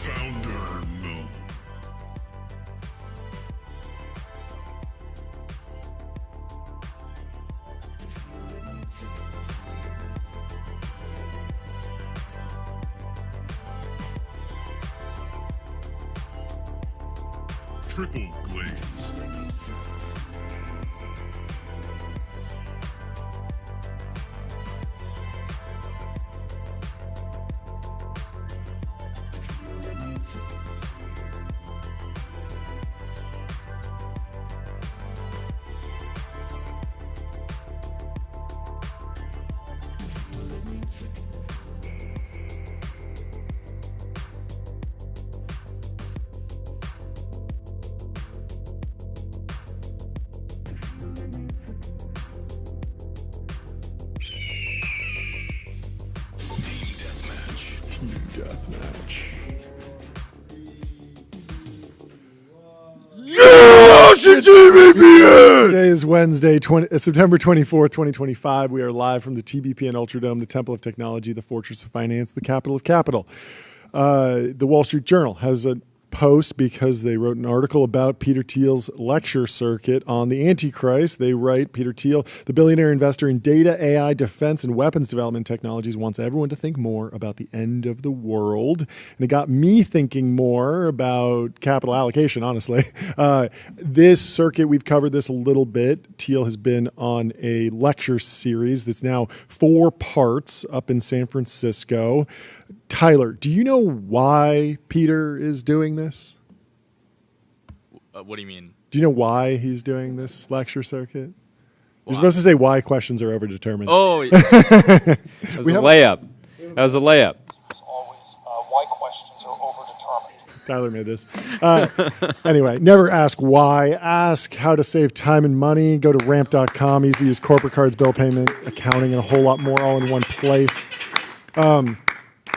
Founder Moon. Triple glaze. Deathmatch. TBPN! Today is Wednesday, September 24th, 2025. We are live from the TBPN Ultradome, the Temple of Technology, the Fortress of Finance, the capital of capital. The Wall Street Journal has a post because they wrote an article about Peter Thiel's lecture circuit on the Antichrist. They write, Peter Thiel, the billionaire investor in data, AI, defense, and weapons development technologies, wants everyone to think more about the end of the world. And it got me thinking more about capital allocation, honestly. This circuit, we've covered this a little bit. Thiel has been on a lecture series that's now 4 parts up in San Francisco. Tyler, do you know why Peter is doing this? What do you mean? Do you know why he's doing this lecture circuit? You're supposed to say why questions are overdetermined. Oh, that was a layup. That was a layup. As always, why questions are overdetermined. Tyler made this. Anyway, never ask why. Ask how to save time and money. Go to ramp.com. Easy to use corporate cards, bill payment, accounting, and a whole lot more all in one place.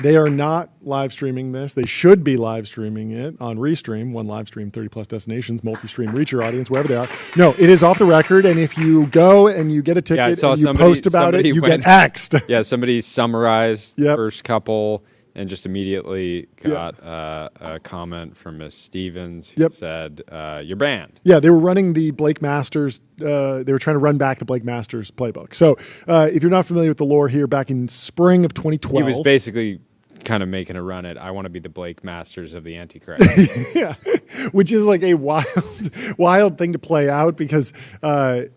They are not live streaming this. They should be live streaming it on Restream, one live stream, 30 plus destinations, multi-stream, reach your audience wherever they are. No, it is off the record, and if you go and you get a ticket and you post about it, you get axed. Yeah, somebody summarized the first couple and just immediately got a comment from Miss Stevens who said, you're banned. Yeah, they were running the Blake Masters. They were trying to run back the Blake Masters playbook. So if you're not familiar with the lore here, back in spring of 2012. He was basically kind of making a run at, I want to be the Blake Masters of the Antichrist. Yeah, which is like a wild thing to play out because, so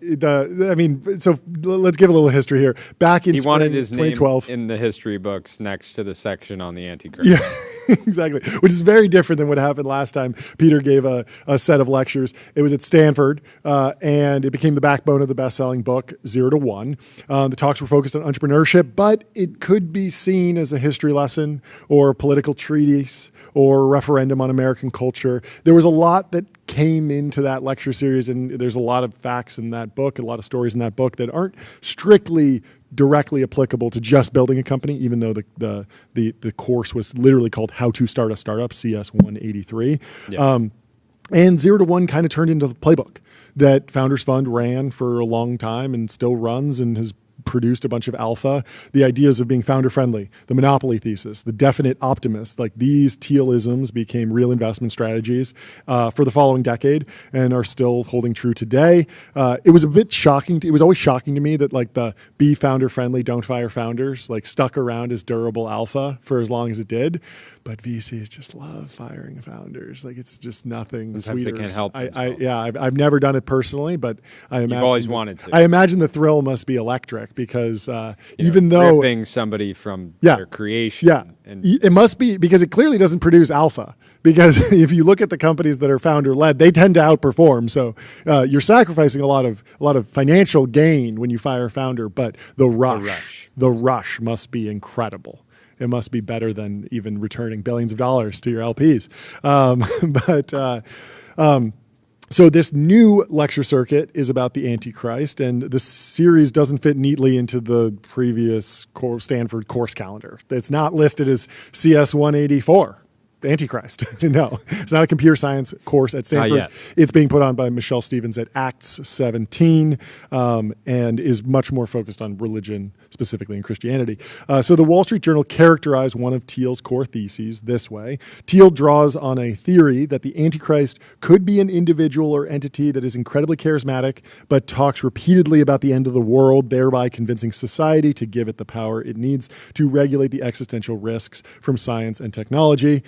let's give a little history here. Back in he spring wanted his 2012. name in the history books next to the section on the Antichrist. Yeah, exactly, which is very different than what happened last time. Peter gave a set of lectures. It was at Stanford, and it became the backbone of the best-selling book, 0 to 1. The talks were focused on entrepreneurship, but it could be seen as a history lesson or a political treatise or a referendum on American culture. There was a lot that came into that lecture series, and there's a lot of facts in that book, a lot of stories in that book that aren't strictly directly applicable to just building a company, even though the course was literally called How to Start a Startup, CS 183. Yeah. And 0 to 1 kind of turned into the playbook that Founders Fund ran for a long time and still runs and has produced a bunch of alpha. The ideas of being founder friendly, the monopoly thesis, the definite optimist, like these Thielisms became real investment strategies for the following decade and are still holding true today. It was a bit shocking. It was always shocking to me that like the be founder friendly, don't fire founders, like stuck around as durable alpha for as long as it did. But VCs just love firing founders. Like it's just nothing Sometimes sweeter. they can't help I've never done it personally, but I imagine you've always wanted to. I imagine the thrill must be electric because even though ripping somebody from their creation, and it must be because it clearly doesn't produce alpha. Because if you look at the companies that are founder led, they tend to outperform. So you're sacrificing a lot of financial gain when you fire a founder, but the rush must be incredible. It must be better than even returning billions of dollars to your LPs. So this new lecture circuit is about the Antichrist, and this series doesn't fit neatly into the previous Stanford course calendar. It's not listed as CS 184. Antichrist. No, it's not a computer science course at Stanford. Not yet. It's being put on by Michelle Stevens at Acts 17 and is much more focused on religion, specifically in Christianity. So the Wall Street Journal characterized one of Thiel's core theses this way. Thiel draws on a theory that the Antichrist could be an individual or entity that is incredibly charismatic, but talks repeatedly about the end of the world, thereby convincing society to give it the power it needs to regulate the existential risks from science and technology.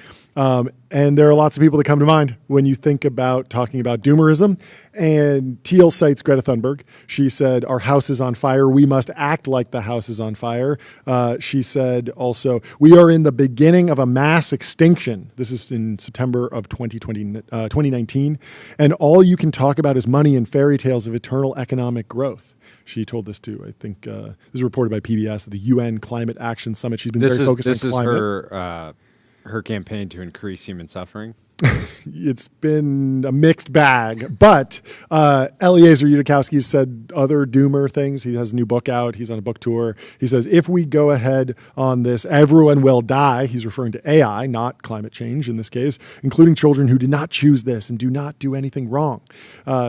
And there are lots of people that come to mind when you think about talking about doomerism. And Thiel cites Greta Thunberg. She said, "Our house is on fire. We must act like the house is on fire." She said also, "We are in the beginning of a mass extinction." This is in September of 2019. "And all you can talk about is money and fairy tales of eternal economic growth." She told this to, I think, this is reported by PBS at the UN Climate Action Summit. She's been very focused on climate. This is her campaign to increase human suffering. It's been a mixed bag, but Eliezer Yudikowsky said other doomer things. He has a new book out. He's on a book tour. He says, if we go ahead on this, everyone will die. He's referring to AI, not climate change in this case, including children who did not choose this and do not do anything wrong.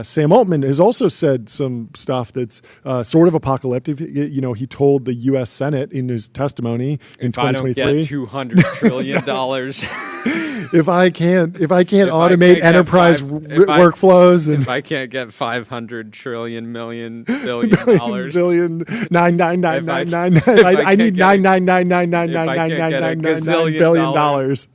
Sam Altman has also said some stuff that's sort of apocalyptic. You know, he told the U.S. Senate in his testimony in 2023. I don't get $200 trillion. If I can't automate enterprise workflows, and if I can't get 500 trillion million billion dollars, zillion, 99999, I need 999999999 billion dollars.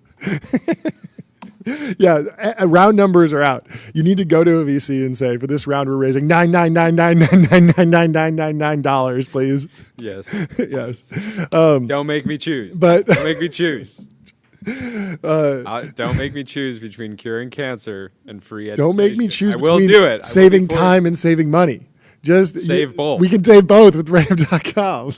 Yeah, round numbers are out. You need to go to a VC and say, for this round, we're raising $99999999999, please. Yes, yes. Don't make me choose. Don't make me choose. Don't make me choose between curing cancer and free education. Don't make me choose between between do it. saving time and saving money. Just save both. We can save both with random.com.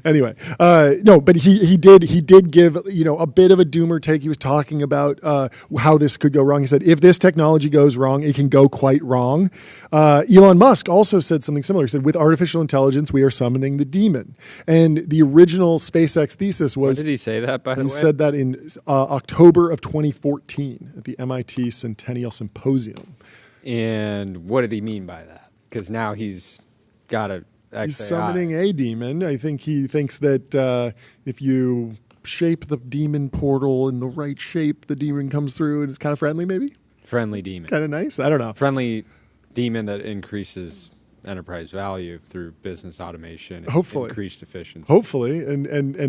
Anyway, no, but he did give, you know, a bit of a doomer take. He was talking about how this could go wrong. He said, if this technology goes wrong, it can go quite wrong. Elon Musk also said something similar. He said, with artificial intelligence, we are summoning the demon. And the original SpaceX thesis was... When did he say that, by the way? He said that in October of 2014 at the MIT Centennial Symposium. And what did he mean by that? Because now he's got a... He's summoning a demon. I think he thinks that if you shape the demon portal in the right shape, the demon comes through and it's kind of friendly, maybe? Friendly demon. Kind of nice? I don't know. Friendly demon that increases enterprise value through business automation and hopefully increased efficiency. Hopefully, and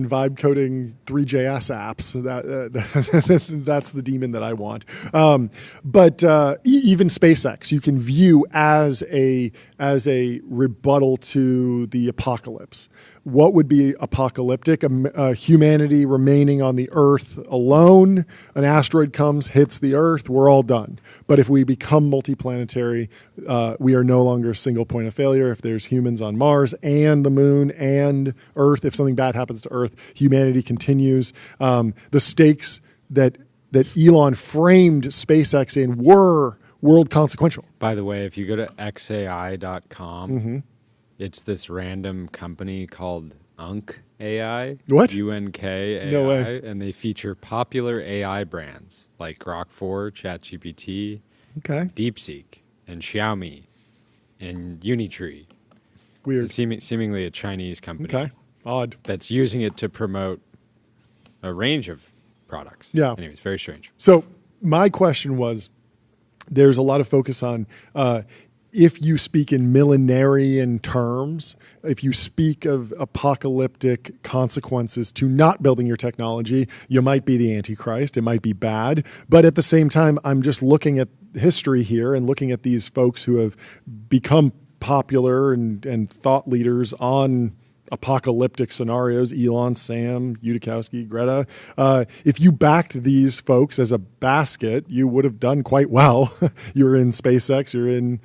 vibe coding 3JS apps. That's the demon that I want. But even SpaceX, you can view as a rebuttal to the apocalypse. What would be apocalyptic? Humanity remaining on the Earth alone. An asteroid comes, hits the Earth, we're all done. But if we become multiplanetary, we are no longer a single point of failure. If there's humans on Mars and the Moon and Earth, if something bad happens to Earth, humanity continues. The stakes that Elon framed SpaceX in were world consequential. By the way, if you go to xai.com, it's this random company called AI. What? UNK-AI. No way. And they feature popular AI brands like Grok 4, ChatGPT, DeepSeek, and Xiaomi, and Unitree. Weird. Seemingly a Chinese company. Okay. Odd. That's using it to promote a range of products. Yeah. Anyways, very strange. So my question was, there's a lot of focus on if you speak in millenarian terms, if you speak of apocalyptic consequences to not building your technology, you might be the Antichrist. It might be bad. But at the same time, I'm just looking at history here and looking at these folks who have become popular and thought leaders on apocalyptic scenarios, Elon, Sam, Yudikowsky, Greta. If you backed these folks as a basket, you would have done quite well. You're in SpaceX, you're in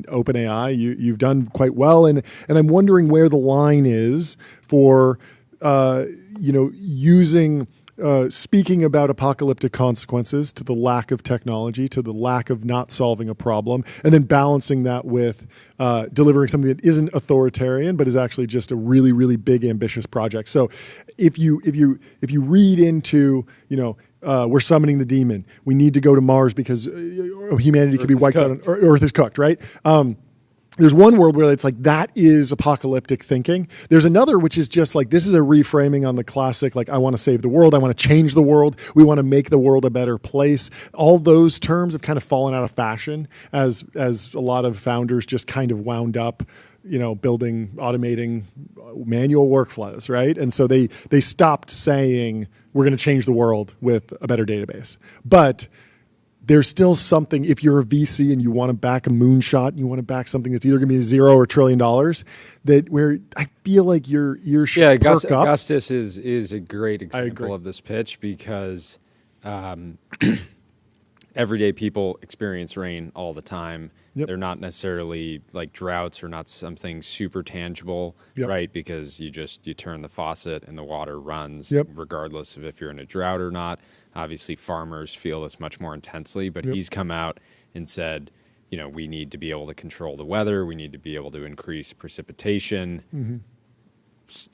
OpenAI, you've done quite well. And I'm wondering where the line is for using speaking about apocalyptic consequences, to the lack of technology, to the lack of not solving a problem, and then balancing that with delivering something that isn't authoritarian but is actually just a really, really big, ambitious project. So, if you read into, we're summoning the demon, we need to go to Mars because humanity could be wiped out, and Earth is cooked, right? There's one world where it's like that is apocalyptic thinking. There's another which is just like this is a reframing on the classic, like I want to save the world, I want to change the world, we want to make the world a better place. All those terms have kind of fallen out of fashion as a lot of founders just kind of wound up, building, automating manual workflows, right? And so they stopped saying we're going to change the world with a better database. But there's still something, if you're a VC and you want to back a moonshot, and you want to back something that's either going to be $0 or $1 trillion, that where I feel like your ears should perk up. Augustus is a great example of this pitch because everyday people experience rain all the time. Yep. They're not necessarily like droughts or not something super tangible, right? Because you turn the faucet and the water runs regardless of if you're in a drought or not. Obviously, farmers feel this much more intensely, but he's come out and said, we need to be able to control the weather. We need to be able to increase precipitation,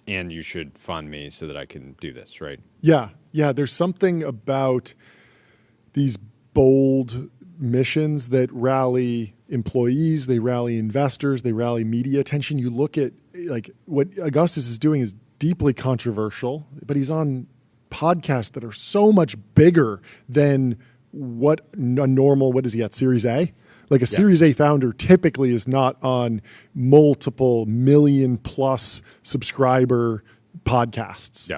and you should fund me so that I can do this, right? Yeah. There's something about these bold missions that rally employees, they rally investors, they rally media attention. You look at like what Augustus is doing is deeply controversial, but he's on podcasts that are so much bigger than what a normal, what is he at, Series A? Like a Series A founder typically is not on multiple million plus subscriber podcasts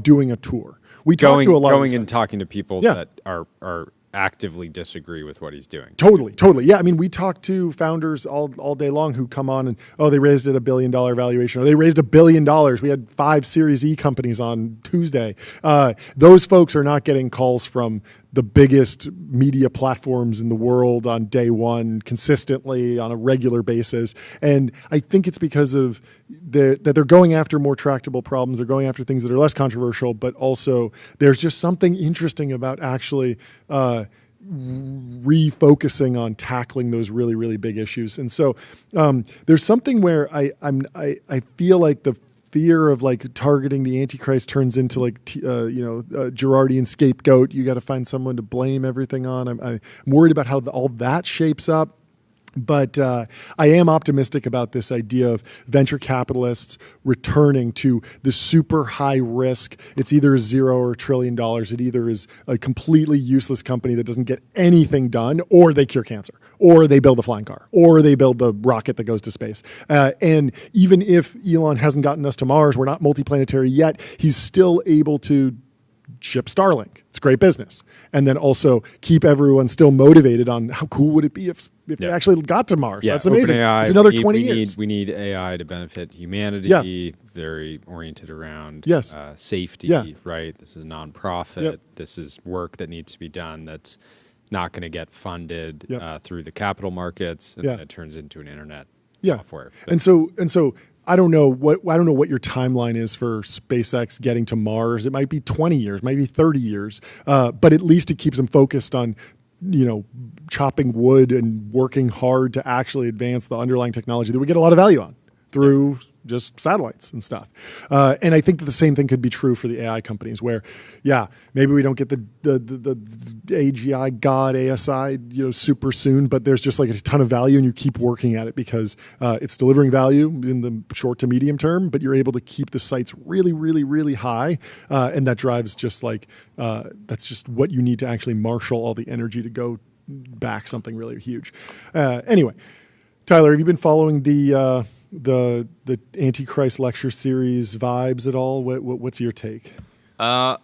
doing a tour. We talk to a lot going and talking to people that are actively disagree with what he's doing. Totally. Yeah, I mean, we talk to founders all day long who come on and, they raised at $1 billion valuation, or they raised $1 billion. We had 5 Series E companies on Tuesday. Those folks are not getting calls from the biggest media platforms in the world on day one, consistently on a regular basis. And I think it's because of that they're going after more tractable problems. They're going after things that are less controversial, but also there's just something interesting about actually refocusing on tackling those really, really big issues. And so there's something where I feel like the fear of like targeting the Antichrist turns into like, Girardian scapegoat. You got to find someone to blame everything on. I'm worried about how all that shapes up. But I am optimistic about this idea of venture capitalists returning to the super high risk. It's either $0 or $1 trillion. It either is a completely useless company that doesn't get anything done, or they cure cancer, or they build a flying car, or they build the rocket that goes to space. And even if Elon hasn't gotten us to Mars, we're not multiplanetary yet, he's still able to ship Starlink. It's great business. And then also keep everyone still motivated on how cool would it be if they actually got to Mars. That's amazing. OpenAI, it's another 20 years. We need AI to benefit humanity, very oriented around safety, right? This is a nonprofit. This is work that needs to be done that's not going to get funded through the capital markets, and then it turns into an internet software. And so I don't know what your timeline is for SpaceX getting to Mars. It might be 20 years, maybe 30 years, but at least it keeps them focused on, chopping wood and working hard to actually advance the underlying technology that we get a lot of value on through just satellites and stuff. And I think that the same thing could be true for the AI companies where, maybe we don't get the AGI God ASI, super soon, but there's just like a ton of value and you keep working at it because it's delivering value in the short to medium term, but you're able to keep the sites really, really, really high. And that drives just like, that's just what you need to actually marshal all the energy to go back something really huge. Anyway, Tyler, have you been following the Antichrist lecture series vibes at all? What's your take? I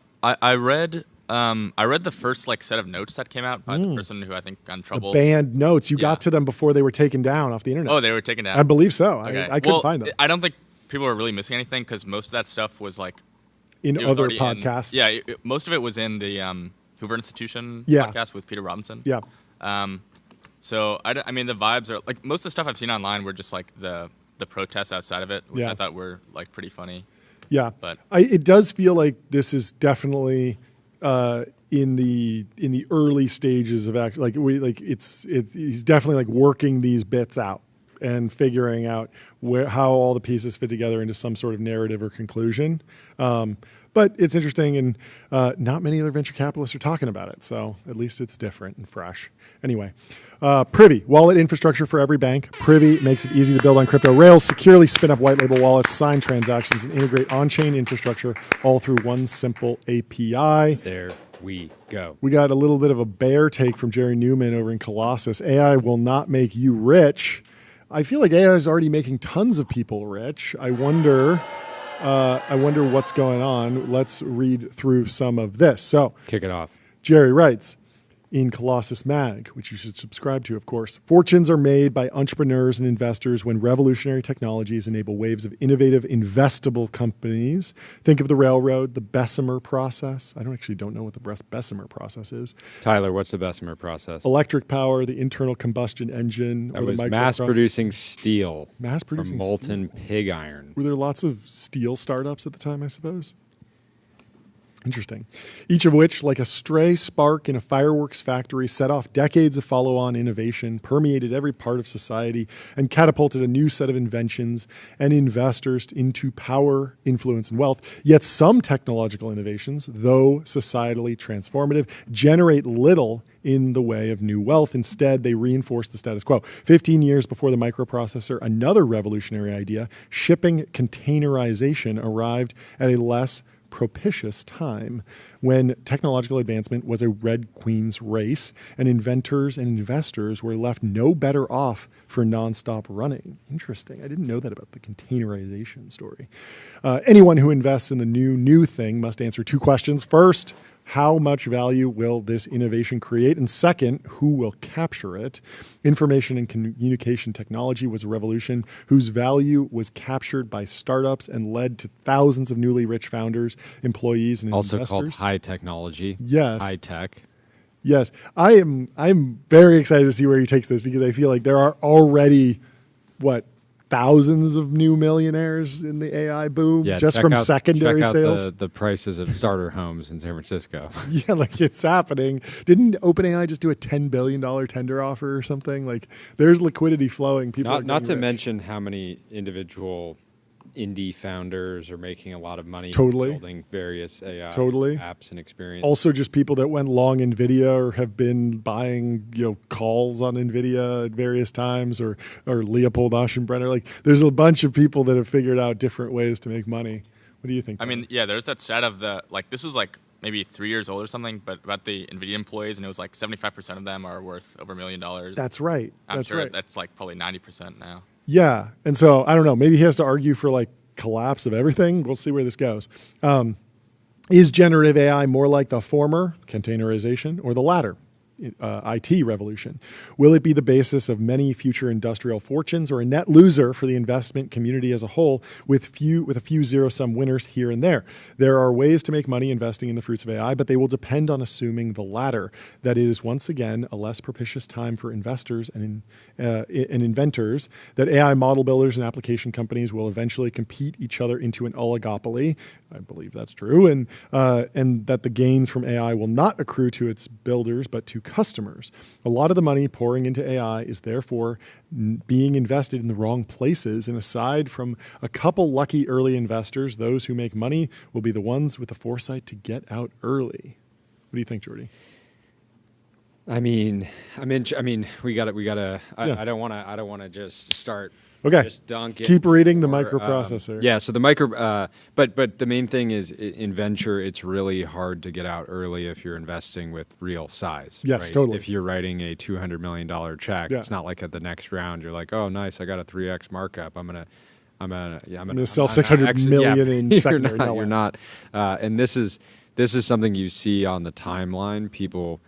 read the first set of notes that came out by the person who I think got in trouble. The banned notes. You got to them before they were taken down off the internet. Oh, they were taken down? I believe so. Okay. I couldn't find them. I don't think people were really missing anything because most of that stuff was in other podcasts. Most of it was in the Hoover Institution podcast with Peter Robinson. Yeah. So I mean the vibes are most of the stuff I've seen online were just the protests outside of it, which I thought were pretty funny. Yeah, But it does feel like this is definitely in the early stages of act. He's definitely like working these bits out and figuring out how all the pieces fit together into some sort of narrative or conclusion. But it's interesting, and not many other venture capitalists are talking about it. So at least it's different and fresh. Anyway, Privy, wallet infrastructure for every bank. Privy makes it easy to build on crypto rails, securely spin up white label wallets, sign transactions, and integrate on-chain infrastructure all through one simple API. There we go. We got a little bit of a bear take from Jerry Newman over in Colossus. AI will not make you rich. I feel like AI is already making tons of people rich. I wonder what's going on. Let's read through some of this. So, Kick it off. Jerry writes in Colossus Mag, which you should subscribe to, of course. Fortunes are made by entrepreneurs and investors when revolutionary technologies enable waves of innovative, investable companies. Think of the railroad, the Bessemer process. I don't know what the Bessemer process is. Tyler, what's the Bessemer process? Electric power, the internal combustion engine. That was mass-producing steel Mass-producing from molten pig iron. Were there lots of steel startups at the time, I suppose? Interesting. Each of which, like a stray spark in a fireworks factory, set off decades of follow-on innovation, permeated every part of society, and catapulted a new set of inventions and investors into power, influence, and wealth. Yet some technological innovations, though societally transformative, generate little in the way of new wealth. Instead, they reinforce the status quo. 15 years before the microprocessor, another revolutionary idea, shipping containerization, arrived at a less propitious time when technological advancement was a Red Queen's race and inventors and investors were left no better off for nonstop running. Interesting. I didn't know that about the containerization story. Anyone who invests in the new thing must answer two questions. First, how much value will this innovation create? And second, who will capture it? Information and communication technology was a revolution whose value was captured by startups and led to thousands of newly rich founders, employees, and also investors. called high technology. Yes. High tech. Yes. I'm very excited to see where he takes this because I feel like there are already, thousands of new millionaires in the AI boom just from secondary sales. The prices of starter homes in San Francisco. Yeah, like it's happening. Didn't OpenAI just do a $10 billion tender offer or something? Like there's liquidity flowing. People Not to rich. mention how many individual indie founders are making a lot of money building various AI apps and experiences. Also just people that went long NVIDIA or have been buying, calls on NVIDIA at various times or Leopold Aschenbrenner. Like there's a bunch of people that have figured out different ways to make money. What do you think? I mean, yeah, there's that stat of this was maybe 3 years old or something, but about the NVIDIA employees, and it was 75% of them are worth over $1 million. That's right. I'm sure that's probably 90% now. Yeah. And so I don't know, maybe he has to argue for collapse of everything. We'll see where this goes. Is generative AI more like the former, containerization, or the latter, IT revolution? Will it be the basis of many future industrial fortunes or a net loser for the investment community as a whole with a few zero-sum winners here and there? There are ways to make money investing in the fruits of AI, but they will depend on assuming the latter, that it is once again a less propitious time for investors and inventors, that AI model builders and application companies will eventually compete each other into an oligopoly. I believe that's true, and that the gains from AI will not accrue to its builders, but to customers. A lot of the money pouring into AI is therefore being invested in the wrong places. And aside from a couple lucky early investors, those who make money will be the ones with the foresight to get out early. What do you think, Jordy? I mean, we gotta. I don't want to just start. Okay. Just dunk it. Keep reading the microprocessor. Yeah. So the but the main thing is in venture, it's really hard to get out early if you're investing with real size. Yes, right? totally. If you're writing a $200 million check, it's not like at the next round you're like, oh, nice, I got a 3x markup. I'm gonna sell 600 million in secondary. You're not. And this is something you see on the timeline. People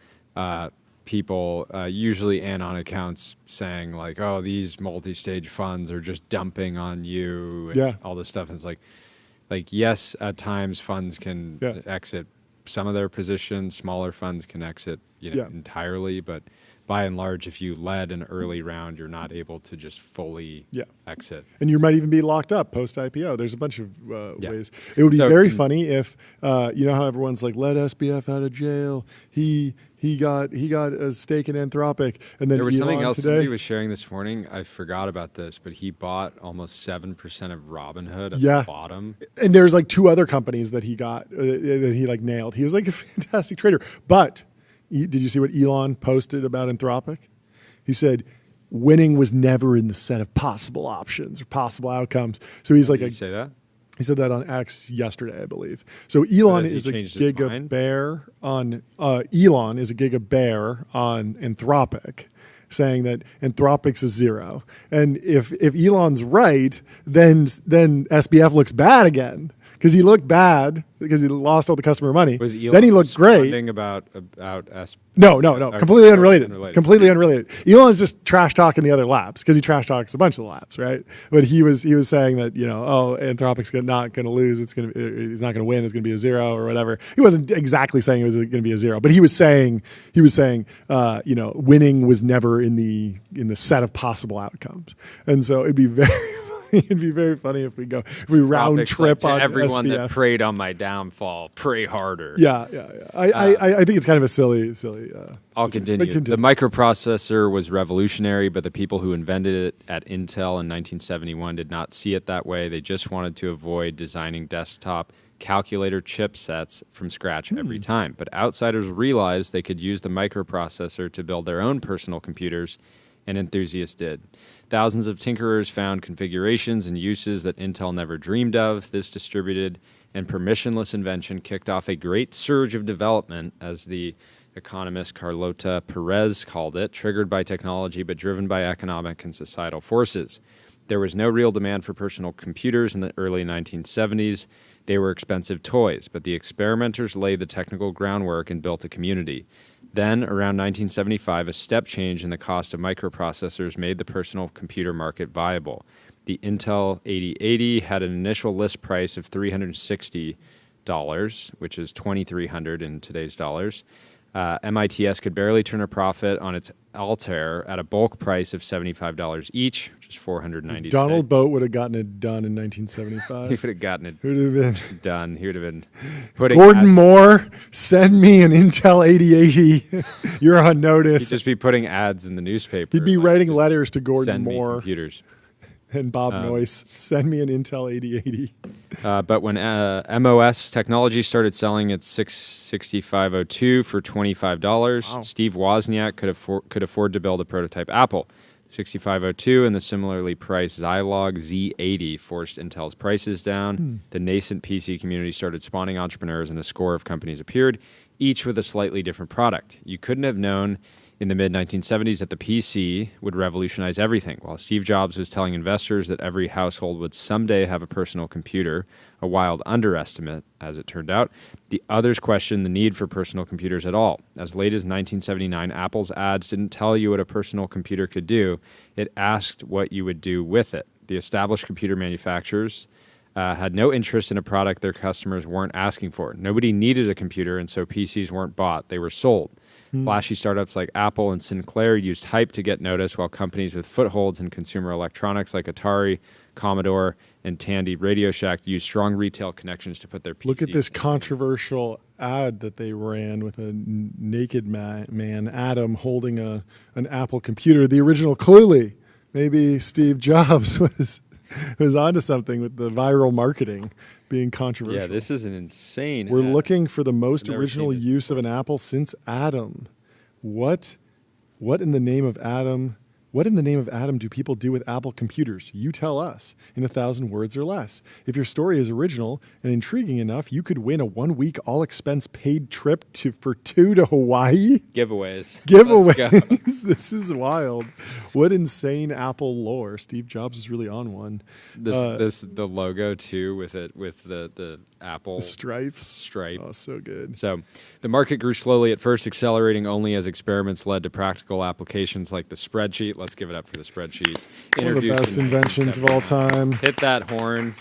usually anon accounts saying like, oh, these multi-stage funds are just dumping on you and all this stuff. And it's like yes, at times funds can exit some of their positions. Smaller funds can exit, entirely, but by and large, if you led an early round, you're not able to just fully exit. And you might even be locked up post IPO. There's a bunch of ways. It would be very funny if you know how everyone's like, let SBF out of jail. He got a stake in Anthropic, and then there was Elon something else today. somebody was sharing this morning. I forgot about this, but he bought almost 7% of Robinhood at the bottom. And there's like 2 other companies that he got that he like nailed. He was like a fantastic trader. But did you see what Elon posted about Anthropic? He said winning was never in the set of possible options or possible outcomes. So he's like, did he say that? He said that on X yesterday, I believe. So Elon is a giga bear on Anthropic, saying that Anthropic's a 0. And if Elon's right, then SBF looks bad again. Because he looked bad because he lost all the customer money. Was Elon then he looked great. about SBF? No. Completely unrelated. Completely unrelated. Elon's just trash talking the other labs because he trash talks a bunch of the labs, right? But he was saying that Anthropic's not going to lose. He's not going to win. It's going to be a 0 or whatever. He wasn't exactly saying it was going to be a 0, but he was saying winning was never in the set of possible outcomes. And so it'd be very funny if we round trip on everyone SBF. that preyed on my downfall. Pray harder. Yeah. I think it's kind of a silly. I'll continue. The microprocessor was revolutionary, but the people who invented it at Intel in 1971 did not see it that way. They just wanted to avoid designing desktop calculator chipsets from scratch every time. But outsiders realized they could use the microprocessor to build their own personal computers, and enthusiasts did. Thousands of tinkerers found configurations and uses that Intel never dreamed of. This distributed and permissionless invention kicked off a great surge of development, as the economist Carlota Perez called it, triggered by technology but driven by economic and societal forces. There was no real demand for personal computers in the early 1970s. They were expensive toys, but the experimenters laid the technical groundwork and built a community. Then, around 1975, a step change in the cost of microprocessors made the personal computer market viable. The Intel 8080 had an initial list price of $360, which is $2,300 in today's dollars. MITS could barely turn a profit on its Altair at a bulk price of $75 each, which is $490. Donald Boat would have gotten it done in 1975. He would have gotten it done. He would have been putting Gordon Moore, send me an Intel 8080. You're on notice. He'd just be putting ads in the newspaper. He'd be writing letters to Gordon Moore. Computers. And Bob Noyce, send me an Intel 8080. But when MOS Technology started selling its 6502 for $25, Steve Wozniak could afford to build a prototype Apple. 6502 and the similarly priced Zilog Z80 forced Intel's prices down. The nascent PC community started spawning entrepreneurs, and a score of companies appeared, each with a slightly different product. You couldn't have known in the mid-1970s that the PC would revolutionize everything. While Steve Jobs was telling investors that every household would someday have a personal computer, a wild underestimate, as it turned out, the others questioned the need for personal computers at all. As late as 1979, Apple's ads didn't tell you what a personal computer could do. It asked what you would do with it. The established computer manufacturers had no interest in a product their customers weren't asking for. Nobody needed a computer, and so PCs weren't bought. They were sold. Flashy startups like Apple and Sinclair used hype to get noticed, while companies with footholds in consumer electronics like Atari, Commodore, and Tandy Radio Shack used strong retail connections to put their PCs. Look at this controversial ad that they ran with a naked man, Adam, holding an Apple computer. The original Cluely. Maybe Steve Jobs was onto something with the viral marketing being controversial. Yeah, this is an insane We're ad. looking for the most original use of an Apple since Adam. What in the name of Adam? What in the name of Adam do people do with Apple computers? You tell us in 1,000 words or less. If your story is original and intriguing enough, you could win a 1-week all-expense-paid trip for 2 to Hawaii. Giveaways. Let's go. This is wild. What insane Apple lore. Steve Jobs is really on one. The logo too with the Apple the stripes. Stripe. Oh, so good. So the market grew slowly at first, accelerating only as experiments led to practical applications like the spreadsheet. Let's give it up for the spreadsheet. One of the best inventions of all time. Hit that horn.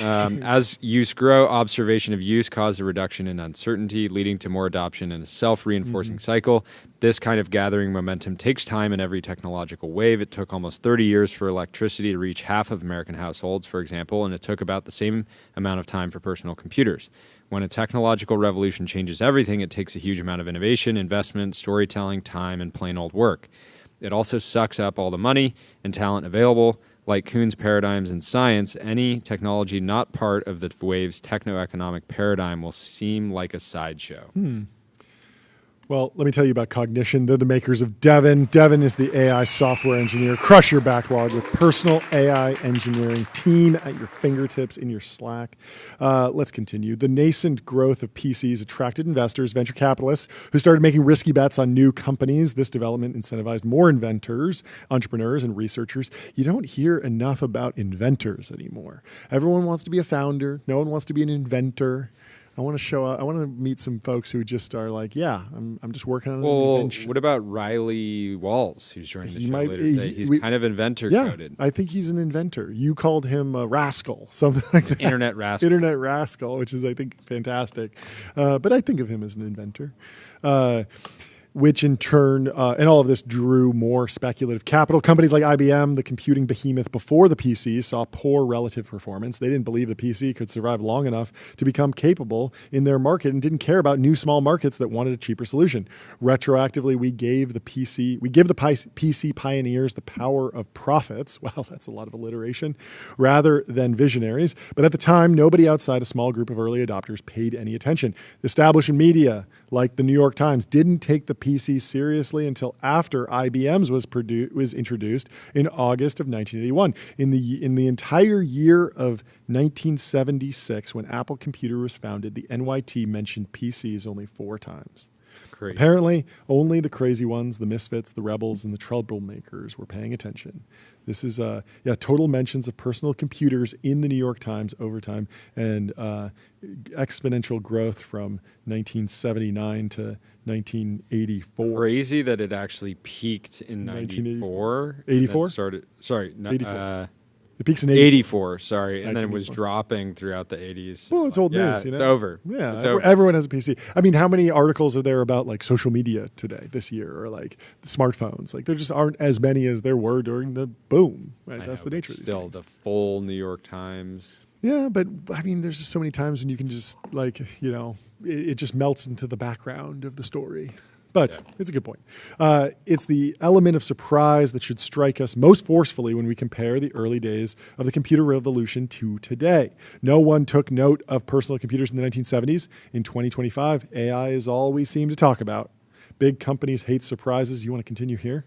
As use grow, observation of use caused a reduction in uncertainty, leading to more adoption in a self-reinforcing cycle. This kind of gathering momentum takes time in every technological wave. It took almost 30 years for electricity to reach half of American households, for example, and it took about the same amount of time for personal computers. When a technological revolution changes everything, it takes a huge amount of innovation, investment, storytelling, time, and plain old work. It also sucks up all the money and talent available. Like Kuhn's paradigms in science, any technology not part of the wave's techno-economic paradigm will seem like a sideshow. Well, let me tell you about Cognition. They're the makers of Devin. Devin is the AI software engineer. Crush your backlog with personal AI engineering team at your fingertips in your Slack. Let's continue. The nascent growth of PCs attracted investors, venture capitalists, who started making risky bets on new companies. This development incentivized more inventors, entrepreneurs, and researchers. You don't hear enough about inventors anymore. Everyone wants to be a founder. No one wants to be an inventor. I want to show up. I want to meet some folks who just are like, yeah, I'm just working on an invention. What about Riley Walz, who's joining the show later today? He's kind of inventor-coded. I think he's an inventor. You called him a rascal, something like that. Internet rascal. Internet rascal, which is, I think, fantastic. But I think of him as an inventor. Which in turn, and all of this drew more speculative capital. Companies like IBM, the computing behemoth before the PC, saw poor relative performance. They didn't believe the PC could survive long enough to become capable in their market and didn't care about new small markets that wanted a cheaper solution. Retroactively, we give the PC pioneers the power of profits. Wow, that's a lot of alliteration, rather than visionaries. But at the time, nobody outside a small group of early adopters paid any attention. Established media, like the New York Times, didn't take the PC seriously until after IBM's was introduced in August of 1981. In the entire year of 1976, when Apple Computer was founded, the NYT mentioned PCs only 4 times. Crazy. Apparently, only the crazy ones, the misfits, the rebels, and the troublemakers were paying attention. This is total mentions of personal computers in the New York Times over time, and exponential growth from 1979 to 1984. Crazy that it actually peaked in 94. 84? Started. Sorry, 84. It peaks in 84. Sorry, and then it was dropping throughout the 80s. Well, it's old news. You know? It's over. Yeah, it's over. Everyone has a PC. I mean, how many articles are there about like social media today, this year, or like smartphones? Like there just aren't as many as there were during the boom. Right? That's the nature of these things. Still, the full New York Times. Yeah, but I mean, there's just so many times when you can just it just melts into the background of the story. But it's a good point. It's the element of surprise that should strike us most forcefully when we compare the early days of the computer revolution to today. No one took note of personal computers in the 1970s. In 2025, AI is all we seem to talk about. Big companies hate surprises. You want to continue here?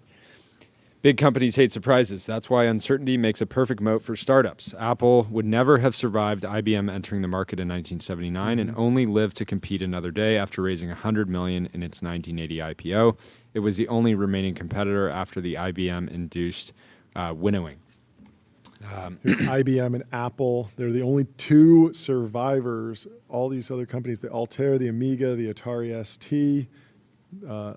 Big companies hate surprises. That's why uncertainty makes a perfect moat for startups. Apple would never have survived IBM entering the market in 1979 and only lived to compete another day after raising $100 million in its 1980 IPO. It was the only remaining competitor after the IBM-induced winnowing. IBM and Apple, they're the only 2 survivors. All these other companies, the Altair, the Amiga, the Atari ST,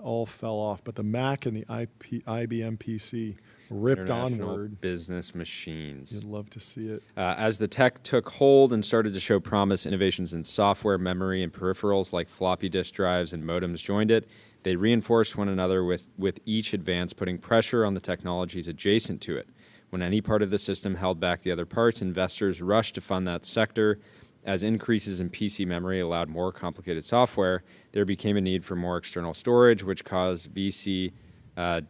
all fell off, but the Mac and the IBM PC ripped onward. Business machines. You'd love to see it. As the tech took hold and started to show promise, innovations in software, memory, and peripherals like floppy disk drives and modems joined it. They reinforced one another with each advance, putting pressure on the technologies adjacent to it. When any part of the system held back the other parts, investors rushed to fund that sector. As increases in PC memory allowed more complicated software, there became a need for more external storage, which caused VC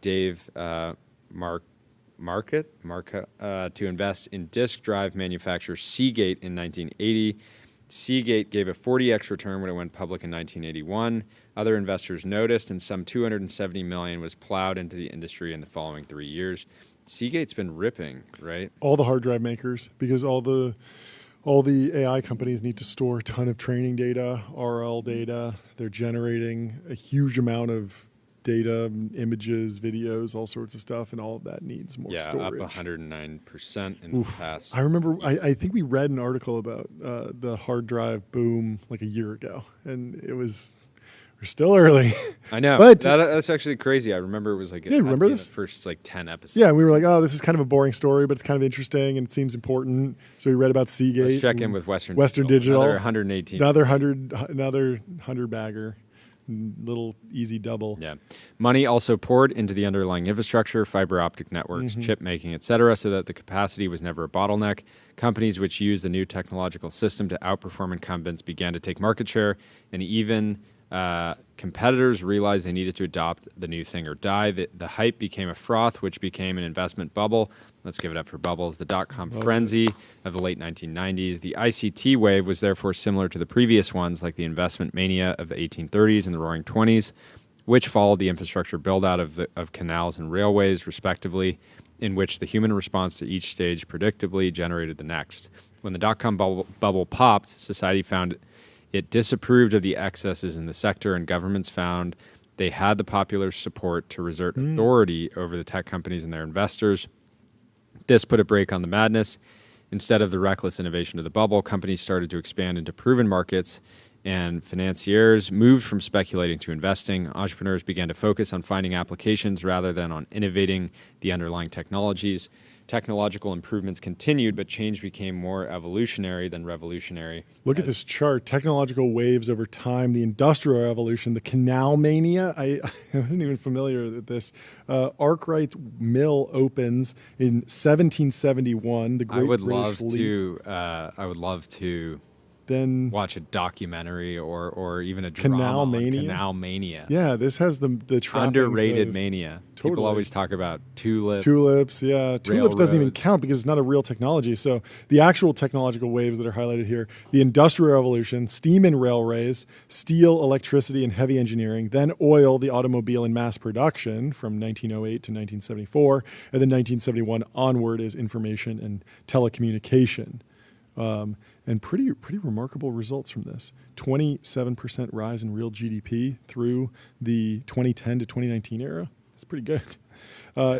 Dave Market to invest in disk drive manufacturer Seagate in 1980. Seagate gave a 40x return when it went public in 1981. Other investors noticed, and some $270 million was plowed into the industry in the following 3 years. Seagate's been ripping, right? All the hard drive makers, because all the AI companies need to store a ton of training data, RL data. They're generating a huge amount of data, images, videos, all sorts of stuff, and all of that needs more storage. Yeah, up 109% in the past. I remember, I think we read an article about the hard drive boom like a year ago, and it was We're still early. I know. But That's actually crazy. I remember it was like remember this? the first like 10 episodes. Yeah, we were like, oh, this is kind of a boring story, but it's kind of interesting and it seems important. So we read about Seagate. Let's check in with Western Digital. Another 118. Another 100 bagger. Little easy double. Yeah. Money also poured into the underlying infrastructure, fiber optic networks, chip making, et cetera, so that the capacity was never a bottleneck. Companies which used the new technological system to outperform incumbents began to take market share, and even competitors realized they needed to adopt the new thing or die. The hype became a froth, which became an investment bubble. Let's give it up for bubbles. The dot-com frenzy of the late 1990s. The ICT wave was therefore similar to the previous ones, like the investment mania of the 1830s and the roaring 20s, which followed the infrastructure build-out of canals and railways, respectively, in which the human response to each stage predictably generated the next. When the dot-com bubble popped, society found it disapproved of the excesses in the sector, and governments found they had the popular support to exert authority over the tech companies and their investors. This put a brake on the madness. Instead of the reckless innovation of the bubble, companies started to expand into proven markets, and financiers moved from speculating to investing. Entrepreneurs began to focus on finding applications rather than on innovating the underlying technologies. Technological improvements continued, but change became more evolutionary than revolutionary. Look at this chart. Technological waves over time, the Industrial Revolution, the Canal Mania. I wasn't even familiar with this. Arkwright Mill opens in 1771. The Great I would British love to then watch a documentary or even a Canal drama on Mania? Canal Mania. Yeah, this has the trappings Underrated of mania. Totally. People always talk about tulips. Tulips, yeah. Tulips doesn't even Railroads. count because it's not a real technology. So the actual technological waves that are highlighted here, the Industrial Revolution, steam and railways, steel, electricity, and heavy engineering, then oil, the automobile, and mass production from 1908 to 1974, and then 1971 onward is information and telecommunication. And pretty remarkable results from this. 27% rise in real GDP through the 2010 to 2019 era. That's pretty good.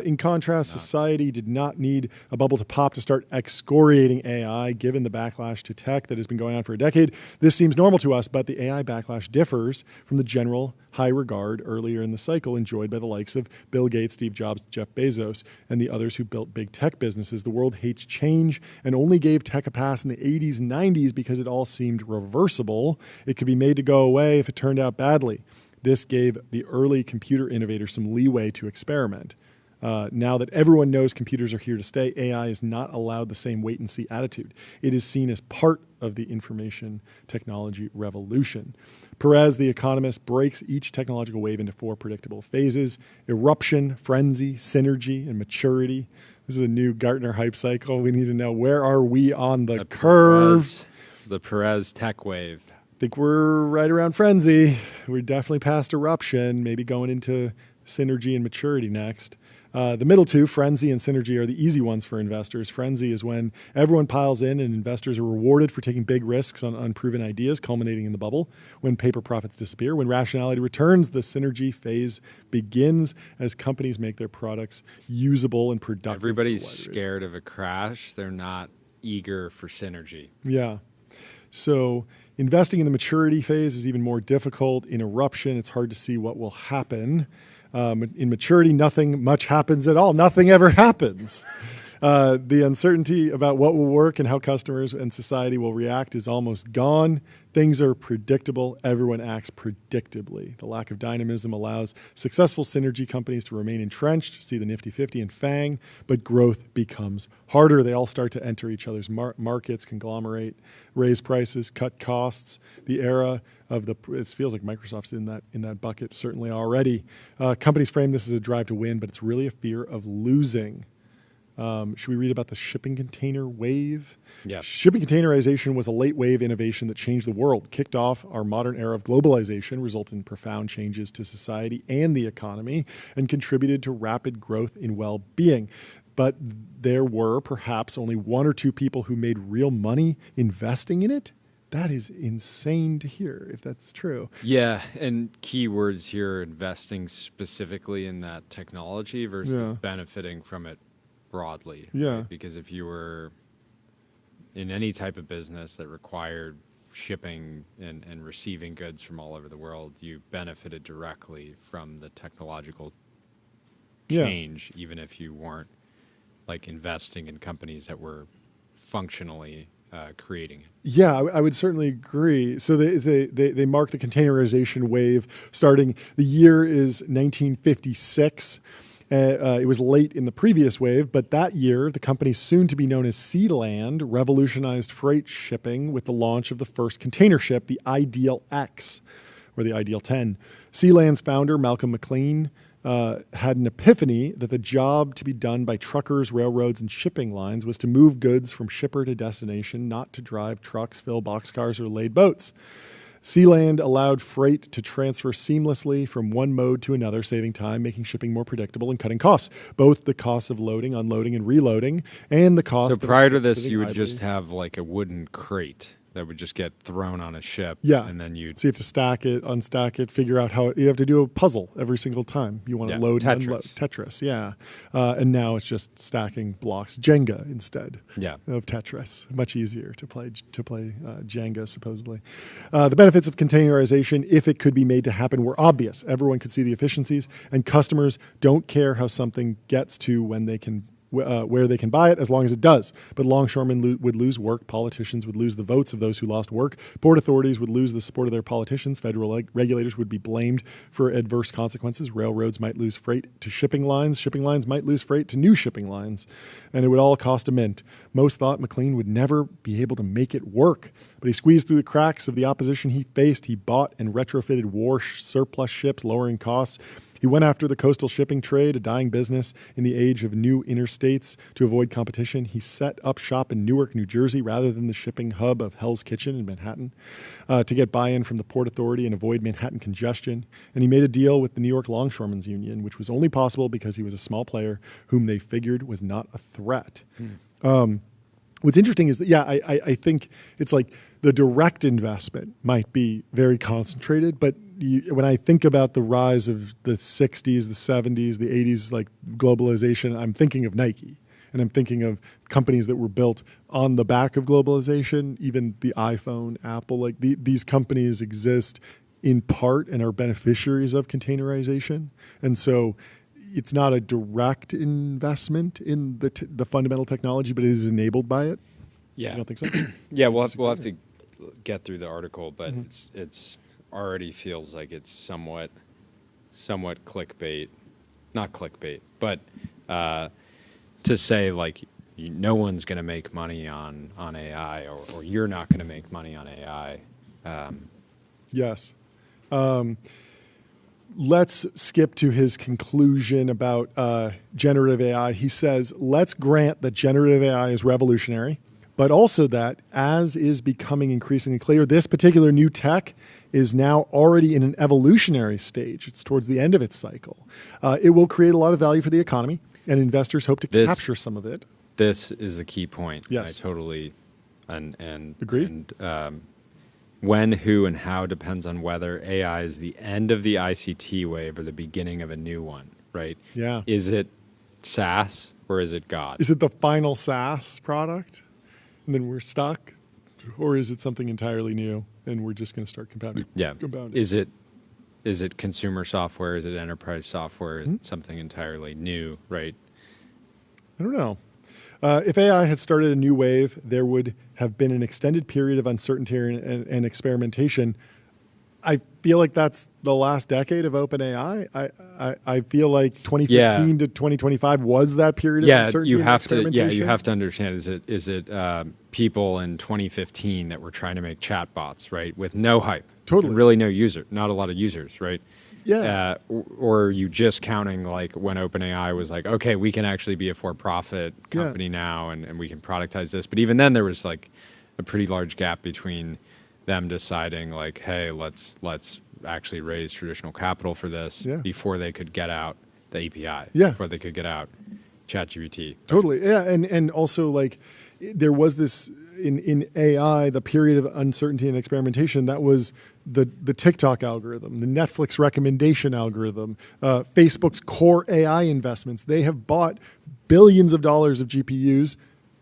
In contrast, society did not need a bubble to pop to start excoriating AI, given the backlash to tech that has been going on for a decade. This seems normal to us, but the AI backlash differs from the general high regard earlier in the cycle enjoyed by the likes of Bill Gates, Steve Jobs, Jeff Bezos, and the others who built big tech businesses. The world hates change and only gave tech a pass in the 80s and 90s because it all seemed reversible. It could be made to go away if it turned out badly. This gave the early computer innovators some leeway to experiment. Now that everyone knows computers are here to stay, AI is not allowed the same wait-and-see attitude. It is seen as part of the information technology revolution. Perez, the economist, breaks each technological wave into 4 predictable phases: eruption, frenzy, synergy, and maturity. This is a new Gartner hype cycle. We need to know, where are we on the curve? The Perez tech wave. I think we're right around frenzy. We're definitely past eruption, maybe going into synergy and maturity next. The middle two, frenzy and synergy, are the easy ones for investors. Frenzy is when everyone piles in and investors are rewarded for taking big risks on unproven ideas, culminating in the bubble. When paper profits disappear, when rationality returns, the synergy phase begins as companies make their products usable and productive. Everybody's scared of a crash. They're not eager for synergy. Yeah. So investing in the maturity phase is even more difficult. In eruption, it's hard to see what will happen. In maturity, nothing much happens at all. Nothing ever happens. The uncertainty about what will work and how customers and society will react is almost gone. Things are predictable. Everyone acts predictably. The lack of dynamism allows successful synergy companies to remain entrenched, see the Nifty 50 and FANG, but growth becomes harder. They all start to enter each other's markets, conglomerate, raise prices, cut costs. The era of it feels like Microsoft's in that bucket certainly already. Companies frame this as a drive to win, but it's really a fear of losing. Should we read about the shipping container wave? Yeah. Shipping containerization was a late wave innovation that changed the world, kicked off our modern era of globalization, resulted in profound changes to society and the economy, and contributed to rapid growth in well-being. But there were perhaps only 1 or 2 people who made real money investing in it. That is insane to hear, if that's true. Yeah, and keywords here, investing specifically in that technology versus benefiting from it broadly. Yeah. Right? Because if you were in any type of business that required shipping and receiving goods from all over the world, you benefited directly from the technological change, even if you weren't like investing in companies that were functionally creating it. Yeah, I would certainly agree. So they mark the containerization wave starting. The year is 1956. It was late in the previous wave, but that year, the company soon to be known as Sealand revolutionized freight shipping with the launch of the first container ship, the Ideal X, or the Ideal 10. Sealand's founder, Malcolm McLean, had an epiphany that the job to be done by truckers, railroads, and shipping lines was to move goods from shipper to destination, not to drive trucks, fill boxcars, or load boats. Sealand allowed freight to transfer seamlessly from one mode to another, saving time, making shipping more predictable, and cutting costs, both the costs of loading, unloading, and reloading, and the cost of... So prior to this, you would just have like a wooden crate that would just get thrown on a ship. Yeah. And then you'd... So you have to stack it, unstack it, figure out how... You have to do a puzzle every single time. You want to load and unload. Tetris, yeah. And now it's just stacking blocks. Jenga instead of Tetris. Much easier to play Jenga, supposedly. The benefits of containerization, if it could be made to happen, were obvious. Everyone could see the efficiencies, and customers don't care how something gets to when they can... where they can buy it, as long as it does. But longshoremen would lose work. Politicians would lose the votes of those who lost work. Port authorities would lose the support of their politicians. Federal regulators would be blamed for adverse consequences. Railroads might lose freight to shipping lines. Shipping lines might lose freight to new shipping lines. And it would all cost a mint. Most thought McLean would never be able to make it work. But he squeezed through the cracks of the opposition he faced. He bought and retrofitted war surplus ships, lowering costs. He went after the coastal shipping trade, a dying business in the age of new interstates. To avoid competition, he set up shop in Newark, New Jersey, rather than the shipping hub of Hell's Kitchen in Manhattan, to get buy-in from the Port Authority and avoid Manhattan congestion. And he made a deal with the New York Longshoremen's Union, which was only possible because he was a small player whom they figured was not a threat. What's interesting is that, I think it's like the direct investment might be very concentrated, but when I think about the rise of the 60s, the 70s, the 80s, like globalization, I'm thinking of Nike. And I'm thinking of companies that were built on the back of globalization, even the iPhone, Apple. Like these companies exist in part and are beneficiaries of containerization. And so it's not a direct investment in the fundamental technology, but it is enabled by it. Yeah. You don't think so? Yeah, we'll have to get through the article, but it's already feels like it's somewhat clickbait. Not clickbait, but to say like no one's going to make money on AI or you're not going to make money on AI. Yes. Let's skip to his conclusion about generative AI. He says, let's grant that generative AI is revolutionary, but also that, as is becoming increasingly clear, this particular new tech is now already in an evolutionary stage. It's towards the end of its cycle. It will create a lot of value for the economy, and investors hope to capture some of it. This is the key point. Yes. I totally and agree. And, when, who, and how depends on whether AI is the end of the ICT wave or the beginning of a new one, right? Yeah. Is it SaaS or is it God? Is it the final SaaS product, and then we're stuck? Or is it something entirely new, and we're just going to start compounding? Yeah. Compounding. Is it consumer software? Is it enterprise software? Is it something entirely new, right? I don't know. If AI had started a new wave, there would have been an extended period of uncertainty and experimentation. I feel like that's the last decade of OpenAI. I feel like 2015 to 2025 was that period of uncertainty and experimentation. You have to understand, is it people in 2015 that were trying to make chatbots, right, with no hype? Totally. Really not a lot of users, right? Yeah. Or are you just counting like when OpenAI was like, okay, we can actually be a for-profit company now and we can productize this. But even then there was like a pretty large gap between them deciding like, hey, let's actually raise traditional capital for this before they could get out the API, before they could get out ChatGPT. Totally. Yeah. And also like there was this in AI, the period of uncertainty and experimentation, that was the TikTok algorithm, the Netflix recommendation algorithm, Facebook's core AI investments. They have bought billions of dollars of GPUs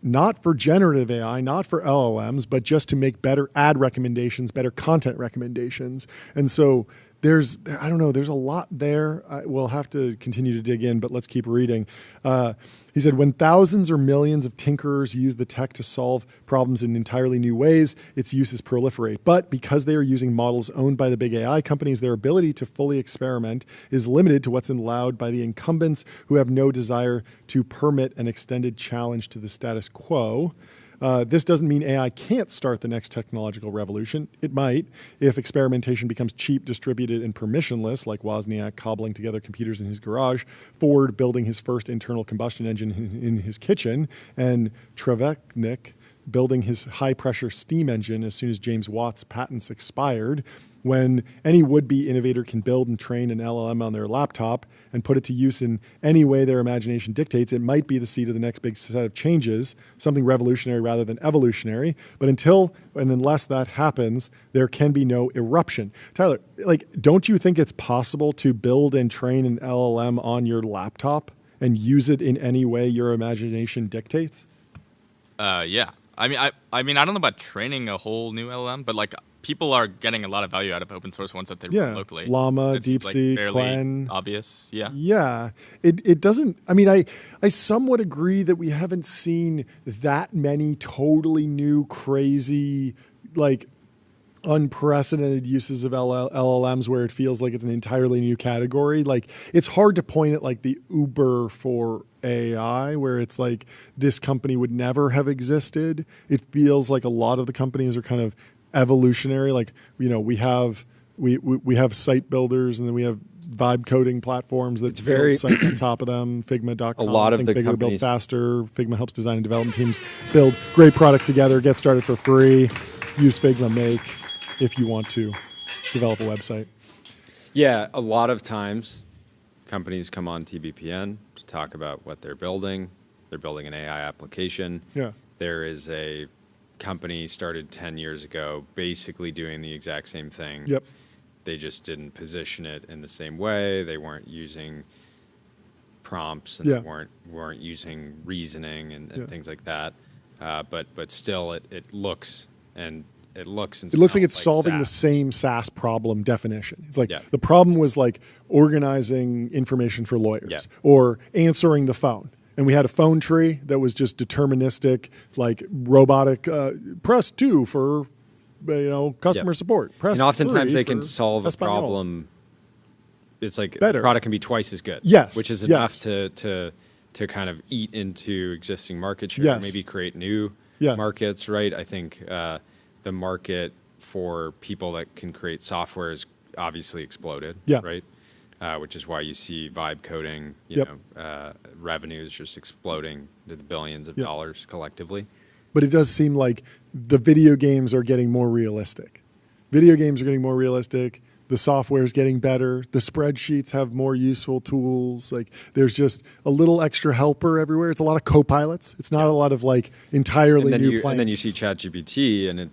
not for generative AI, not for LLMs, but just to make better ad recommendations, better content recommendations. And so there's a lot there. We'll have to continue to dig in, but let's keep reading. He said, when thousands or millions of tinkerers use the tech to solve problems in entirely new ways, its uses proliferate. But because they are using models owned by the big AI companies, their ability to fully experiment is limited to what's allowed by the incumbents who have no desire to permit an extended challenge to the status quo. This doesn't mean AI can't start the next technological revolution. It might, if experimentation becomes cheap, distributed, and permissionless, like Wozniak cobbling together computers in his garage, Ford building his first internal combustion engine in his kitchen, and Trevechnik building his high-pressure steam engine as soon as James Watt's patents expired. When any would-be innovator can build and train an LLM on their laptop and put it to use in any way their imagination dictates, it might be the seed of the next big set of changes, something revolutionary rather than evolutionary. But until and unless that happens, there can be no eruption. Tyler, don't you think it's possible to build and train an LLM on your laptop and use it in any way your imagination dictates? Yeah. I mean, I don't know about training a whole new LLM, but people are getting a lot of value out of open source ones that they run locally. Llama, It seems, DeepSeek, fairly Quen. obvious. Yeah. Yeah. It doesn't, I somewhat agree that we haven't seen that many totally new, crazy, unprecedented uses of LLMs where it feels like it's an entirely new category. It's hard to point at the Uber for AI, where it's this company would never have existed. It feels like a lot of the companies are kind of evolutionary. We have site builders, and then we have vibe coding platforms that build sites on top of them. Figma.com. A lot of Think the bigger, companies build faster. Figma helps design and development teams build great products together. Get started for free. Use Figma Make if you want to develop a website. Yeah, a lot of times companies come on TBPN to talk about what they're building. They're building an AI application. Yeah. There is a company started 10 years ago basically doing the exact same thing. Yep. They just didn't position it in the same way. They weren't using prompts, and they weren't using reasoning and things like that. But still, it looks and like it's solving SaaS. the same SaaS problem definition. It's the problem was organizing information for lawyers or answering the phone. And we had a phone tree that was just deterministic, robotic, press 2 for customer support. Press and oftentimes 3 they can for solve a Espanol. problem. It's better. The product can be twice as good. Yes. Which is enough to kind of eat into existing market share, maybe create new markets, right? I think the market for people that can create software is obviously exploded, right? Which is why you see vibe coding, revenues just exploding to the billions of dollars collectively. But it does seem like the video games are getting more realistic. The software is getting better. The spreadsheets have more useful tools. There's just a little extra helper everywhere. It's a lot of co-pilots. It's not a lot of entirely new plans. And then you see ChatGPT, and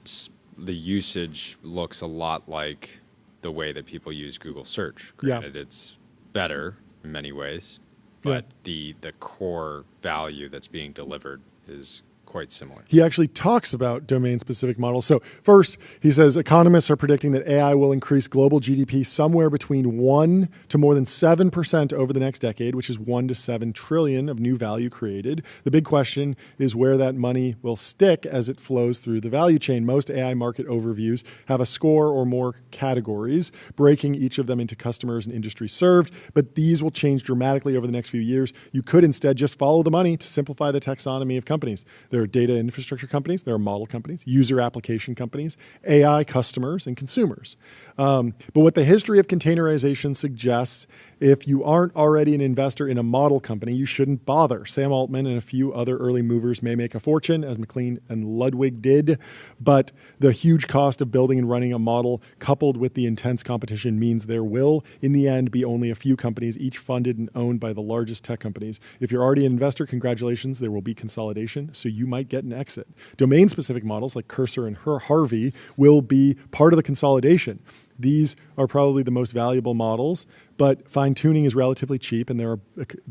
the usage looks a lot like the way that people use Google search. Granted, it's better in many ways, but the core value that's being delivered is quite similar. He actually talks about domain-specific models. So first, he says economists are predicting that AI will increase global GDP somewhere between 1 to more than 7% over the next decade, which is 1 to 7 trillion of new value created. The big question is where that money will stick as it flows through the value chain. Most AI market overviews have a score or more categories, breaking each of them into customers and industries served, but these will change dramatically over the next few years. You could instead just follow the money to simplify the taxonomy of companies. There are data infrastructure companies, there are model companies, user application companies, AI customers, and consumers. But what the history of containerization suggests, if you aren't already an investor in a model company, you shouldn't bother. Sam Altman and a few other early movers may make a fortune, as McLean and Ludwig did, but the huge cost of building and running a model coupled with the intense competition means there will, in the end, be only a few companies, each funded and owned by the largest tech companies. If you're already an investor, congratulations, there will be consolidation, so you might get an exit. Domain-specific models like Cursor and Harvey will be part of the consolidation. These are probably the most valuable models, but fine-tuning is relatively cheap, and there are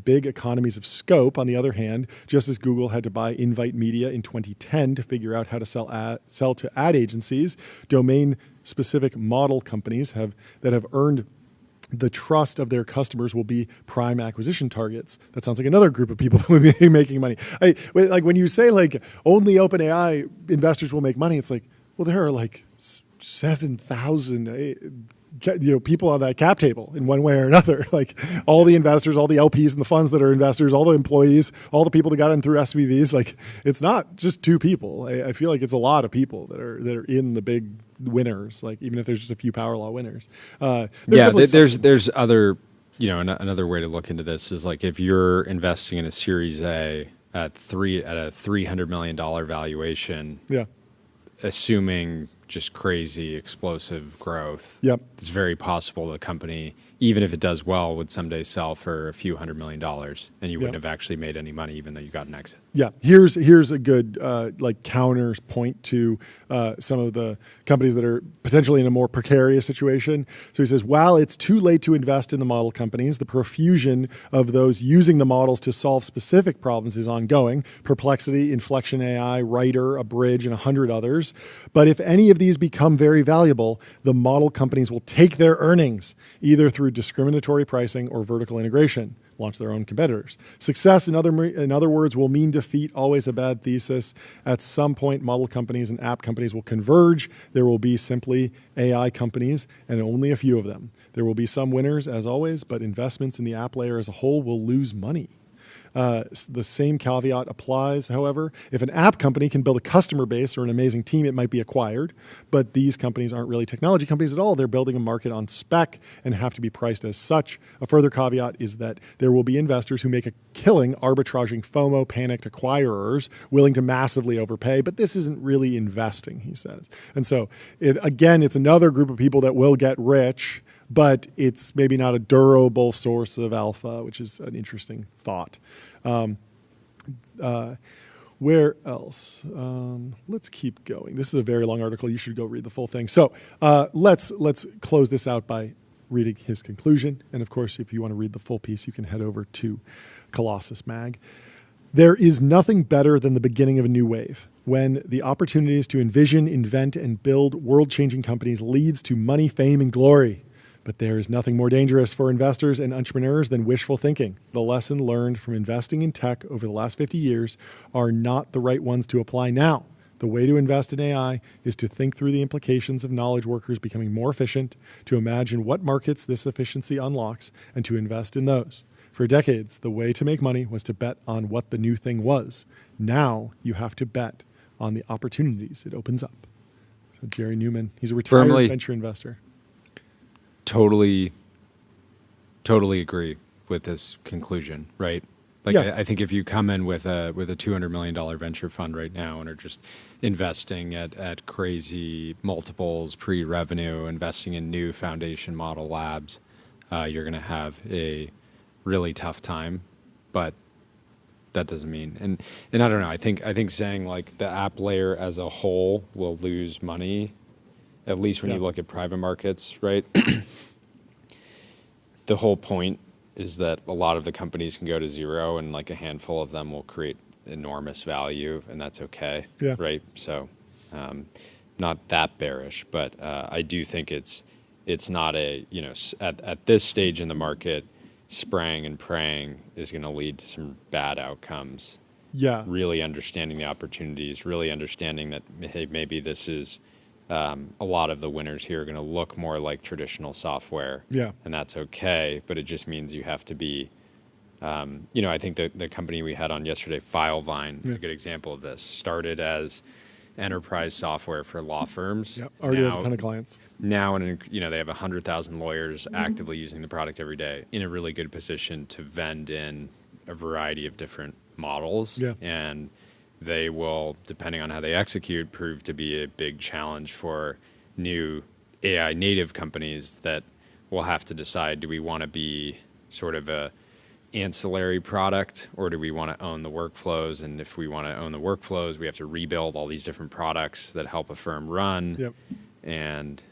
big economies of scope. On the other hand, just as Google had to buy Invite Media in 2010 to figure out how to sell to ad agencies, domain-specific model companies that have earned the trust of their customers will be prime acquisition targets. That sounds like another group of people that will be making money. Like when you say like only OpenAI investors will make money, it's like, well, there are like 7,000 people on that cap table in one way or another. Like all the investors, all the LPs and the funds that are investors, all the employees, all the people that got in through SPVs. Like it's not just two people. I feel like it's a lot of people that are in the big winners. Like even if there's just a few power law winners. There's other, another way to look into this is like if you're investing in a Series A at a $300 million valuation. Yeah. Assuming just crazy explosive growth. Yep. It's very possible the company, even if it does well, would someday sell for a few $100 million, and you wouldn't have actually made any money, even though you got an exit. Yeah, here's a good counterpoint to some of the companies that are potentially in a more precarious situation. So he says, while it's too late to invest in the model companies, the profusion of those using the models to solve specific problems is ongoing. Perplexity, Inflection AI, Writer, Abridge, and 100 others. But if any of these become very valuable, the model companies will take their earnings either through discriminatory pricing or vertical integration, launch their own competitors. Success, in other words, will mean defeat, always a bad thesis. At some point, model companies and app companies will converge. There will be simply AI companies and only a few of them. There will be some winners, as always, but investments in the app layer as a whole will lose money. The same caveat applies, however. If an app company can build a customer base or an amazing team, it might be acquired. But these companies aren't really technology companies at all. They're building a market on spec and have to be priced as such. A further caveat is that there will be investors who make a killing arbitraging FOMO panicked acquirers willing to massively overpay. But this isn't really investing, he says. And so, it's another group of people that will get rich, but it's maybe not a durable source of alpha, which is an interesting thought. Where else? Let's keep going. This is a very long article. You should go read the full thing. So let's close this out by reading his conclusion. And of course, if you want to read the full piece, you can head over to Colossus Mag. There is nothing better than the beginning of a new wave, when the opportunities to envision, invent, and build world-changing companies leads to money, fame, and glory. But there is nothing more dangerous for investors and entrepreneurs than wishful thinking. The lesson learned from investing in tech over the last 50 years are not the right ones to apply now. The way to invest in AI is to think through the implications of knowledge workers becoming more efficient, to imagine what markets this efficiency unlocks, and to invest in those. For decades, the way to make money was to bet on what the new thing was. Now you have to bet on the opportunities it opens up. So Jerry Newman, he's a retired venture investor. Totally agree with this conclusion, right? Like yes. I think if you come in with a $200 million venture fund right now and are just investing at crazy multiples pre-revenue, investing in new foundation model labs, you're going to have a really tough time. But that doesn't mean, and I don't know. I think saying like the app layer as a whole will lose money. At least when you look at private markets, right? The whole point is that a lot of the companies can go to zero and like a handful of them will create enormous value, and that's okay, right? So not that bearish, but I do think it's not a, at this stage in the market, spraying and praying is going to lead to some bad outcomes. Yeah. Really understanding the opportunities, really understanding that, hey, maybe this is, a lot of the winners here are going to look more like traditional software. Yeah. And that's okay, but it just means you have to be, I think the company we had on yesterday, Filevine, is a good example of this. Started as enterprise software for law firms. Yep. Already has a ton of clients. Now, they have 100,000 lawyers actively using the product every day, in a really good position to vend in a variety of different models. Yeah. And they will, depending on how they execute, prove to be a big challenge for new AI native companies that will have to decide, do we want to be sort of a ancillary product, or do we want to own the workflows? And if we want to own the workflows, we have to rebuild all these different products that help a firm run, Yep. and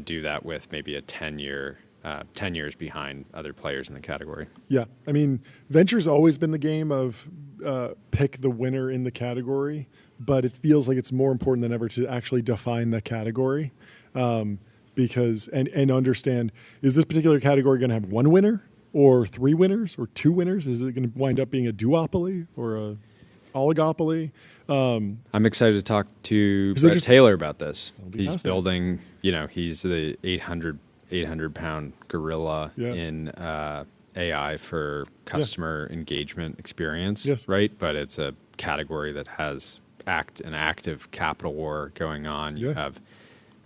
do that with maybe a 10 years behind other players in the category. Yeah, I mean, venture's always been the game of pick the winner in the category, but it feels like it's more important than ever to actually define the category, because and understand, is this particular category going to have one winner or three winners or two winners? Is it going to wind up being a duopoly or a oligopoly? I'm excited to talk to Bret Taylor about this. He's building, he's the 800-pound gorilla in AI for customer engagement experience, right? But it's a category that has an active capital war going on. You have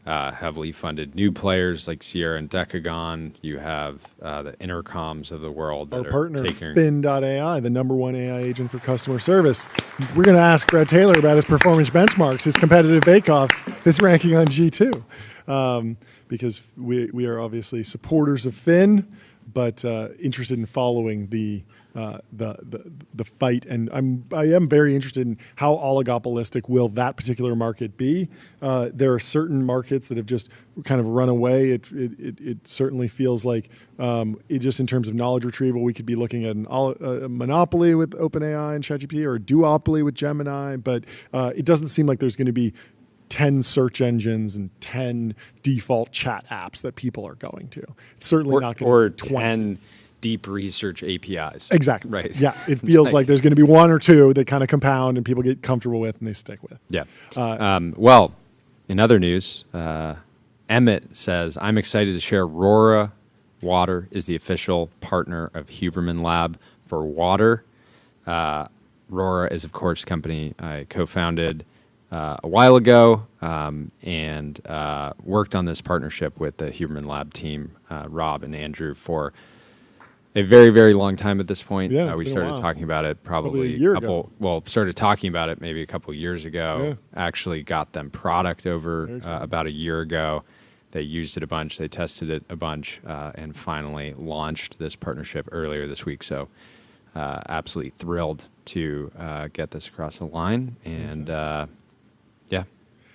heavily funded new players like Sierra and Decagon. You have the Intercoms of the world that Our are partner, taking Fin.ai, the #1 AI agent for customer service. We're going to ask Bret Taylor about his performance benchmarks, his competitive bake-offs, his ranking on G2, because we are obviously supporters of Fin, but interested in following the fight, and I am very interested in how oligopolistic will that particular market be. There are certain markets that have just kind of run away. It certainly feels like just in terms of knowledge retrieval, we could be looking at a monopoly with OpenAI and ChatGPT or a duopoly with Gemini, but it doesn't seem like there's going to be 10 search engines and 10 default chat apps that people are going to. It's certainly not going to be 10 deep research APIs. Exactly. Right. Yeah. It feels like there's going to be one or two that kind of compound and people get comfortable with and they stick with. Yeah. Well, in other news, Emmett says, I'm excited to share Rora Water is the official partner of Huberman Lab for water. Rora is, of course, a company I co-founded a while ago and worked on this partnership with the Huberman Lab team, Rob and Andrew, for a very, very long time at this point. Yeah, we started talking about it probably a year ago. Started talking about it maybe a couple years ago. Yeah. Actually got them product over about a year ago. They used it a bunch. They tested it a bunch and finally launched this partnership earlier this week. So absolutely thrilled to get this across the line. And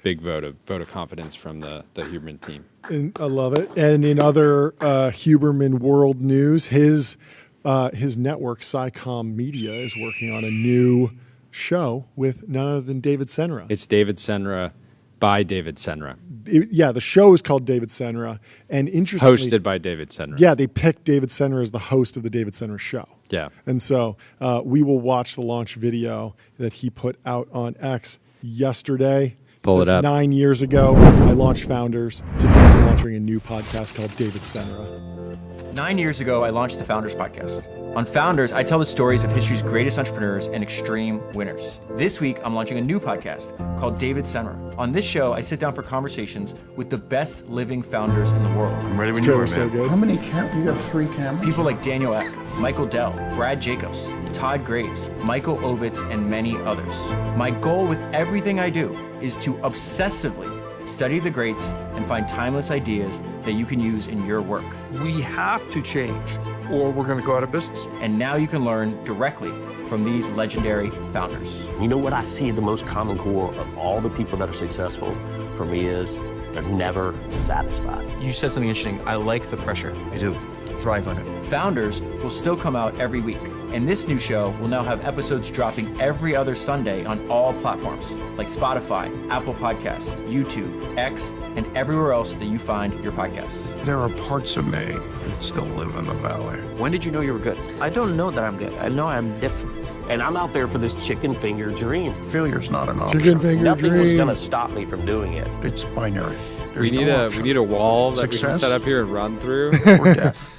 big vote of confidence from the Huberman team. And I love it. And in other Huberman world news, his network, SciComm Media, is working on a new show with none other than David Senra. It's David Senra by David Senra. The show is called David Senra, and interestingly, hosted by David Senra. Yeah, they picked David Senra as the host of the David Senra show. Yeah. And so we will watch the launch video that he put out on X yesterday. Pull it up. 9 years ago, I launched Founders. Today I'm launching a new podcast called David Senra. 9 years ago, I launched the Founders Podcast. On Founders, I tell the stories of history's greatest entrepreneurs and extreme winners. This week, I'm launching a new podcast called David Senra. On this show, I sit down for conversations with the best living founders in the world. I'm ready when you are, man. So good. How many cameras? You have 3 cameras? People like Daniel Ek, Michael Dell, Brad Jacobs, Todd Graves, Michael Ovitz, and many others. My goal with everything I do is to obsessively study the greats and find timeless ideas that you can use in your work. We have to change, or we're going to go out of business. And now you can learn directly from these legendary founders. You know what I see the most common core of all the people that are successful for me is they're never satisfied. You said something interesting. I like the pressure. I do. Thrive on it. Founders will still come out every week, and this new show will now have episodes dropping every other Sunday on all platforms like Spotify, Apple Podcasts, YouTube, X, and everywhere else that you find your podcasts. There are parts of me that still live in the valley. When did you know you were good? I don't know that I'm good. I know I'm different. And I'm out there for this chicken finger dream. Failure's not an option. Chicken finger Nothing dream. was going to stop me from doing it. It's binary. We need a wall that we can Success set up here and run through. Or death.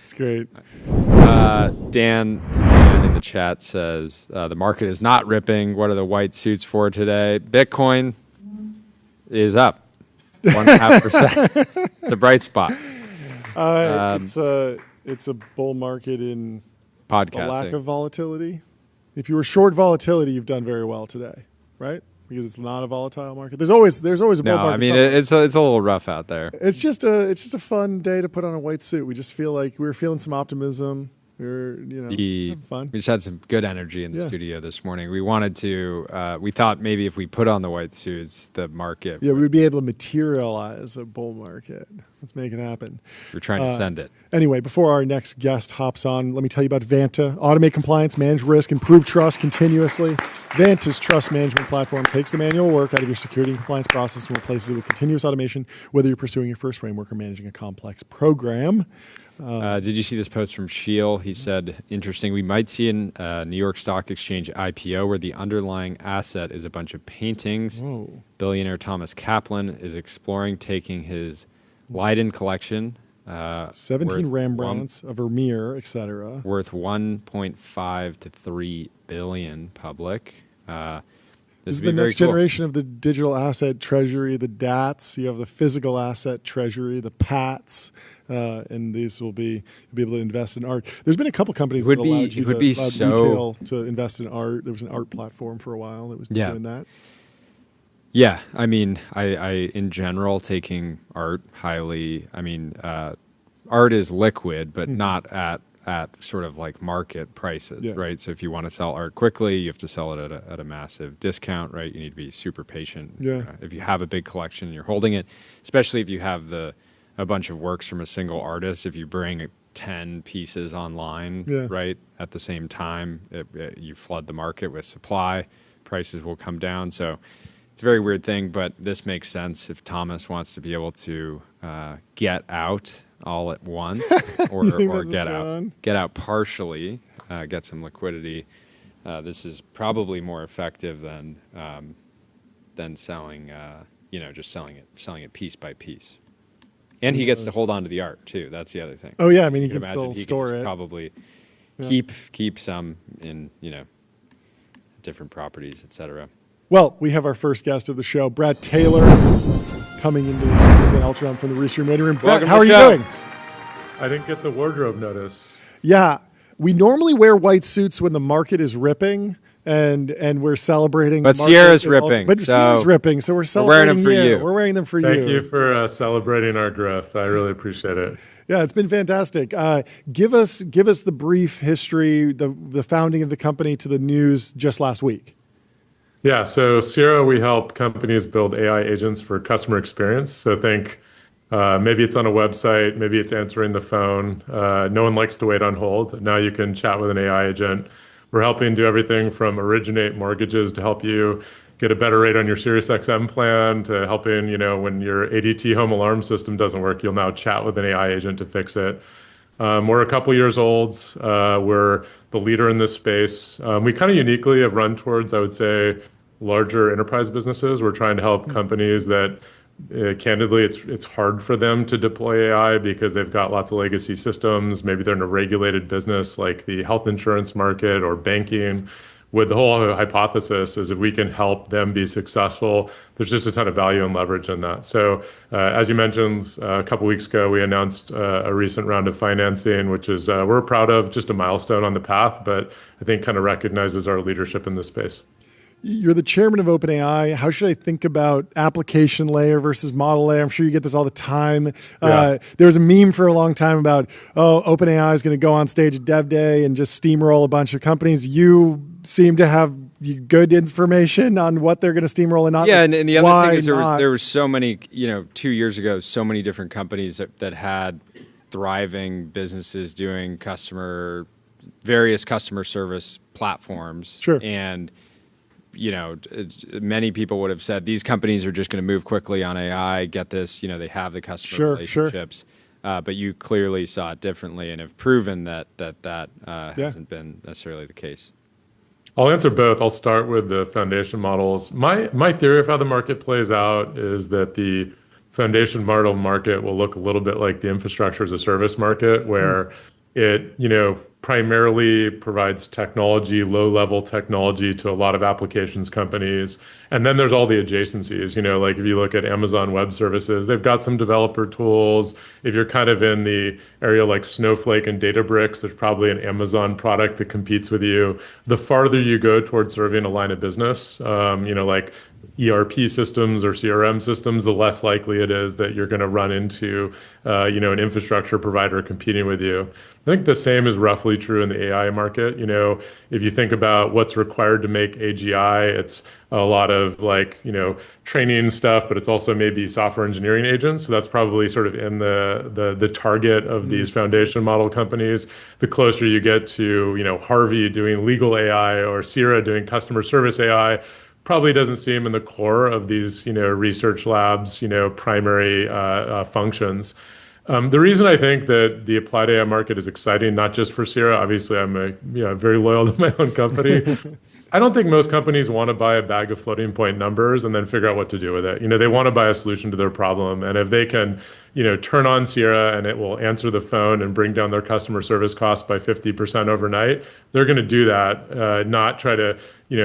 It's great. Dan in the chat says the market is not ripping. What are the white suits for today? Bitcoin is up 1.5%. It's a bright spot. It's a bull market in Podcasting. the lack of volatility. If you were short volatility, you've done very well today, right? because it's not a volatile market? There's always a bull No, market. I mean it's a little rough out there. It's just a fun day to put on a white suit. We just feel like we were feeling some optimism. We're having fun. We just had some good energy in the studio this morning. We wanted to. We thought maybe if we put on the white suits, the market. Yeah, we would be able to materialize a bull market. Let's make it happen. We're trying to send it. Anyway, before our next guest hops on, let me tell you about Vanta. Automate compliance, manage risk, improve trust continuously. Vanta's trust management platform takes the manual work out of your security and compliance process and replaces it with continuous automation, whether you're pursuing your first framework or managing a complex program. Did you see this post from Thiel? He said, interesting, we might see in New York Stock Exchange IPO where the underlying asset is a bunch of paintings. Whoa. Billionaire Thomas Kaplan is exploring taking his Leiden collection, 17 Rembrandts, a Vermeer, etc. worth 1.5 to 3 billion public. This is the next generation of the digital asset treasury, the DATs. You have the physical asset treasury, the PATs, and these will be you'll be able to invest in art. There's been a couple companies that allowed retail to invest in art. There was an art platform for a while that was doing that. Yeah, I mean, I in general taking art highly. I mean, art is liquid, but not at sort of like market prices, right? So if you want to sell art quickly, you have to sell it at a massive discount, right? You need to be super patient. Yeah. If you have a big collection and you're holding it, especially if you have a bunch of works from a single artist, if you bring 10 pieces online, right, at the same time, you flood the market with supply, prices will come down. So it's a very weird thing, but this makes sense if Thomas wants to be able to get out all at once or get out partially, get some liquidity. This is probably more effective than selling, just selling it piece by piece. And he gets to hold on to the art too. That's the other thing. Oh yeah, I mean, he can still store it. Probably keep some in different properties, etc. Well, we have our first guest of the show, Bret Taylor, coming into the TBPN Ultron from the Restream Waiting Room. Bret, how are you doing? I didn't get the wardrobe notice. Yeah, we normally wear white suits when the market is ripping, and we're celebrating. But Sierra's ripping. Sierra's ripping, so we're celebrating. We're wearing them for you. We're wearing them for you. Thank you for celebrating our growth. I really appreciate it. Yeah, it's been fantastic. Give us the brief history, the founding of the company to the news just last week. Yeah, so Sierra, we help companies build AI agents for customer experience. So think maybe it's on a website, maybe it's answering the phone. No one likes to wait on hold. Now you can chat with an AI agent. We're helping do everything from originate mortgages to help you get a better rate on your SiriusXM plan to helping, when your ADT home alarm system doesn't work, you'll now chat with an AI agent to fix it. We're a couple years old. We're the leader in this space. We kind of uniquely have run towards, I would say, larger enterprise businesses. We're trying to help companies that, candidly, it's hard for them to deploy AI because they've got lots of legacy systems. Maybe they're in a regulated business like the health insurance market or banking. With the whole hypothesis is if we can help them be successful, there's just a ton of value and leverage in that. So as you mentioned, a couple weeks ago, we announced a recent round of financing, which is we're proud of, just a milestone on the path, but I think kind of recognizes our leadership in this space. You're the chairman of OpenAI. How should I think about application layer versus model layer? I'm sure you get this all the time. There was a meme for a long time about, OpenAI is going to go on stage at Dev Day and just steamroll a bunch of companies. You seem to have good information on what they're going to steamroll and not. Yeah, and the other thing is there was so many, 2 years ago, so many different companies that had thriving businesses doing various customer service platforms. Sure. And many people would have said these companies are just going to move quickly on AI, get this, they have the customer relationships. But you clearly saw it differently and have proven that hasn't been necessarily the case. I'll answer both. I'll start with the foundation models. My theory of how the market plays out is that the foundation model market will look a little bit like the infrastructure as a service market, where it, primarily provides technology, low-level technology to a lot of applications companies. And then there's all the adjacencies, like if you look at Amazon Web Services, they've got some developer tools. If you're kind of in the area like Snowflake and Databricks, there's probably an Amazon product that competes with you. The farther you go towards serving a line of business, like ERP systems or CRM systems, the less likely it is that you're going to run into, an infrastructure provider competing with you. I think the same is roughly true in the AI market. If you think about what's required to make AGI, it's a lot of training stuff, but it's also maybe software engineering agents. So that's probably sort of in the target of these foundation model companies. The closer you get to, Harvey doing legal AI or Sierra doing customer service AI, probably doesn't seem in the core of these, research labs, primary functions. The reason I think that the applied AI market is exciting, not just for Sierra, obviously I'm very loyal to my own company. I don't think most companies want to buy a bag of floating point numbers and then figure out what to do with it. They want to buy a solution to their problem. And if they can, turn on Sierra and it will answer the phone and bring down their customer service costs by 50% overnight, they're going to do that, not try to,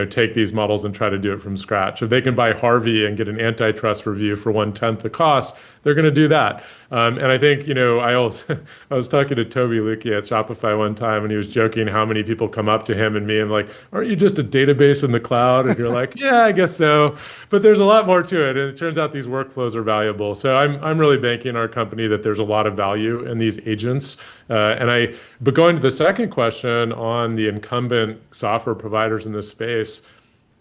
take these models and try to do it from scratch. If they can buy Harvey and get an antitrust review for 1/10 the cost, they're going to do that. And I think, I was talking to Toby Luki at Shopify one time, and he was joking how many people come up to him and me and like, aren't you just a database in the cloud? And you're like, yeah, I guess so. But there's a lot more to it. And it turns out these workflows are valuable. So I'm really banking in our company that there's a lot of value in these agents. But going to the second question on the incumbent software providers in this space,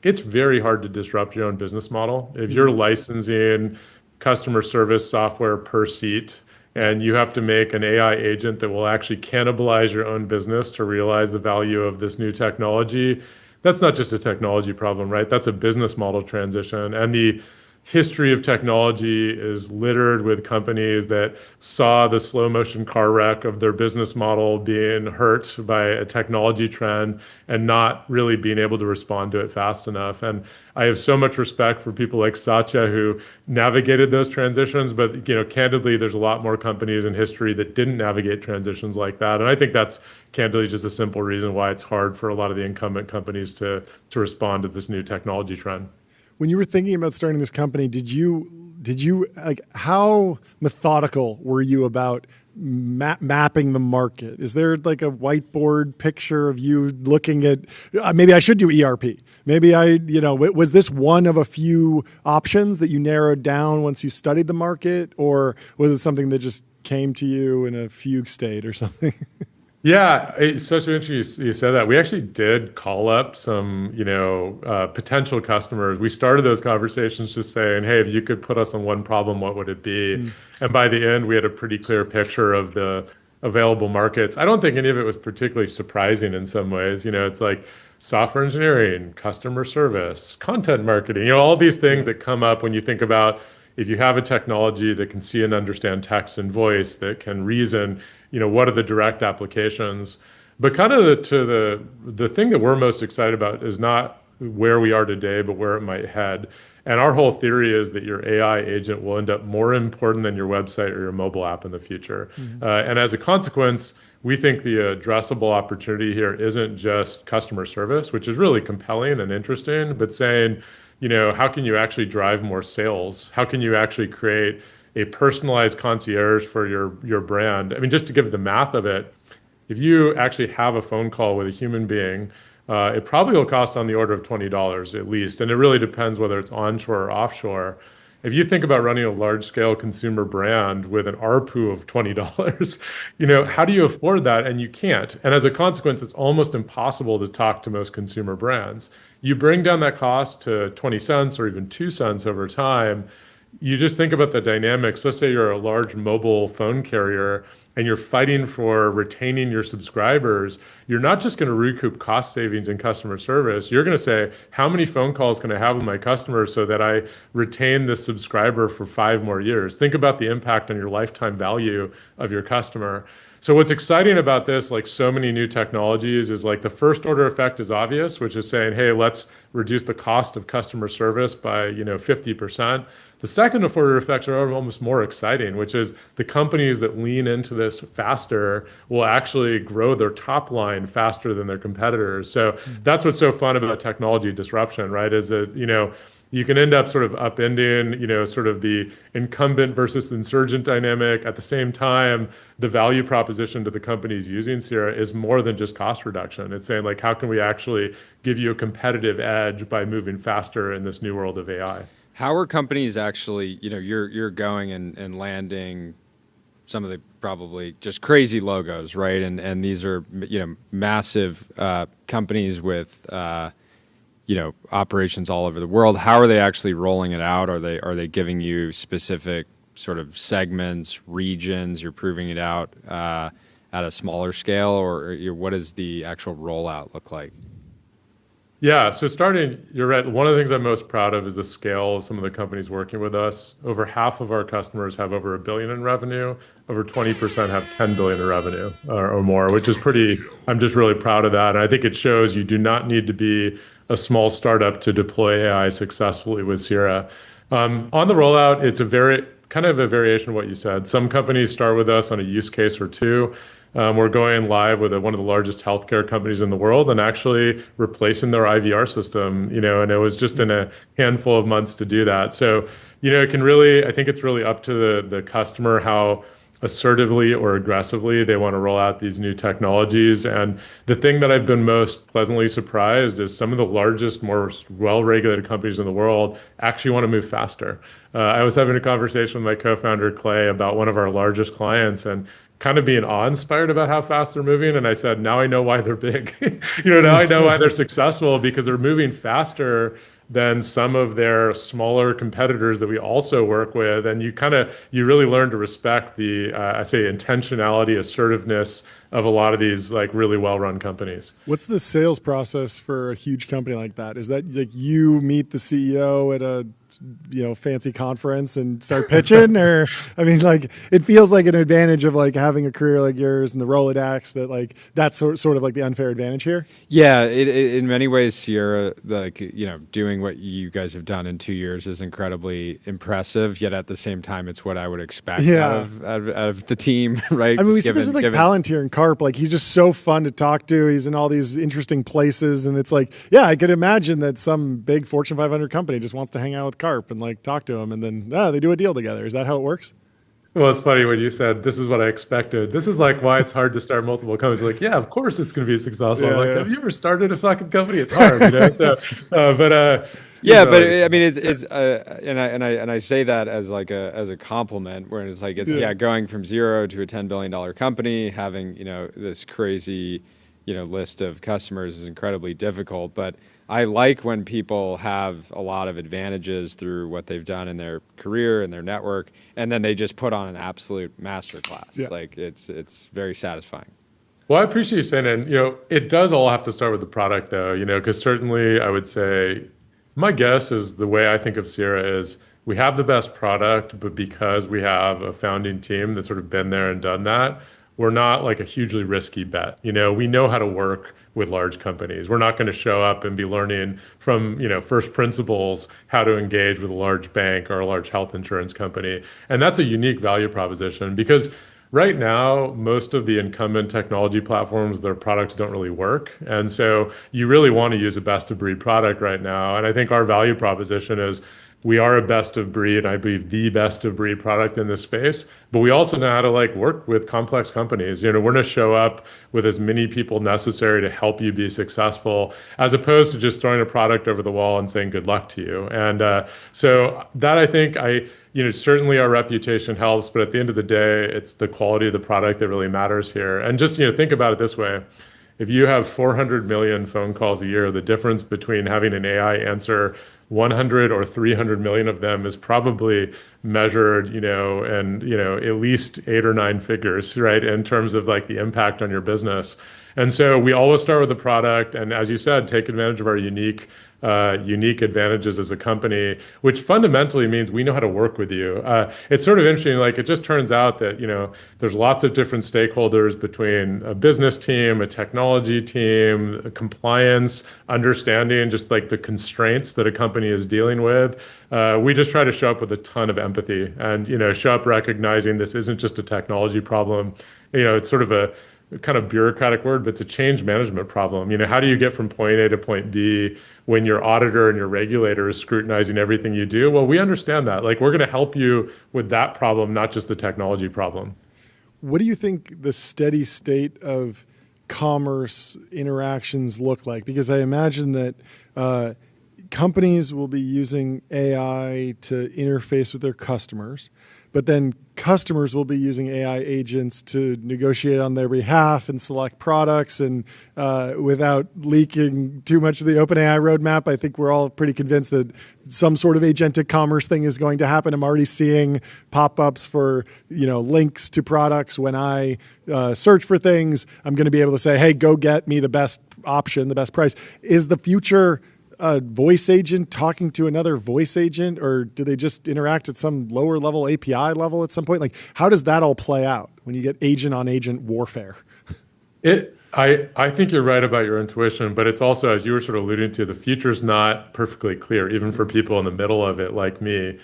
it's very hard to disrupt your own business model. If you're licensing customer service software per seat, and you have to make an AI agent that will actually cannibalize your own business to realize the value of this new technology, that's not just a technology problem, right? That's a business model transition. And the history of technology is littered with companies that saw the slow motion car wreck of their business model being hurt by a technology trend and not really being able to respond to it fast enough. And I have so much respect for people like Satya who navigated those transitions, but candidly, there's a lot more companies in history that didn't navigate transitions like that. And I think that's candidly just a simple reason why it's hard for a lot of the incumbent companies to respond to this new technology trend. When you were thinking about starting this company, did you like, how methodical were you about mapping the market? Is there like a whiteboard picture of you looking at, maybe I should do ERP. Maybe was this one of a few options that you narrowed down once you studied the market, or was it something that just came to you in a fugue state or something? Yeah, it's such an interesting you said that. We actually did call up some, potential customers. We started those conversations just saying, hey, if you could put us on one problem, what would it be? And by the end, we had a pretty clear picture of the available markets. I don't think any of it was particularly surprising in some ways. It's like software engineering, customer service, content marketing, all these things that come up when you think about if you have a technology that can see and understand text and voice, that can reason, what are the direct applications? But kind of the thing that we're most excited about is not where we are today, but where it might head. And our whole theory is that your AI agent will end up more important than your website or your mobile app in the future. And as a consequence, we think the addressable opportunity here isn't just customer service, which is really compelling and interesting, but saying, how can you actually drive more sales? How can you actually create a personalized concierge for your brand? I mean, just to give the math of it, if you actually have a phone call with a human being, it probably will cost on the order of $20 at least. And it really depends whether it's onshore or offshore. If you think about running a large-scale consumer brand with an ARPU of $20, how do you afford that? And you can't. And as a consequence, it's almost impossible to talk to most consumer brands. You bring down that cost to 20 cents or even 2 cents over time. You just think about the dynamics. Let's say you're a large mobile phone carrier and you're fighting for retaining your subscribers. You're not just going to recoup cost savings in customer service. You're going to say, how many phone calls can I have with my customers so that I retain this subscriber for 5 more years? Think about the impact on your lifetime value of your customer. So what's exciting about this, like so many new technologies, is like the first order effect is obvious, which is saying, hey, let's reduce the cost of customer service by 50%. The second order effects are almost more exciting, which is the companies that lean into this faster will actually grow their top line faster than their competitors. So that's what's so fun about technology disruption, right? Is that, you can end up sort of upending, sort of the incumbent versus insurgent dynamic. At the same time, the value proposition to the companies using Sierra is more than just cost reduction. It's saying like, how can we actually give you a competitive edge by moving faster in this new world of AI? How are companies actually, you're going and landing some of the probably just crazy logos, right? And these are, massive companies with, operations all over the world. How are they actually rolling it out? Are they giving you specific sort of segments, regions? You're proving it out at a smaller scale, or what does the actual rollout look like? Yeah, so you're right. One of the things I'm most proud of is the scale of some of the companies working with us. Over half of our customers have over $1 billion in revenue. Over 20% have $10 billion in revenue or more, which is I'm just really proud of that. And I think it shows you do not need to be a small startup to deploy AI successfully with Sierra. On the rollout, it's kind of a variation of what you said. Some companies start with us on a use case or two. We're going live with one of the largest healthcare companies in the world and actually replacing their IVR system, and it was just in a handful of months to do that. So, I think it's really up to the customer how assertively or aggressively they want to roll out these new technologies. And the thing that I've been most pleasantly surprised is some of the largest, more well-regulated companies in the world actually want to move faster. I was having a conversation with my co-founder, Clay, about one of our largest clients, and kind of being awe-inspired about how fast they're moving. And I said, now I know why they're big. Now I know why they're successful, because they're moving faster than some of their smaller competitors that we also work with. And you really learn to respect the, intentionality, assertiveness of a lot of these like really well-run companies. What's the sales process for a huge company like that? Is that like you meet the CEO at a fancy conference and start pitching? Or, it feels like an advantage of like having a career like yours and the Rolodex that that's sort of like the unfair advantage here. Yeah, in many ways, Sierra, doing what you guys have done in 2 years is incredibly impressive, yet at the same time, it's what I would expect out of the team, right? We see this with Palantir and Carp, he's just so fun to talk to. He's in all these interesting places, and it's like, I could imagine that some big Fortune 500 company just wants to hang out with Carp and talk to him, and then they do a deal together. Is that how it works? Well, it's funny when you said, this is what I expected. This is why it's hard to start multiple companies. Like, yeah, of course it's going to be successful. Have you ever started a fucking company? It's hard, and I say that as a compliment, where it's going from zero to a $10 billion company, having this crazy list of customers is incredibly difficult. But I like when people have a lot of advantages through what they've done in their career and their network, and then they just put on an absolute masterclass. Yeah. It's very satisfying. Well, I appreciate you saying it. And, it does all have to start with the product, though, because certainly I would say my guess is the way I think of Sierra is we have the best product, but because we have a founding team that's sort of been there and done that, we're not like a hugely risky bet. We know how to work with large companies. We're not going to show up and be learning from, first principles how to engage with a large bank or a large health insurance company. And that's a unique value proposition, because right now, most of the incumbent technology platforms, their products don't really work. And so you really want to use a best of breed product right now. And I think our value proposition is we are a best of breed, I believe the best of breed product in this space, but we also know how to work with complex companies. We're going to show up with as many people necessary to help you be successful, as opposed to just throwing a product over the wall and saying good luck to you. And so that I think certainly our reputation helps, but at the end of the day, it's the quality of the product that really matters here. And just, think about it this way. If you have 400 million phone calls a year, the difference between having an AI answer 100 or 300 million of them is probably measured, and at least 8 or 9 figures, right, in terms of the impact on your business. And so we always start with the product, and as you said, take advantage of our unique advantages as a company, which fundamentally means we know how to work with you. It's sort of interesting, it just turns out that, there's lots of different stakeholders between a business team, a technology team, a compliance, understanding just the constraints that a company is dealing with. We just try to show up with a ton of empathy and, show up recognizing this isn't just a technology problem. It's sort of kind of bureaucratic word, but it's a change management problem. How do you get from point A to point B when your auditor and your regulator is scrutinizing everything you do? Well, we understand that. Like, we're going to help you with that problem, not just the technology problem. What do you think the steady state of commerce interactions look like? Because I imagine that companies will be using AI to interface with their customers, but then customers will be using AI agents to negotiate on their behalf and select products. And without leaking too much of the OpenAI roadmap, I think we're all pretty convinced that some sort of agentic commerce thing is going to happen. I'm already seeing pop-ups for links to products. When I search for things, I'm going to be able to say, hey, go get me the best option, the best price. Is the future a voice agent talking to another voice agent, or do they just interact at some lower level API level at some point? Like, how does that all play out when you get agent on agent warfare? I think you're right about your intuition, but it's also, as you were sort of alluding to, the future's not perfectly clear, even for people in the middle of it like me.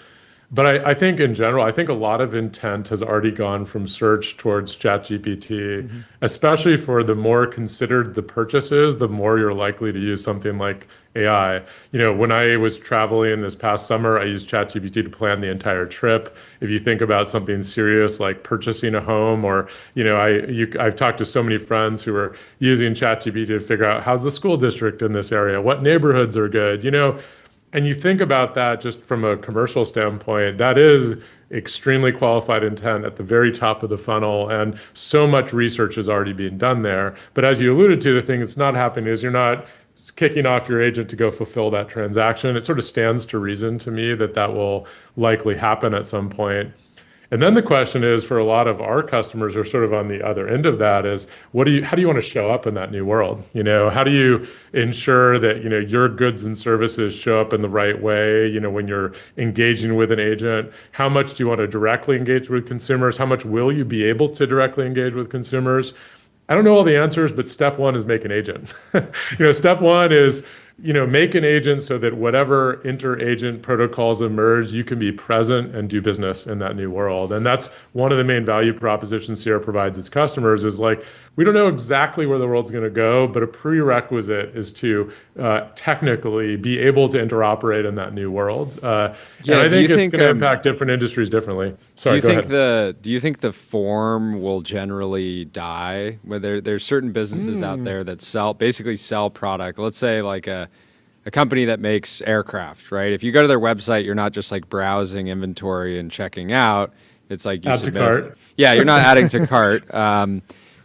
But I think in general, I think a lot of intent has already gone from search towards ChatGPT, especially for the more considered the purchase is, the more you're likely to use something like AI. When I was traveling this past summer, I used ChatGPT to plan the entire trip. If you think about something serious like purchasing a home, or I've talked to so many friends who are using ChatGPT to figure out how's the school district in this area, what neighborhoods are good, And you think about that just from a commercial standpoint, that is extremely qualified intent at the very top of the funnel, and so much research is already being done there. But as you alluded to, the thing that's not happening is you're not kicking off your agent to go fulfill that transaction. It sort of stands to reason to me that that will likely happen at some point. And then the question is, for a lot of our customers who are sort of on the other end of that, is how do you want to show up in that new world? How do you ensure that your goods and services show up in the right way? When you're engaging with an agent, how much do you want to directly engage with consumers? How much will you be able to directly engage with consumers? I don't know all the answers, but step one is make an agent. Step one is make an agent so that whatever inter-agent protocols emerge, you can be present and do business in that new world. And that's one of the main value propositions Sierra provides its customers, is like, we don't know exactly where the world's going to go, but a prerequisite is to technically be able to interoperate in that new world. And I think it's going to impact different industries differently. Sorry, go ahead. Do you think the form will generally die? Where there's certain businesses out there that basically sell product. Let's say like a company that makes aircraft, right? If you go to their website, you're not just like browsing inventory and checking out. It's like you add to cart. Yeah, you're not adding to cart.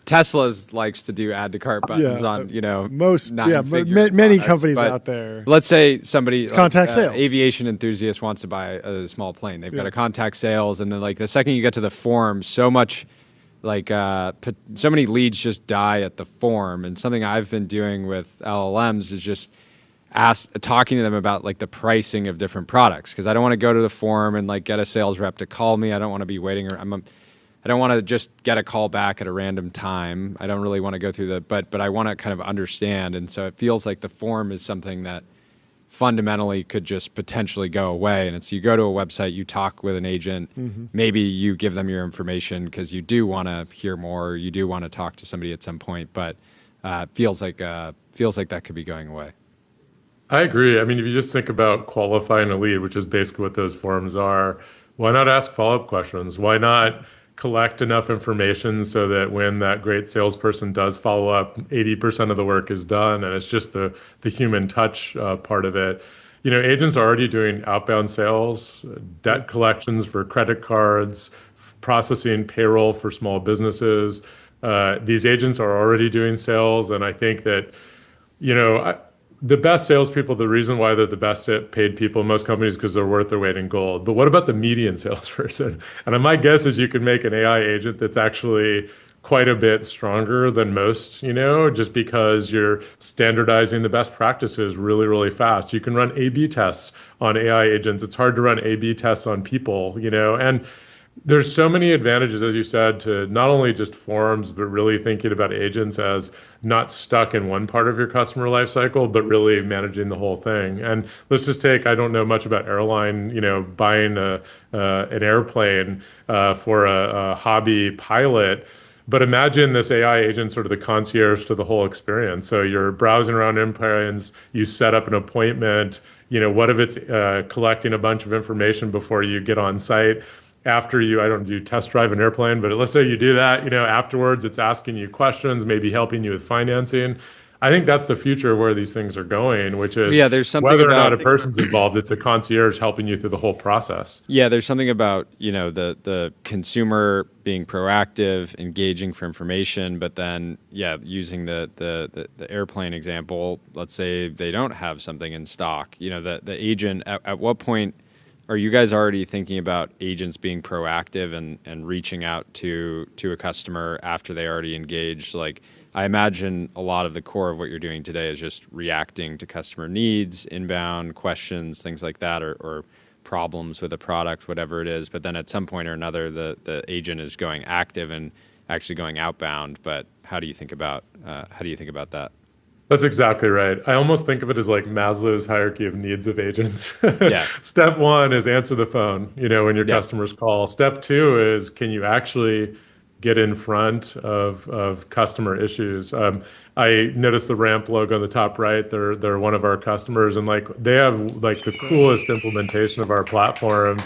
Tesla likes to do add to cart buttons on many companies out there. Let's say somebody contact sales aviation enthusiast wants to buy a small plane. They've got a contact sales, and then like the second you get to the form, so many leads just die at the form. And something I've been doing with LLMs is just talking to them about like the pricing of different products, because I don't want to go to the form and like get a sales rep to call me. I don't want to be waiting. I don't want to just get a call back at a random time. I don't really want to go through but I want to kind of understand. And so it feels like the form is something that fundamentally could just potentially go away. And it's, you go to a website, you talk with an agent, maybe you give them your information because you do want to hear more, you do want to talk to somebody at some point, but feels like that could be going away. I agree. I mean, if you just think about qualifying a lead, which is basically what those forms are, why not ask follow-up questions? Why not collect enough information so that when that great salesperson does follow up, 80% of the work is done, and it's just the human touch part of it. Agents are already doing outbound sales, debt collections for credit cards, processing payroll for small businesses. These agents are already doing sales, and I think that, the best salespeople, the reason why they're the best paid people in most companies is because they're worth their weight in gold. But what about the median salesperson? And my guess is you can make an AI agent that's actually quite a bit stronger than most, just because you're standardizing the best practices really, really fast. You can run A/B tests on AI agents. It's hard to run A/B tests on people, and there's so many advantages, as you said, to not only just forms, but really thinking about agents as not stuck in one part of your customer lifecycle, but really managing the whole thing. And let's just take, I don't know much about airline, buying an airplane for a hobby pilot. But imagine this AI agent sort of the concierge to the whole experience. So you're browsing around airplanes, you set up an appointment. What if it's collecting a bunch of information before you get on site? After you, I don't do test drive an airplane, but let's say you do that, afterwards it's asking you questions, maybe helping you with financing. I think that's the future of where these things are going, which is there's something whether or about, not a person's involved, it's a concierge helping you through the whole process. Yeah, there's something about, the consumer being proactive, engaging for information, but then, using the airplane example, let's say they don't have something in stock. The agent, at what point are you guys already thinking about agents being proactive and reaching out to a customer after they already engaged? Like, I imagine a lot of the core of what you're doing today is just reacting to customer needs, inbound questions, things like that, or problems with a product, whatever it is. But then at some point or another, the agent is going active and actually going outbound. But how do you think about that? That's exactly right. I almost think of it as like Maslow's hierarchy of needs of agents. Yeah. Step 1 is answer the phone, when your customers call. Step 2 is, can you actually get in front of customer issues? I noticed the Ramp logo on the top right. They're one of our customers, and they have the coolest implementation of our platform.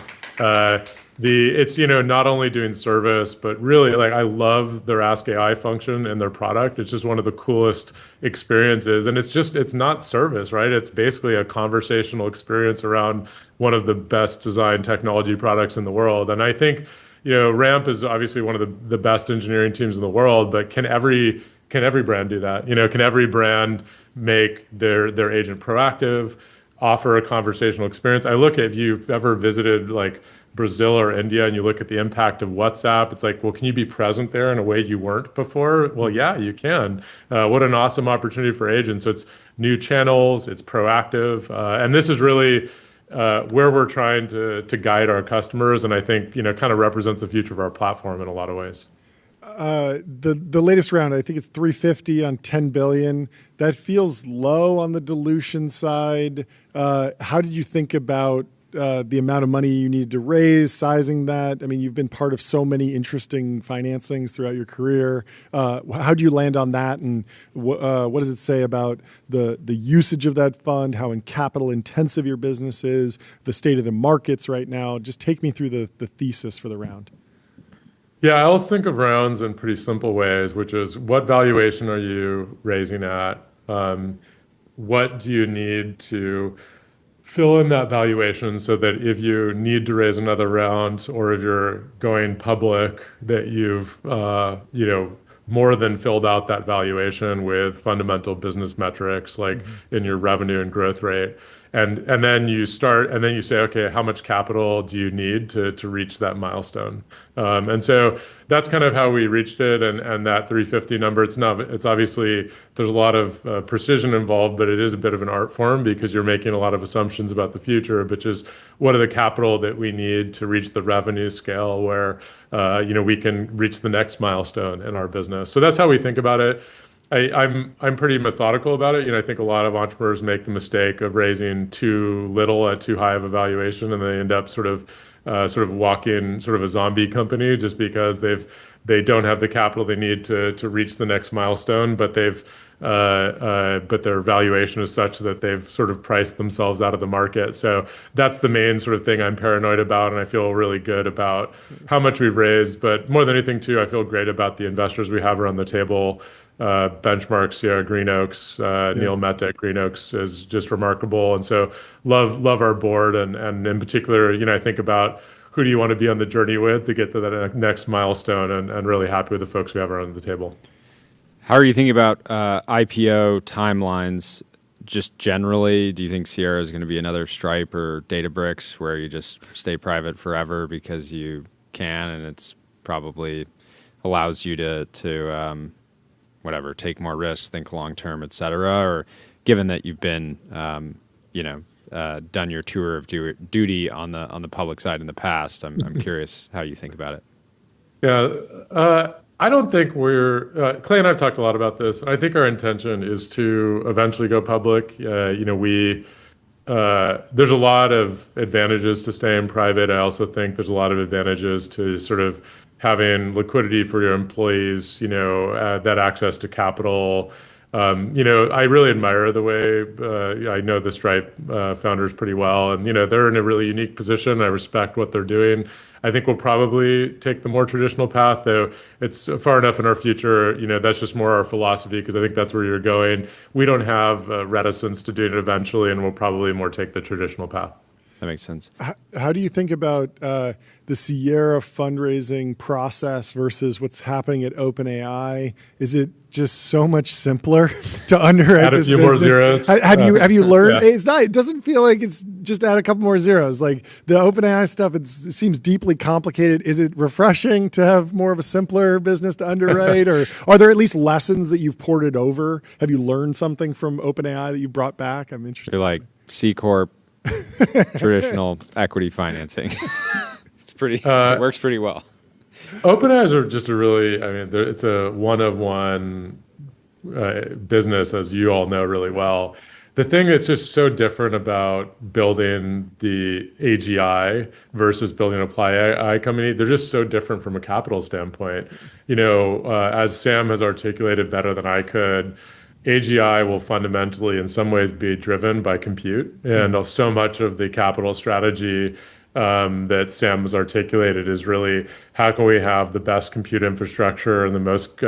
It's not only doing service, but really I love their Ask AI function in their product. It's just one of the coolest experiences, and it's not service, right? It's basically a conversational experience around one of the best designed technology products in the world. And I think Ramp is obviously one of the best engineering teams in the world, but can every brand do that? Can every brand make their agent proactive, offer a conversational experience? I look at, if you've ever visited Brazil or India and you look at the impact of WhatsApp, it's well, can you be present there in a way you weren't before? Well, yeah, you can. What an awesome opportunity for agents. So it's new channels, it's proactive, and this is really where we're trying to guide our customers, and I think kind of represents the future of our platform in a lot of ways. The latest round, I think it's 350 on 10 billion. That feels low on the dilution side. How did you think about the amount of money you needed to raise, sizing that? I mean, you've been part of so many interesting financings throughout your career. How do you land on that, and what does it say about the usage of that fund, how capital intensive your business is, the state of the markets right now? Just take me through the thesis for the round. Yeah, I always think of rounds in pretty simple ways, which is, what valuation are you raising at? What do you need to fill in that valuation so that if you need to raise another round, or if you're going public, that you've more than filled out that valuation with fundamental business metrics in your revenue and growth rate. And then you say, okay, how much capital do you need to reach that milestone? And so that's kind of how we reached it, and that 350 number. It's obviously, there's a lot of precision involved, but it is a bit of an art form because you're making a lot of assumptions about the future, which is, what are the capital that we need to reach the revenue scale where we can reach the next milestone in our business. So that's how we think about it. I'm pretty methodical about it. I think a lot of entrepreneurs make the mistake of raising too little at too high of a valuation, and they end up sort of walking sort of a zombie company just because they don't have the capital they need to reach the next milestone, but their valuation is such that they've sort of priced themselves out of the market. So that's the main sort of thing I'm paranoid about, and I feel really good about how much we've raised. But more than anything, too, I feel great about the investors we have around the table. Benchmark, Sierra, Green Oaks, Neil Mehta at Green Oaks is just remarkable, and so love our board, and in particular, I think about who do you want to be on the journey with to get to that next milestone, and really happy with the folks we have around the table. How are you thinking about IPO timelines? Just generally, do you think Sierra is going to be another Stripe or Databricks where you just stay private forever because you can, and it's probably allows you to whatever, take more risks, think long term, et cetera? Or given that you've been, done your tour of duty on the public side in the past, I'm curious how you think about it. Yeah, I don't think Clay and I've talked a lot about this. I think our intention is to eventually go public. There's a lot of advantages to staying private. I also think there's a lot of advantages to sort of having liquidity for your employees, that access to capital. I really admire the way I know the Stripe founders pretty well, and they're in a really unique position. I respect what they're doing. I think we'll probably take the more traditional path, though it's far enough in our future. That's just more our philosophy, because I think that's where you're going. We don't have reticence to doing it eventually, and we'll probably more take the traditional path. That makes sense. How do you think about the Sierra fundraising process versus what's happening at OpenAI? Is it just so much simpler to underwrite this business? More zeros. Have you learned? Yeah. It's not. It doesn't feel like it's just add a couple more zeros. Like the OpenAI stuff, it seems deeply complicated. Is it refreshing to have more of a simpler business to underwrite, or are there at least lessons that you've ported over? Have you learned something from OpenAI that you brought back? I'm interested. You're like C Corp. Traditional equity financing. It works pretty well. OpenAIs are just it's a one-of-one business, as you all know really well. The thing that's just so different about building the AGI versus building an Apply AI company, they're just so different from a capital standpoint. As Sam has articulated better than I could, AGI will fundamentally, in some ways, be driven by compute, and so much of the capital strategy that Sam has articulated is really how can we have the best compute infrastructure and the most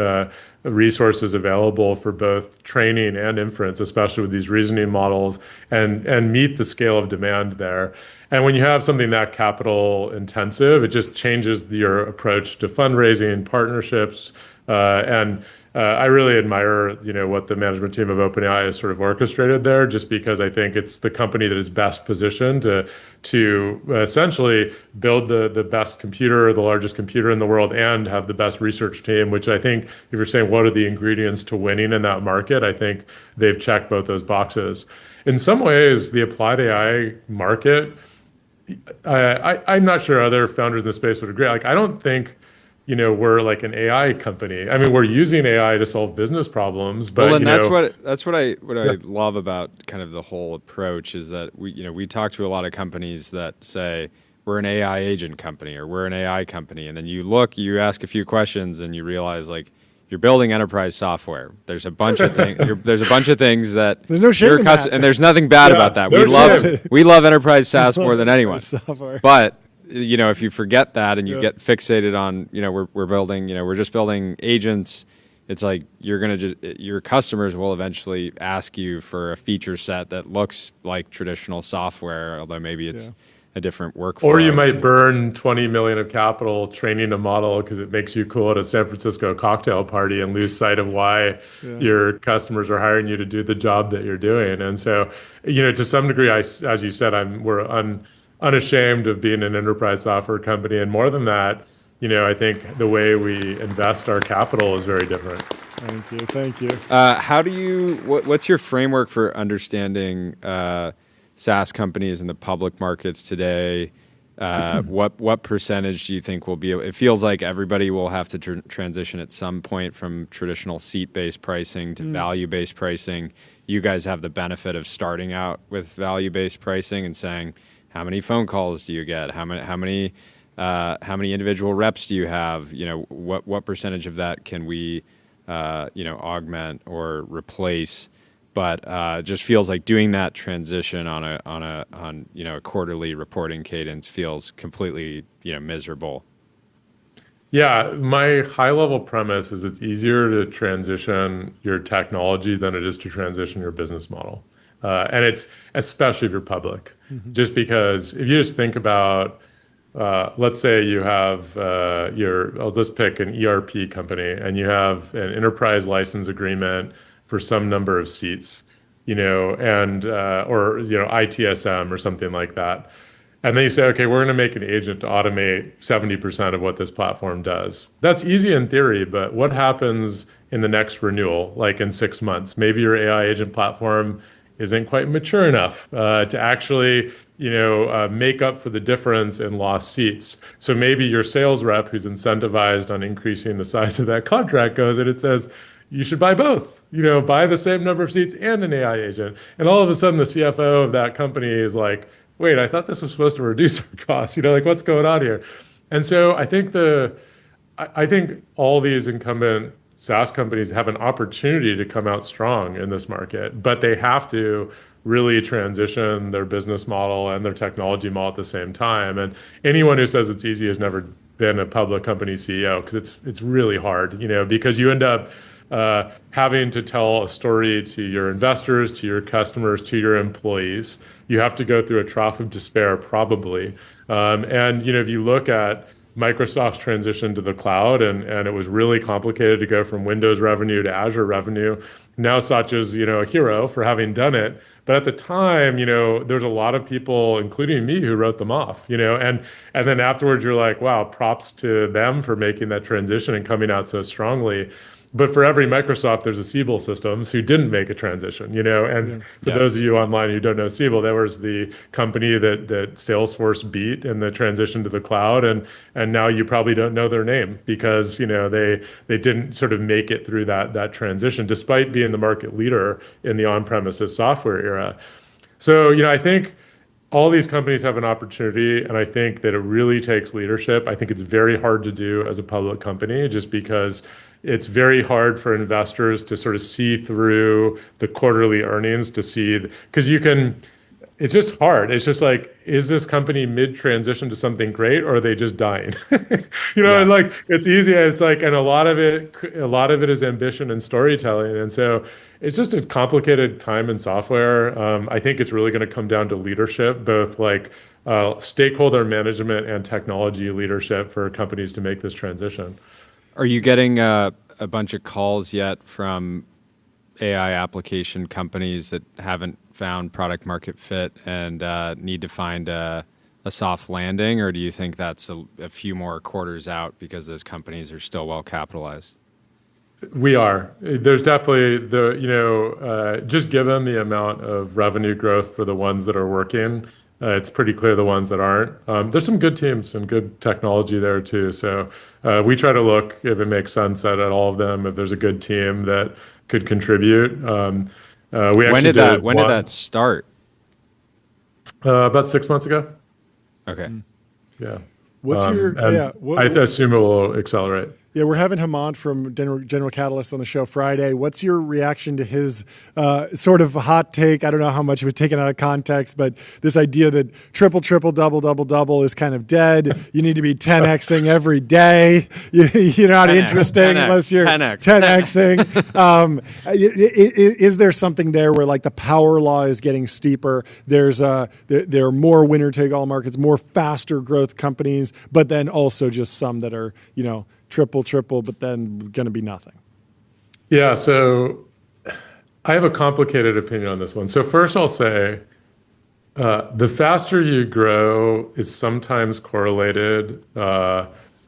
resources available for both training and inference, especially with these reasoning models, and meet the scale of demand there. And when you have something that capital intensive, it just changes your approach to fundraising, partnerships, and I really admire, what the management team of OpenAI has sort of orchestrated there, just because I think it's the company that is best positioned to essentially build the best computer, the largest computer in the world, and have the best research team, which I think if you're saying what are the ingredients to winning in that market, I think they've checked both those boxes. In some ways, the applied AI market, I'm not sure other founders in the space would agree. Like, I don't think we're like an AI company. I mean, we're using AI to solve business problems, but that's what I love about kind of the whole approach is that we talk to a lot of companies that say we're an AI agent company or we're an AI company, and then you ask a few questions, and you realize like you're building enterprise software. There's a bunch of things. There's a bunch of things that there's no shame in that. And there's nothing bad about that. We love enterprise SaaS more than anyone. But if you forget that and you get fixated on, we're just building agents, it's like your customers will eventually ask you for a feature set that looks like traditional software, although maybe it's a different workflow. Or you might burn 20 million of capital training a model because it makes you cool at a San Francisco cocktail party and lose sight of why your customers are hiring you to do the job that you're doing. And so, to some degree, as you said, we're unashamed of being an enterprise software company, and more than that, I think the way we invest our capital is very different. Thank you. What's your framework for understanding SaaS companies in the public markets today? What percentage do you think will be? It feels like everybody will have to transition at some point from traditional seat-based pricing to value-based pricing. You guys have the benefit of starting out with value-based pricing and saying, how many phone calls do you get? How many individual reps do you have? What percentage of that can we augment or replace? But just feels like doing that transition on a quarterly reporting cadence feels completely miserable. Yeah, my high level premise is it's easier to transition your technology than it is to transition your business model. And it's especially if you're public, just because if you just think about, let's say you have I'll just pick an ERP company, and you have an enterprise license agreement for some number of seats, or ITSM or something like that. And then you say, okay, we're going to make an agent to automate 70% of what this platform does. That's easy in theory, but what happens in the next renewal, like in 6 months? Maybe your AI agent platform isn't quite mature enough to actually, make up for the difference in lost seats. So maybe your sales rep who's incentivized on increasing the size of that contract goes and it says, you should buy both, buy the same number of seats and an AI agent. And all of a sudden the CFO of that company is like, wait, I thought this was supposed to reduce our costs, what's going on here? And so I think I think all these incumbent SaaS companies have an opportunity to come out strong in this market, but they have to really transition their business model and their technology model at the same time. And anyone who says it's easy has never been a public company CEO, because it's really hard, because you end up having to tell a story to your investors, to your customers, to your employees. You have to go through a trough of despair, probably. And if you look at Microsoft's transition to the cloud, and it was really complicated to go from Windows revenue to Azure revenue. Now Satya's, a hero for having done it. But at the time, there's a lot of people, including me, who wrote them off, and then afterwards you're like, wow, props to them for making that transition and coming out so strongly. But for every Microsoft, there's a Siebel Systems who didn't make a transition, and for those of you online who don't know Siebel, that was the company that Salesforce beat in the transition to the cloud, and now you probably don't know their name because they didn't sort of make it through that transition, despite being the market leader in the on-premises software era. So I think all these companies have an opportunity, and I think that it really takes leadership. I think it's very hard to do as a public company, just because it's very hard for investors to sort of see through the quarterly earnings to see, because it's just hard. It's just like, is this company mid-transition to something great, or are they just dying? And like, it's easy. It's like, and a lot of it is ambition and storytelling. And so it's just a complicated time in software. I think it's really going to come down to leadership, both like stakeholder management and technology leadership for companies to make this transition. Are you getting a bunch of calls yet from AI application companies that haven't found product market fit and need to find a soft landing, or do you think that's a few more quarters out because those companies are still well capitalized? We are. There's definitely just given the amount of revenue growth for the ones that are working, it's pretty clear the ones that aren't. There's some good teams and good technology there too. So we try to look if it makes sense at all of them, if there's a good team that could contribute. When did that start? About 6 months ago. Okay. Yeah. What's I assume it will accelerate. Yeah, we're having Hamad from General Catalyst on the show Friday. What's your reaction to his sort of hot take? I don't know how much it was taken out of context, but this idea that triple, double, double is kind of dead. You need to be 10xing every day. You're not 10X, interesting 10X, unless you're 10xing. Is there something there where like the power law is getting steeper? There are more winner-take-all markets, more faster growth companies, but then also just some that are, triple, but then going to be nothing. Yeah, so I have a complicated opinion on this one. So first I'll say the faster you grow is sometimes correlated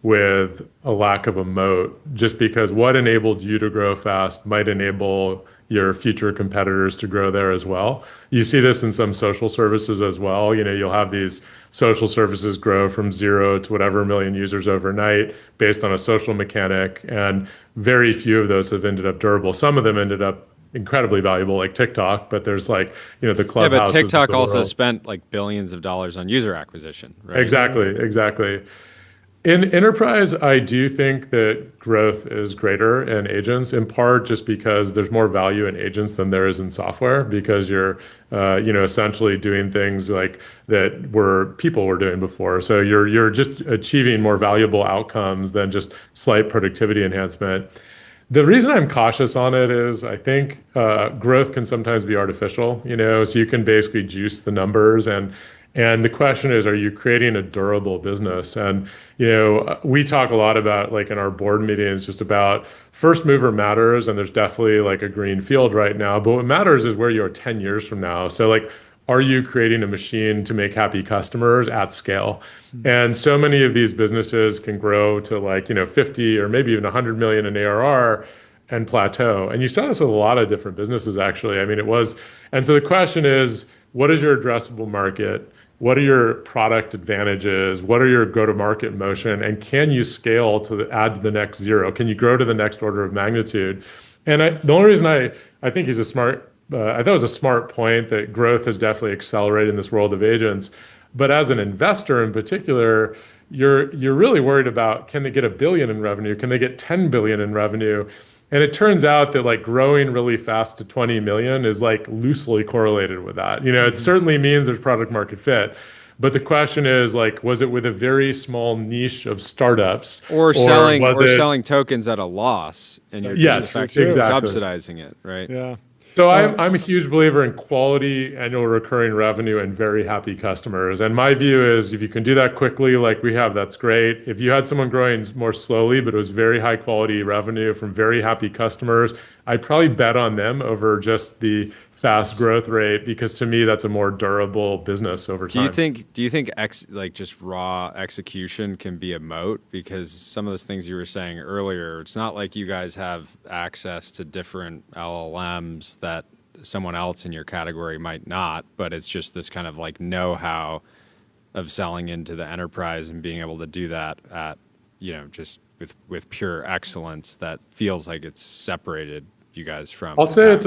with a lack of a moat, just because what enabled you to grow fast might enable your future competitors to grow there as well. You see this in some social services as well. You'll have these social services grow from 0 to whatever million users overnight based on a social mechanic, and very few of those have ended up durable. Some of them ended up incredibly valuable, like TikTok, but there's like, the clubhouses. Yeah, but TikTok also spent like billions of dollars on user acquisition, right? Exactly. In enterprise, I do think that growth is greater in agents, in part just because there's more value in agents than there is in software, because you're, essentially doing things like that people were doing before. So you're just achieving more valuable outcomes than just slight productivity enhancement. The reason I'm cautious on it is I think growth can sometimes be artificial, so you can basically juice the numbers, and the question is, are you creating a durable business? And, we talk a lot about, like in our board meetings, just about first mover matters, and there's definitely like a green field right now, but what matters is where you are 10 years from now. So like, are you creating a machine to make happy customers at scale? And so many of these businesses can grow to like, 50 or maybe even 100 million in ARR and plateau. And you saw this with a lot of different businesses, actually. I mean, and so the question is, what is your addressable market? What are your product advantages? What are your go-to-market motion? And can you scale to add to the next zero? Can you grow to the next order of magnitude? And the only reason I think I thought it was a smart point that growth has definitely accelerated in this world of agents. But as an investor in particular, you're really worried about, can they get $1 billion in revenue? Can they get 10 billion in revenue? And it turns out that like growing really fast to 20 million is like loosely correlated with that. You know, it certainly means there's product market fit. But the question is, like, was it with a very small niche of startups, or selling tokens at a loss, and you're just subsidizing it, right? Yeah. So I'm a huge believer in quality annual recurring revenue and very happy customers. And my view is, if you can do that quickly, like we have, that's great. If you had someone growing more slowly, but it was very high quality revenue from very happy customers, I'd probably bet on them over just the fast growth rate, because to me that's a more durable business over time. Do you think just raw execution can be a moat? Because some of those things you were saying earlier, it's not like you guys have access to different LLMs that someone else in your category might not, but it's just this kind of like know-how of selling into the enterprise and being able to do that at, you know, just with pure excellence that feels like it's separated you guys from. I'll say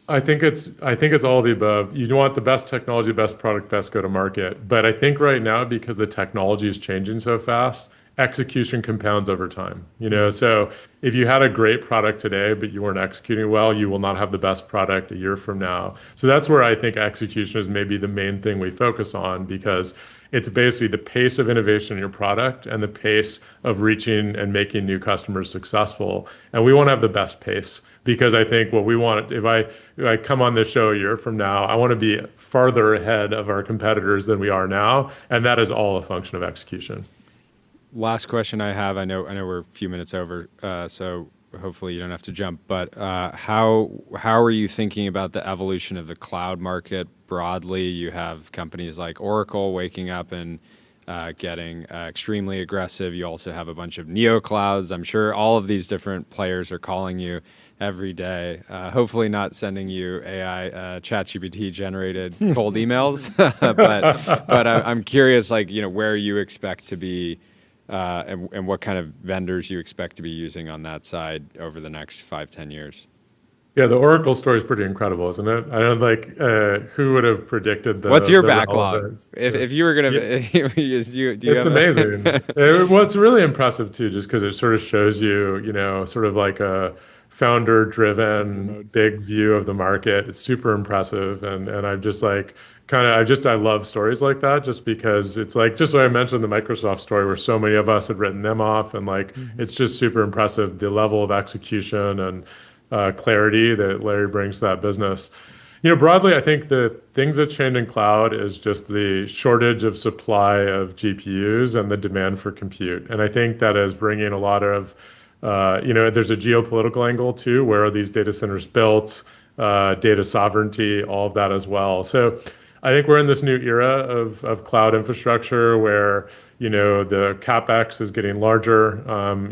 I think it's all the above. You want the best technology, best product, best go to market. But I think right now, because the technology is changing so fast, execution compounds over time. You know, so if you had a great product today, but you weren't executing well, you will not have the best product a year from now. So that's where I think execution is maybe the main thing we focus on, because it's basically the pace of innovation in your product and the pace of reaching and making new customers successful. And we want to have the best pace, because I think what we want, if I come on this show a year from now, I want to be farther ahead of our competitors than we are now. And that is all a function of execution. Last question I have, I know we're a few minutes over, so hopefully you don't have to jump, but how are you thinking about the evolution of the cloud market broadly? You have companies like Oracle waking up and getting extremely aggressive. You also have a bunch of neo clouds. I'm sure all of these different players are calling you every day, hopefully not sending you AI ChatGPT generated cold emails, but I'm curious, like, you know, where you expect to be and what kind of vendors you expect to be using on that side over the next 5-10 years. Yeah, the Oracle story is pretty incredible, isn't it? I don't who would have predicted that. What's your backlog? If you were going to, it's amazing. What's really impressive too, just because it sort of shows you, you know, sort of like a founder-driven big view of the market. It's super impressive, and I'm just like, I love stories like that, just because it's like, just what I mentioned the Microsoft story, where so many of us had written them off, and like it's just super impressive, the level of execution and clarity that Larry brings to that business. You know, broadly, I think the things that change in cloud is just the shortage of supply of GPUs and the demand for compute, and I think that is bringing a lot of there's a geopolitical angle too. Where are these data centers built? Data sovereignty, all of that as well. So I think we're in this new era of cloud infrastructure where, you know, the CapEx is getting larger.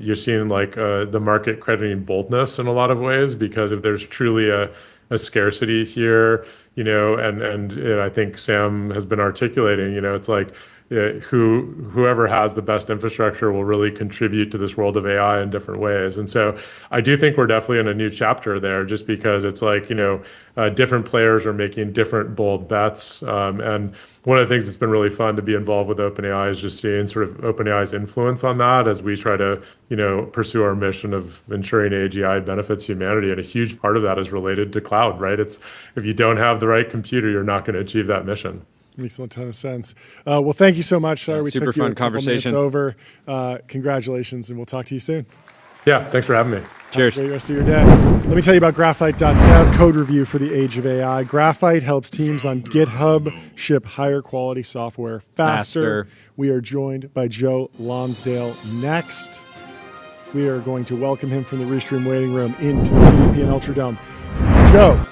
You're seeing like the market crediting boldness in a lot of ways, because if there's truly a scarcity here, you know, and I think Sam has been articulating, you know, it's like, whoever has the best infrastructure will really contribute to this world of AI in different ways. And so I do think we're definitely in a new chapter there, just because it's like, you know, different players are making different bold bets. And one of the things that's been really fun to be involved with OpenAI is just seeing sort of OpenAI's influence on that as we try to, you know, pursue our mission of ensuring AGI benefits humanity. And a huge part of that is related to cloud, right? It's, if you don't have the right computer, you're not going to achieve that mission. Makes a ton of sense. Well, thank you so much. Sorry, we super took you fun a couple conversation. minutes over. Congratulations, and we'll talk to you soon. Yeah, thanks for having me. Cheers. Have a great rest of your day. Let me tell you about Graphite.dev, code review for the age of AI. Graphite helps teams on GitHub ship higher quality software faster. We are joined by Joe Lonsdale next. We are going to welcome him from the Restream waiting room into the TBPN Ultradome. Joe,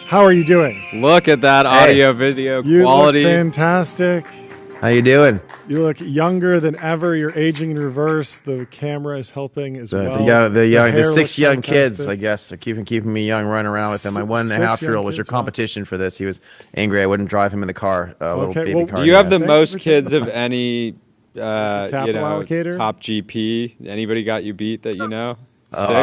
how are you doing? Look at that audio video quality. You look fantastic. How you doing? You look younger than ever. You're aging in reverse. The camera is helping as well. The 6 young kids, I guess, are keeping me young, running around with them. My 1.5-year-old was your competition for this. He was angry I wouldn't drive him in the car, little baby car. Do you have the most kids of any allocator? top GP? Anybody got you beat that you know?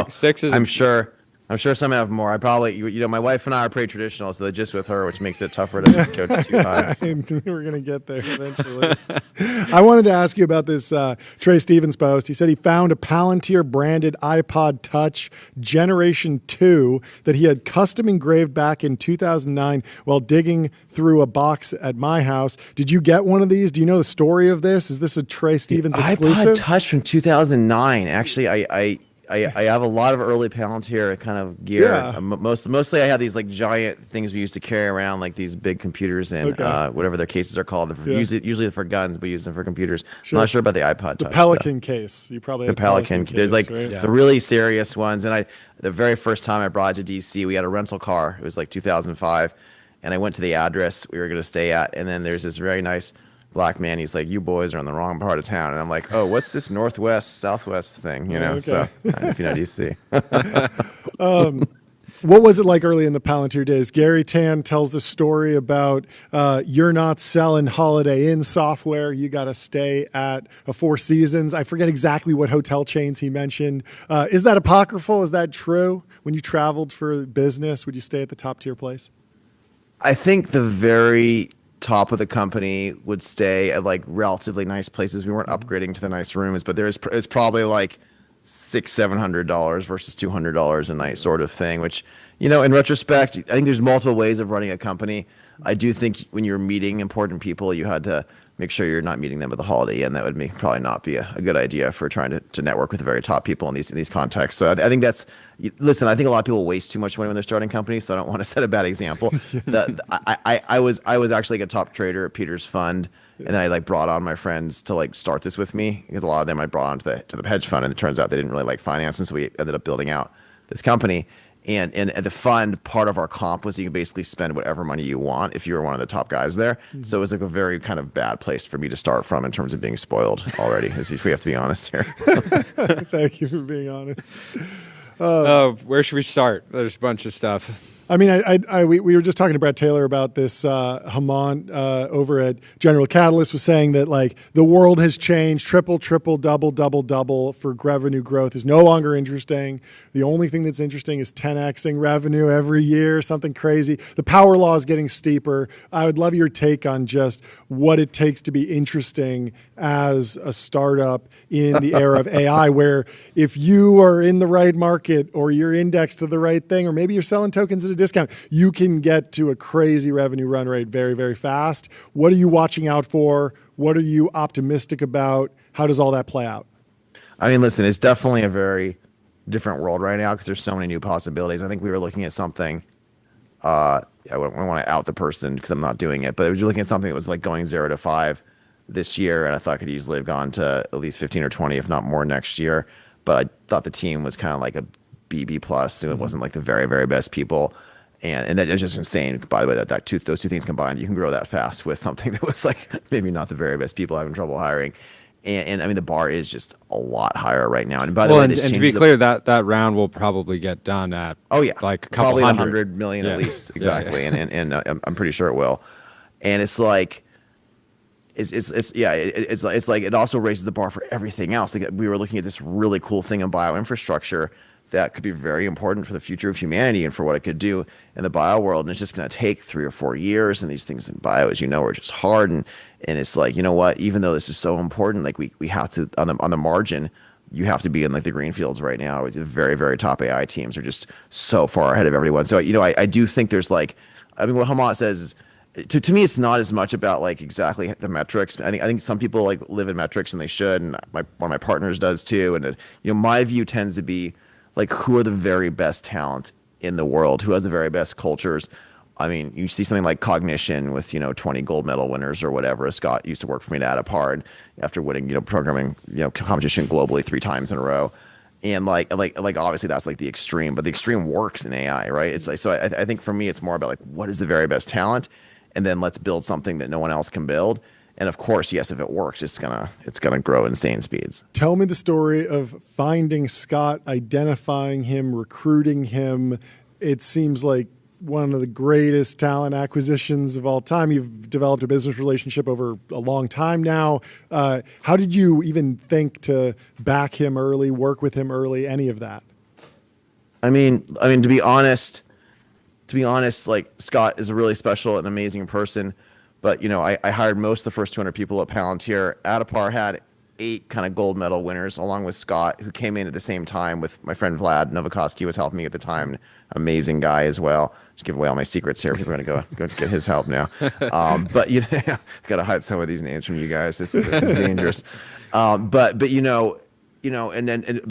6 is. I'm sure I'm sure some have more. I probably, my wife and I are pretty traditional, so they're just with her, which makes it tougher to go to 2 times. We're going to get there eventually. I wanted to ask you about this Trey Stevens post. He said he found a Palantir branded iPod Touch Generation 2 that he had custom engraved back in 2009 while digging through a box at my house. Did you get one of these? Do you know the story of this? Is this a Trey Stevens exclusive? iPod Touch from 2009. Actually, I have a lot of early Palantir kind of gear. Yeah. Mostly I have these like giant things we used to carry around, like these big computers and whatever their cases are called. Usually for guns, but use them for computers. Sure. I'm not sure about the iPod Touch. The Pelican case. You probably the had Pelican. case, There's like right? the really serious ones. And the very first time I brought it to DC, we had a rental car. It was like 2005. And I went to the address we were going to stay at. And then there's this very nice black man. He's like, "You boys are in the wrong part of town." And I'm like, "Oh, what's this northwest, southwest thing?" So if you know DC. What was it like early in the Palantir days? Gary Tan tells the story about you're not selling Holiday Inn software. You got to stay at a Four Seasons. I forget exactly what hotel chains he mentioned. Is that apocryphal? Is that true? When you traveled for business, would you stay at the top tier place? I think the very top of the company would stay at like relatively nice places. We weren't upgrading to the nice rooms, but it's probably like $600-700 versus $200 a night sort of thing, which, in retrospect, I think there's multiple ways of running a company. I do think when you're meeting important people, you had to make sure you're not meeting them at the Holiday Inn. That would probably not be a good idea for trying to network with the very top people in these contexts. So I think listen, I think a lot of people waste too much money when they're starting companies, so I don't want to set a bad example. I was actually like a top trader at Peter's fund, and then I brought on my friends to start this with me, because a lot of them I brought on to the hedge fund, and it turns out they didn't really like finance, and so we ended up building out this company. And at the fund, part of our comp was you can basically spend whatever money you want if you were one of the top guys there. Mm-hmm. So it was like a very kind of bad place for me to start from in terms of being spoiled already, if we have to be honest here. Thank you for being honest. Where should we start? There's a bunch of stuff. I mean, we were just talking to Bret Taylor about this. Hamant over at General Catalyst was saying that the world has changed. Triple, double for revenue growth is no longer interesting. The only thing that's interesting is 10xing revenue every year, something crazy. The power law is getting steeper. I would love your take on just what it takes to be interesting as a startup in the era of AI, where if you are in the right market or you're indexed to the right thing, or maybe you're selling tokens at a discount, you can get to a crazy revenue run rate very, very fast. What are you watching out for? What are you optimistic about? How does all that play out? I mean, listen, it's definitely a very different world right now because there's so many new possibilities. I think we were looking at something. I don't want to out the person because I'm not doing it, but we were looking at something that was going 0 to 5 this year, and I thought it could easily have gone to at least 15 or 20, if not more, next year. But I thought the team was kind of like a BB plus, so it wasn't the very, very best people. And that is just insane, by the way, that those two things combined, you can grow that fast with something that was maybe not the very best people having trouble hiring. And I mean, the bar is just a lot higher right now. And by the way, and to be clear, that round will probably get done at a couple probably hundred. $100 million at least, exactly. And I'm pretty sure it will. And it's it also raises the bar for everything else. We were looking at this really cool thing in bioinfrastructure that could be very important for the future of humanity and for what it could do in the bio world. And it's just going to take 3 or 4 years. And these things in bio, as you know, are just hard. And it's you know what, even though this is so important, we have to, on the margin, you have to be in the green fields right now. The very, very top AI teams are just so far ahead of everyone. So, I do think there's what Hamant says is, to me, it's not as much about exactly the metrics. I think some people live in metrics, and they should. And one of my partners does too. And my view tends to be who are the very best talent in the world, who has the very best cultures. I mean, you see something like Cognition with 20 gold medal winners or whatever. Scott used to work for me at Apar after winning programming competition globally 3 times in a row. And obviously that's the extreme, but the extreme works in AI, right? It's so I think for me it's more about what is the very best talent, and then let's build something that no one else can build. And of course, yes, if it works, it's gonna grow insane speeds. Tell me the story of finding Scott, identifying him, recruiting him. It seems like one of the greatest talent acquisitions of all time. You've developed a business relationship over a long time now. How did you even think to back him early, work with him early, any of that? I mean, to be honest, like Scott is a really special and amazing person, but I hired most of the first 200 people at Palantir. Adipar had 8 kind of gold medal winners, along with Scott, who came in at the same time with my friend Vlad Novakovsky was helping me at the time. Amazing guy as well. Just give away all my secrets here. People are gonna go get his help now. But gotta hide some of these names from you guys. This is dangerous. But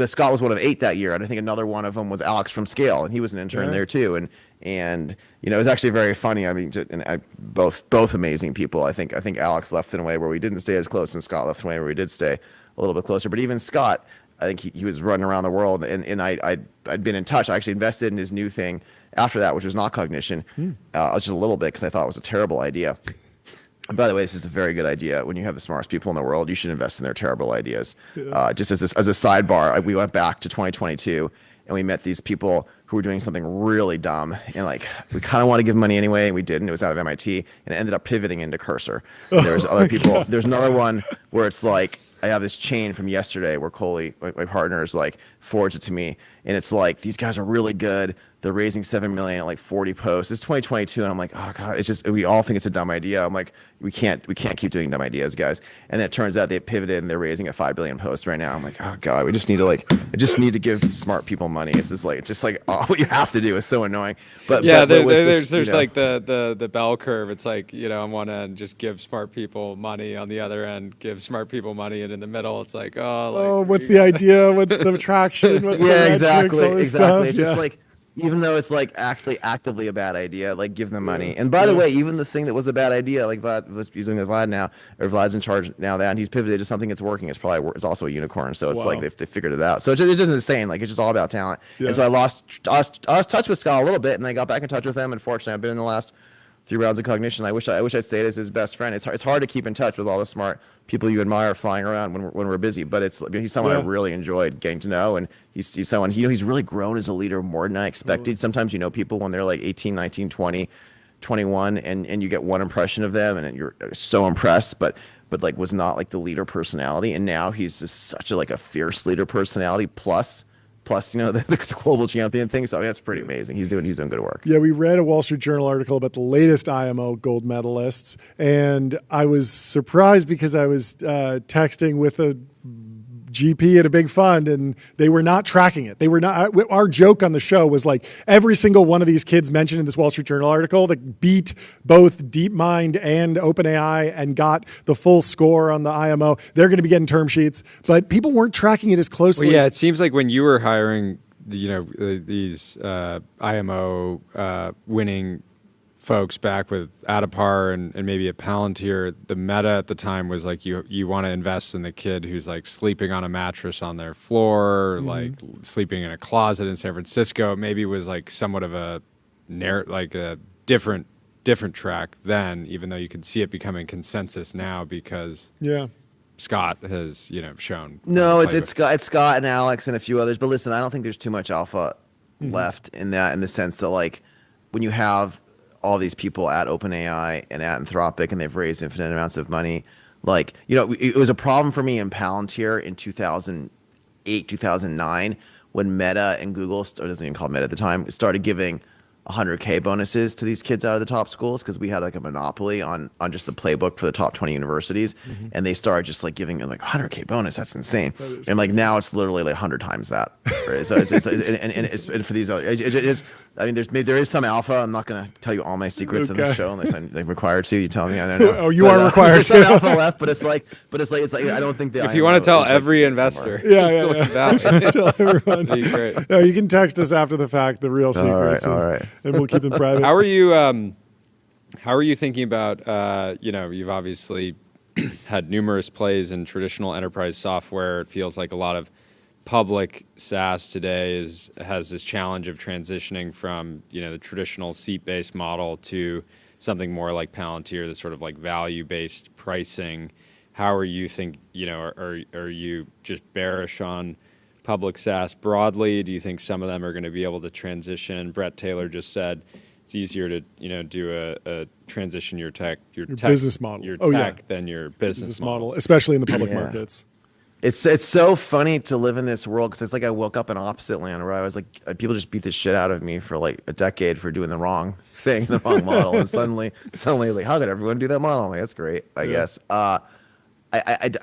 Scott was one of 8 that year, and I think another one of them was Alex from Scale, and he was an intern there too. And it was actually very funny. I mean, both amazing people. I think Alex left in a way where we didn't stay as close, and Scott left in a way where we did stay a little bit closer. But even Scott, I think he was running around the world, and I'd been in touch. I actually invested in his new thing after that, which was not Cognition, just a little bit because I thought it was a terrible idea. And by the way, this is a very good idea. When you have the smartest people in the world, you should invest in their terrible ideas. Just as a sidebar, we went back to 2022 and we met these people who were doing something really dumb. And we kind of want to give money anyway, and we didn't. It was out of MIT, and it ended up pivoting into Cursor. And there's other people. God. There's another one where it's like, I have this chain from yesterday where Coley, my partner, is forwards it to me, and it's like, these guys are really good. They're raising $7 million at 40 posts. It's 2022, and I'm like, oh god, it's just, we all think it's a dumb idea. I'm like, we can't keep doing dumb ideas, guys. And then it turns out they pivoted and they're raising a 5 billion post right now. I'm like, oh god, we just need to I just need to give smart people money. It's just what you have to do is so annoying. But yeah, there's the bell curve. It's like, on one end, just give smart people money. On the other end, give smart people money. And in the middle, it's like, what's the idea? What's the attraction? What's the metrics, all this stuff? It's just even though it's actually actively a bad idea, give them money. And by the way, even the thing that was a bad idea, Vlad, he's doing with Vlad now, or Vlad's in charge now, and he's pivoted to something that's working. It's also a unicorn. So it's they figured it out. So it's just insane. It's just all about talent. Yeah. And so I lost touch with Scott a little bit, and I got back in touch with him. Unfortunately, I've been in the last 3 rounds of Cognition. I wish I'd stayed as his best friend. It's hard to keep in touch with all the smart people you admire flying around when we're busy. But he's someone I really enjoyed getting to know, and he's someone he's really grown as a leader more than I expected. Sometimes people when they're 18, 19, 20, 21, and you get one impression of them, and you're so impressed, but was not the leader personality. And now he's just such a fierce leader personality. Plus the global champion thing. So that's pretty amazing. He's doing good work. Yeah, we read a Wall Street Journal article about the latest IMO gold medalists, and I was surprised because I was texting with a GP at a big fund, and they were not tracking it. They were not. Our joke on the show was every single one of these kids mentioned in this Wall Street Journal article that beat both DeepMind and OpenAI and got the full score on the IMO. They're going to be getting term sheets, but people weren't tracking it as closely. Well, yeah, it seems like when you were hiring, these IMO winning folks back with Adipar and maybe a Palantir, the meta at the time was you want to invest in the kid who's sleeping on a mattress on their floor, sleeping in a closet in San Francisco. Maybe it was somewhat of a a different track then, even though you can see it becoming consensus now because Scott has shown. No, it's Scott and Alex and a few others. But listen, I don't think there's too much alpha left in the sense that when you have all these people at OpenAI and at Anthropic, and they've raised infinite amounts of money. It was a problem for me in Palantir in 2008, 2009, when Meta and Google, it wasn't even called Meta at the time, started giving 100K bonuses to these kids out of the top schools because we had a monopoly on just the playbook for the top 20 universities, and they started just giving 100K bonus. That's insane. And now it's literally 100 times that. Right? So it's for these other. There is some alpha. I'm not going to tell you all my secrets in this show unless I'm required to. You tell me. I don't know. Oh, you are required to. There's some alpha left, but it's I don't think that. If you want to tell every investor, tell everyone. That'd be great. No, you can text us after the fact the real secrets. All right. And we'll keep it private. How are you thinking about, you've obviously had numerous plays in traditional enterprise software. It feels like a lot of public SaaS today has this challenge of transitioning from, the traditional seat-based model to something more like Palantir, the sort of value-based pricing. How are you are you just bearish on public SaaS broadly? Do you think some of them are going to be able to transition? Bret Taylor just said it's easier to do a transition your tech business model, your tech than your business model, especially in the public markets. It's so funny to live in this world because it's like I woke up in opposite land where I was like people just beat the shit out of me for like a decade for doing the wrong thing, the wrong model, and suddenly like how could everyone do that model? I'm like, that's great, I guess. I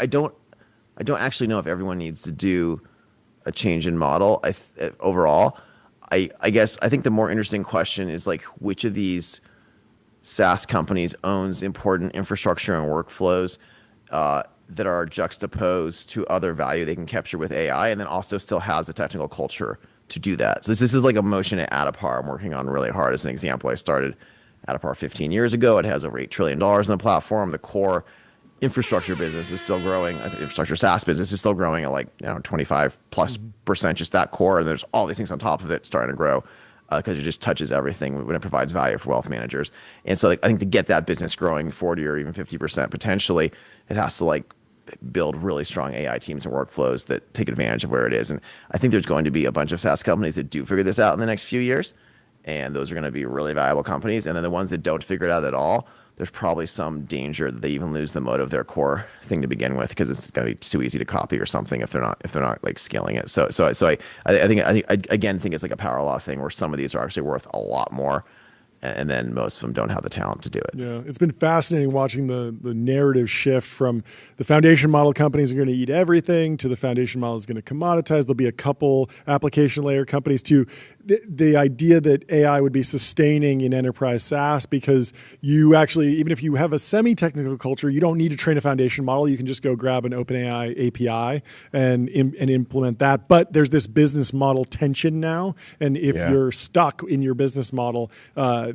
don't actually know if everyone needs to do a change in model. Overall, I guess I think the more interesting question is like which of these SaaS companies owns important infrastructure and workflows that are juxtaposed to other value they can capture with AI, and then also still has the technical culture to do that. So this is like a motion at Adapar I'm working on really hard. As an example, I started Adapar 15 years ago. It has over $8 trillion in the platform. The core infrastructure business is still growing. Infrastructure SaaS business is still growing at like 25+%, just that core. And there's all these things on top of it starting to grow because it just touches everything when it provides value for wealth managers. And so like, I think to get that business growing 40 or even 50% potentially, it has to like build really strong AI teams and workflows that take advantage of where it is. And I think there's going to be a bunch of SaaS companies that do figure this out in the next few years. And those are going to be really valuable companies. And then the ones that don't figure it out at all, there's probably some danger that they even lose the moat of their core thing to begin with because it's going to be too easy to copy or something if they're not like scaling it. So I again think it's like a power law thing where some of these are actually worth a lot more. And then most of them don't have the talent to do it. Yeah, it's been fascinating watching the narrative shift from the foundation model companies are going to eat everything to the foundation model is going to commoditize. There'll be a couple application layer companies to the idea that AI would be sustaining in enterprise SaaS because you actually, even if you have a semi-technical culture, you don't need to train a foundation model. You can just go grab an OpenAI API and implement that. But there's this business model tension now. And if you're stuck in your business model,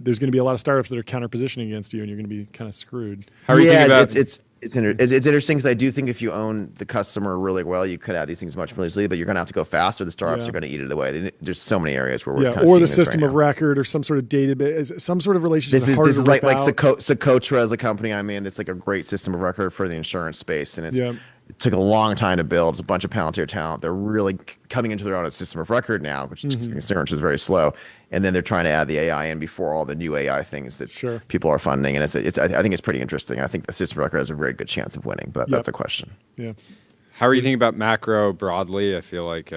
there's going to be a lot of startups that are counter-positioning against you, and you're going to be kind of screwed. How are you thinking about it's interesting because I do think if you own the customer really well, you could add these things much more easily, but you're going to have to go faster. The startups are going to eat it away. There's so many areas where we're kind of or the system of record or some sort of database, some sort of relationship. This is like Socotra is a company I'm in. It's like a great system of record for the insurance space, and it took a long time to build. It's a bunch of Palantir talent. They're really coming into their own system of record now, which insurance is very slow. And then they're trying to add the AI in before all the new AI things that people are funding. And I think it's pretty interesting. I think the system of record has a very good chance of winning, but that's a question. Yeah. How are you thinking about macro broadly? I feel like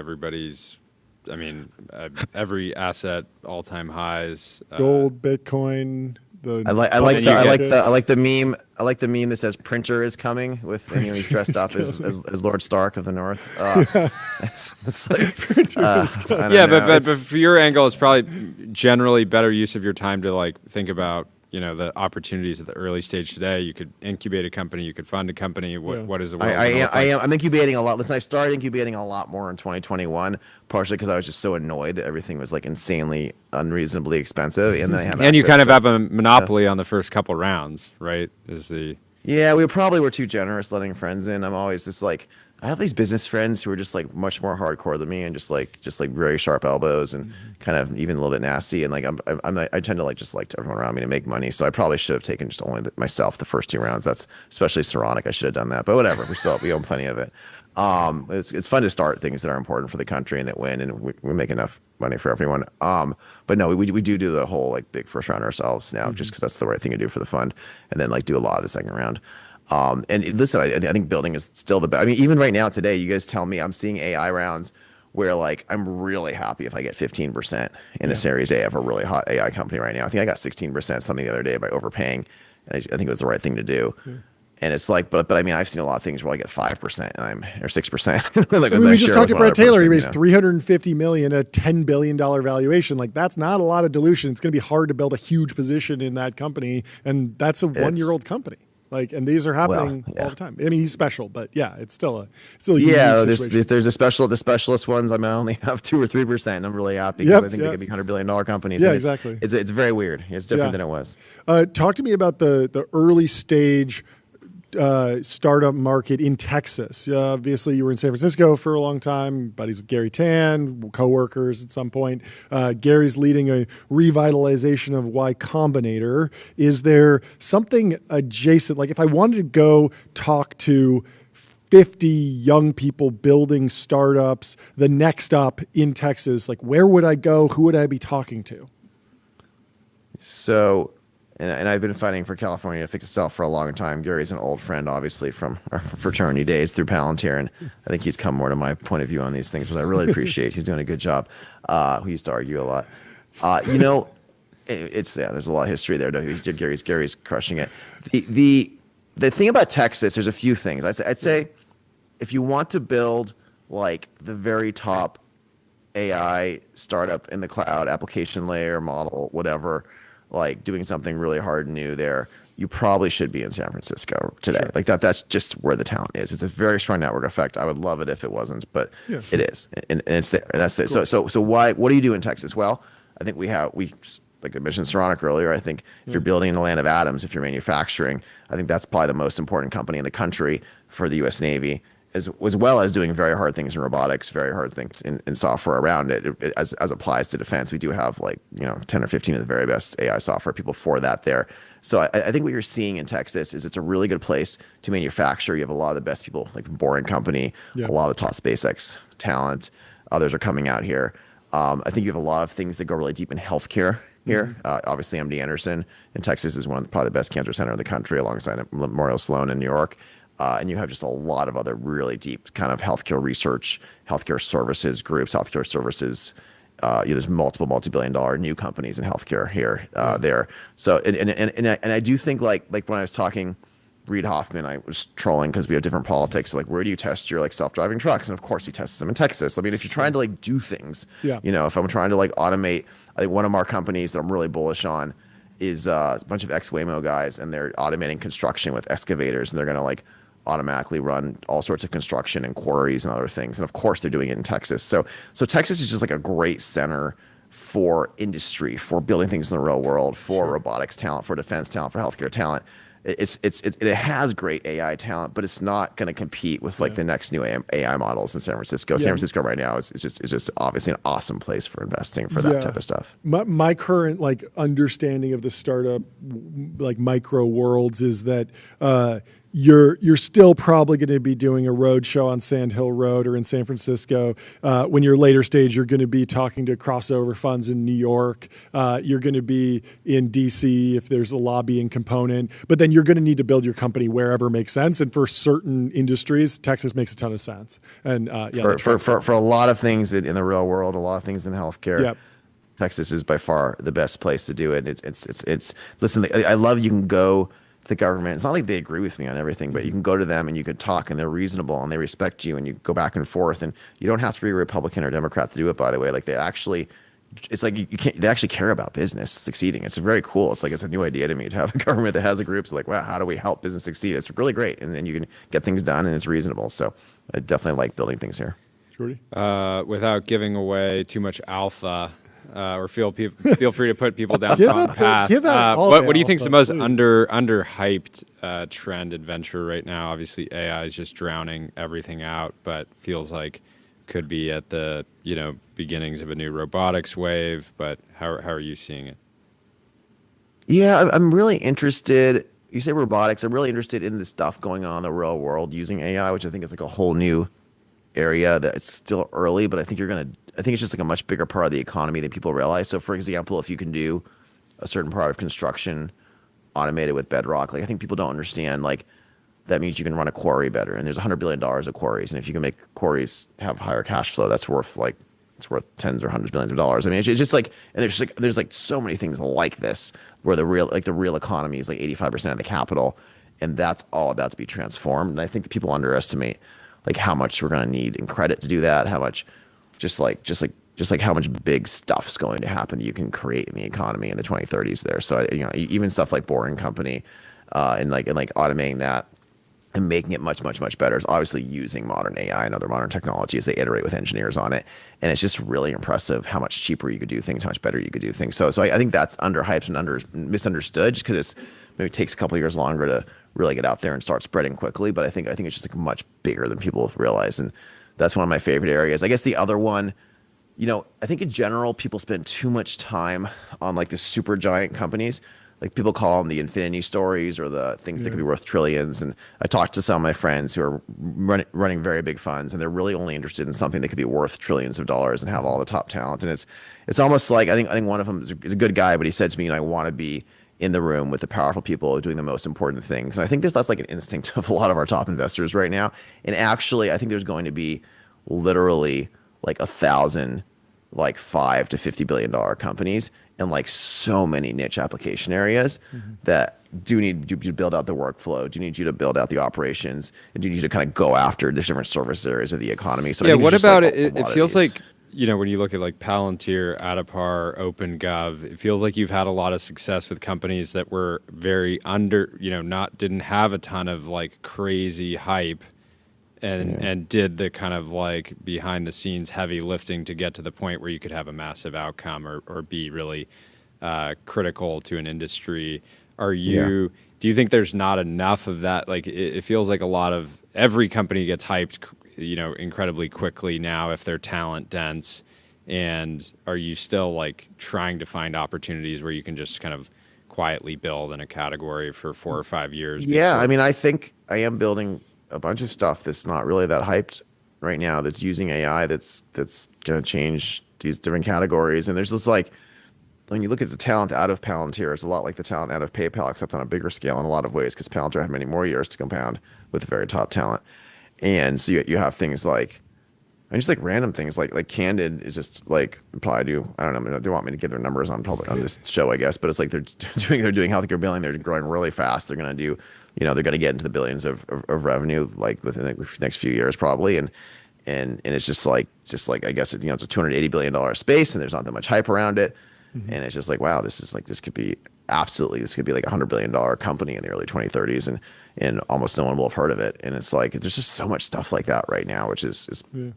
every asset, all-time highs. Gold, Bitcoin. I like the meme that says "Printer is coming" with he's dressed up as Lord Stark of the North. It's like, Printer is coming. But for your angle, it's probably generally better use of your time to like think about the opportunities at the early stage today. You could incubate a company, you could fund a company. What is the world? I'm incubating a lot. Listen, I started incubating a lot more in 2021, partially because I was just so annoyed that everything was like insanely unreasonably expensive, and then I have you kind of have a monopoly on the first couple rounds, right? We probably were too generous letting friends in. I'm always just like, I have these business friends who are just like much more hardcore than me and just like very sharp elbows and kind of even a little bit nasty. And like I tend to like just like everyone around me to make money. So I probably should have taken just only myself the first two rounds. That's especially Saronic. I should have done that, but whatever. We own plenty of it. It's fun to start things that are important for the country and that win, and we make enough money for everyone. But no, we do the whole like big first round ourselves now, just because that's the right thing to do for the fund, and then like do a lot of the second round. Listen, I think building is still the best. I mean, even right now today, you guys tell me I'm seeing AI rounds where like I'm really happy if I get 15% in a Series A of a really hot AI company right now. I think I got 16% something the other day by overpaying, and I think it was the right thing to do. Yeah. And it's like, but I mean, I've seen a lot of things where I get 5% or 6%. Like we just talked to Bret Taylor. He raised $350 million at a $10 billion valuation. Like that's not a lot of dilution. It's going to be hard to build a huge position in that company, and that's a one-year-old company. Like, and these are happening all the time. I mean, he's special, but it's still a there's the specialist ones. I mean, I only have 2 or 3%, and I'm really happy because I think they could be $100 billion companies. Yeah, exactly. It's very weird. It's different than it was. Talk to me about the early stage startup market in Texas. Obviously, you were in San Francisco for a long time, buddies with Gary Tan, co-workers at some point. Gary's leading a revitalization of Y Combinator. Is there something adjacent? Like if I wanted to go talk to 50 young people building startups, the next up in Texas, like where would I go? Who would I be talking to? So and I've been fighting for California to fix itself for a long time. Gary's an old friend, obviously, from our fraternity days through Palantir, and I think he's come more to my point of view on these things, which I really appreciate. He's doing a good job. We used to argue a lot. There's a lot of history there. No, Gary's crushing it. The thing about Texas, there's a few things. I'd say if you want to build like the very top AI startup in the cloud, application layer, model, whatever, like doing something really hard and new there, you probably should be in San Francisco today. Sure. Like that's just where the talent is. It's a very strong network effect. I would love it if it wasn't, but it is. And it's there. And that's it. So what do you do in Texas? Well, I think we like I mentioned Saronic earlier, I think if you're building in the land of atoms, if you're manufacturing, I think that's probably the most important company in the country for the US Navy, as well as doing very hard things in robotics, very hard things in software around it as applies to defense. We do have 10 or 15 of the very best AI software people for that there. So I think what you're seeing in Texas is it's a really good place to manufacture. You have a lot of the best people, like Boring Company, a lot of the top SpaceX talent. Others are coming out here. I think you have a lot of things that go really deep in healthcare here. Obviously, MD Anderson in Texas is probably the best cancer center in the country, alongside Memorial Sloan in New York. And you have just a lot of other really deep kind of healthcare research, healthcare services groups, healthcare services. There's multi-billion-dollar new companies in healthcare here, there. So, and I do think like when I was talking Reid Hoffman, I was trolling because we have different politics. Like, where do you test your self-driving trucks? And of course, he tests them in Texas. I mean, if you're trying to do things, if I'm trying to automate, I think one of our companies that I'm really bullish on is a bunch of ex-Waymo guys, and they're automating construction with excavators, and they're going to automatically run all sorts of construction and quarries and other things. And of course, they're doing it in Texas. So Texas is just a great center for industry, for building things in the real world, for robotics talent, for defense talent, for healthcare talent. It has great AI talent, but it's not going to compete with the next new AI models in San Francisco. San Francisco right now is just obviously an awesome place for investing for that type of stuff. My current understanding of the startup micro worlds is that you're still probably going to be doing a road show on Sand Hill Road or in San Francisco. When you're later stage, you're going to be talking to crossover funds in New York. You're going to be in DC if there's a lobbying component. But then you're going to need to build your company wherever makes sense. And for certain industries, Texas makes a ton of sense. And for a lot of things in the real world, a lot of things in healthcare, Texas is by far the best place to do it. It's listen, I love you can go the government. It's not like they agree with me on everything, but you can go to them and you can talk, and they're reasonable and they respect you, and you go back and forth, and you don't have to be a Republican or Democrat to do it, by the way. They actually, it's you can't, they actually care about business succeeding. It's very cool. It's a new idea to me to have a government that has a group. So wow, how do we help business succeed? It's really great. And then you can get things done, and it's reasonable. So I definitely like building things here. Jordy? Without giving away too much alpha, or feel free to put people down the wrong path. What do you think is the most underhyped trend adventure right now? Obviously, AI is just drowning everything out, but feels like could be at the beginnings of a new robotics wave. But how are you seeing it? Yeah, I'm really interested. You say robotics. I'm really interested in the stuff going on in the real world using AI, which I think is a whole new area that it's still early, but I think it's just a much bigger part of the economy than people realize. So for example, if you can do a certain part of construction automated with Bedrock, I think people don't understand, that means you can run a quarry better. And there's $100 billion of quarries. And if you can make quarries have higher cash flow, that's worth it's worth tens or hundreds of billions of dollars. I mean, it's just and there's so many things like this where the real economy is 85% of the capital. And that's all about to be transformed. And I think that people underestimate how much we're going to need in credit to do that, how much just how much big stuff's going to happen that you can create in the economy in the 2030s there. So even stuff like Boring Company, and automating that and making it much better is obviously using modern AI and other modern technology as they iterate with engineers on it. And it's just really impressive how much cheaper you could do things, how much better you could do things. So I think that's underhyped and misunderstood, just because maybe it takes a couple of years longer to really get out there and start spreading quickly. But I think it's just much bigger than people realize. And that's one of my favorite areas. I guess the other one, I think in general, people spend too much time on the super giant companies. People call them the infinity stories, or the things that could be worth trillions. And I talked to some of my friends who are running very big funds, and they're really only interested in something that could be worth trillions of dollars and have all the top talent. And it's almost I think one of them is a good guy, but he said to me, I want to be in the room with the powerful people doing the most important things. And I think that's like an instinct of a lot of our top investors right now. And actually, I think there's going to be literally like 1,000 like $5 to $50 billion companies and like so many niche application areas that do need you to build out the workflow, do need you to build out the operations, and do need you to kind of go after the different service areas of the economy. So yeah, I think what it's just, about like, it? It feels like, you know, when you look at like Palantir, Adapar, OpenGov, it feels like you've had a lot of success with companies that were very didn't have a ton of like crazy hype and did the kind of like behind the scenes heavy lifting to get to the point where you could have a massive outcome or be really critical to an industry. Do you think there's not enough of that? Like it feels like every company gets hyped, incredibly quickly now if they're talent dense. And are you still like trying to find opportunities where you can just kind of quietly build in a category for 4 or 5 years? Yeah, I mean, I think I am building a bunch of stuff that's not really that hyped right now, that's using AI, that's going to change these different categories. And there's this like, when you look at the talent out of Palantir, it's a lot like the talent out of PayPal, except on a bigger scale in a lot of ways, because Palantir had many more years to compound with the very top talent. And so you have things like, and just like random things like Candid is just like probably I don't know, they want me to give their numbers on this show, I guess, but it's like they're doing healthcare billing, they're growing really fast, they're going to do, they're going to get into the billions of revenue like within the next few years probably, and it's just like I guess it's a $280 billion space, and there's not that much hype around it. And it's just like, wow, this could be like a $100 billion company in the early 2030s, and almost no one will have heard of it. And it's like, there's just so much stuff like that right now, which is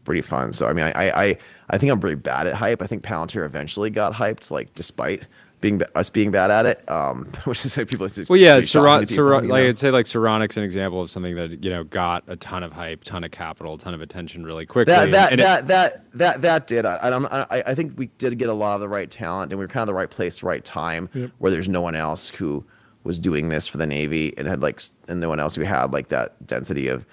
pretty fun. So, I mean, I think I'm pretty bad at hype. I think Palantir eventually got hyped, like despite us being bad at it, which is like people. Well, yeah, I'd say like Saronic's an example of something that got a ton of hype, ton of capital, ton of attention really quickly. That did. I think we did get a lot of the right talent, and we were kind of the right place, right time, where there's no one else who was doing this for the Navy and no one else who had like that density of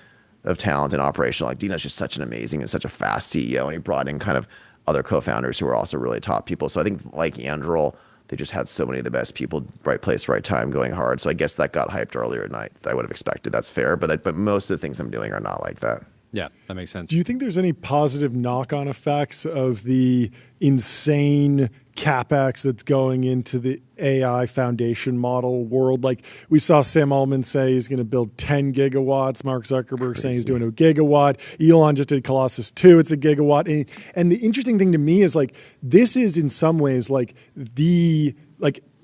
talent and operational. Like Dino's just such an amazing and such a fast CEO, and he brought in kind of other co-founders who were also really top people. So I think like Anduril, they just had so many of the best people, right place, right time, going hard. So I guess that got hyped earlier at night. I would have expected. That's fair. But most of the things I'm doing are not like that. Yeah, that makes sense. Do you think there's any positive knock-on effects of the insane CapEx that's going into the AI foundation model world? Like we saw Sam Altman say he's going to build 10 gigawatts. Mark Zuckerberg saying he's doing a gigawatt. Elon just did Colossus 2. It's a gigawatt. And the interesting thing to me is like, this is in some ways like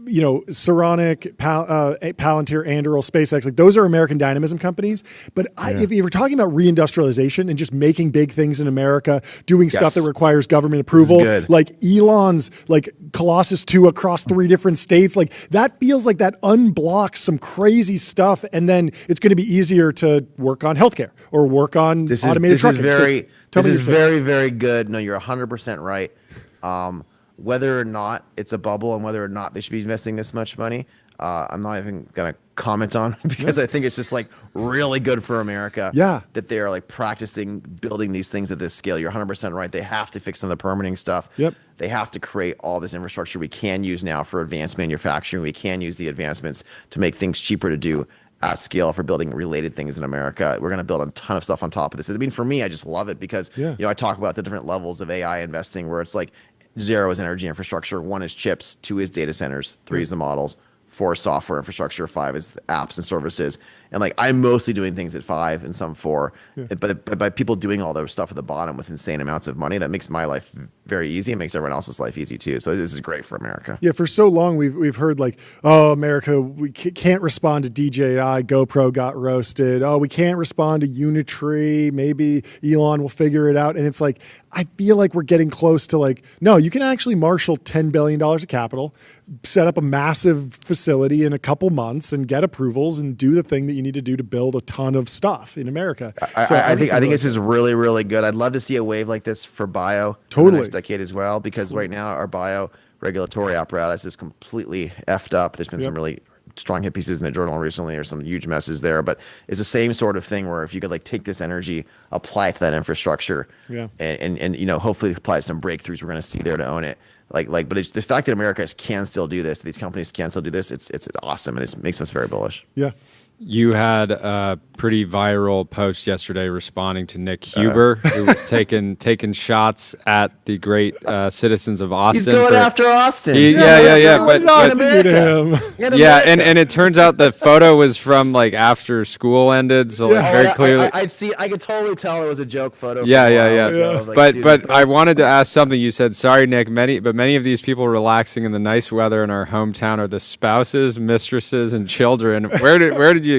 Saronic, Palantir, Anduril, SpaceX, like those are American dynamism companies. But if you're talking about reindustrialization and just making big things in America, doing stuff that requires government approval, like Elon's like Colossus 2 across 3 different states, like that feels like that unblocks some crazy stuff. And then it's going to be easier to work on healthcare or work on automated trucking. This is very, very good. No, you're 100% right. Whether or not it's a bubble and whether or not they should be investing this much money, I'm not even going to comment on, because I think it's just like really good for America that they are like practicing building these things at this scale. You're 100% right. They have to fix some of the permitting stuff. They have to create all this infrastructure we can use now for advanced manufacturing. We can use the advancements to make things cheaper to do at scale for building related things in America. We're going to build a ton of stuff on top of this. I mean, for me, I just love it because, I talk about the different levels of AI investing where it's like, 0 is energy infrastructure, 1 is chips, 2 is data centers, 3 is the models, 4 is software infrastructure, 5 is apps and services. And like I'm mostly doing things at 5 and some 4, but by people doing all those stuff at the bottom with insane amounts of money, that makes my life very easy. It makes everyone else's life easy too. So this is great for America. Yeah, for so long we've heard like, oh, America, we can't respond to DJI, GoPro got roasted. Oh, we can't respond to Unitree. Maybe Elon will figure it out. And it's like, I feel like we're getting close to like, no, you can actually marshal $10 billion of capital, set up a massive facility in a couple months and get approvals and do the thing that you need to do to build a ton of stuff in America. I think this is really, really good. I'd love to see a wave like this for bio in the next decade as well, because right now our bio regulatory apparatus is completely effed up. There's been some really strong hit pieces in the journal recently. There's some huge messes there, but it's the same sort of thing where if you could like take this energy, apply it to that infrastructure, and hopefully apply some breakthroughs we're going to see there to own it. But the fact that America can still do this, these companies can still do this, it's awesome, and it makes us very bullish. Yeah. You had a pretty viral post yesterday responding to Nick Huber, who was taking shots at the great citizens of Austin. He's going after Austin. Yeah. What did Austin do to him? Yeah, and it turns out the photo was from like after school ended, so like very clearly. I could totally tell it was a joke photo. Yeah. But I wanted to ask something. You said, "Sorry, Nick. Many of these people relaxing in the nice weather in our hometown are the spouses, mistresses, and children." Where did you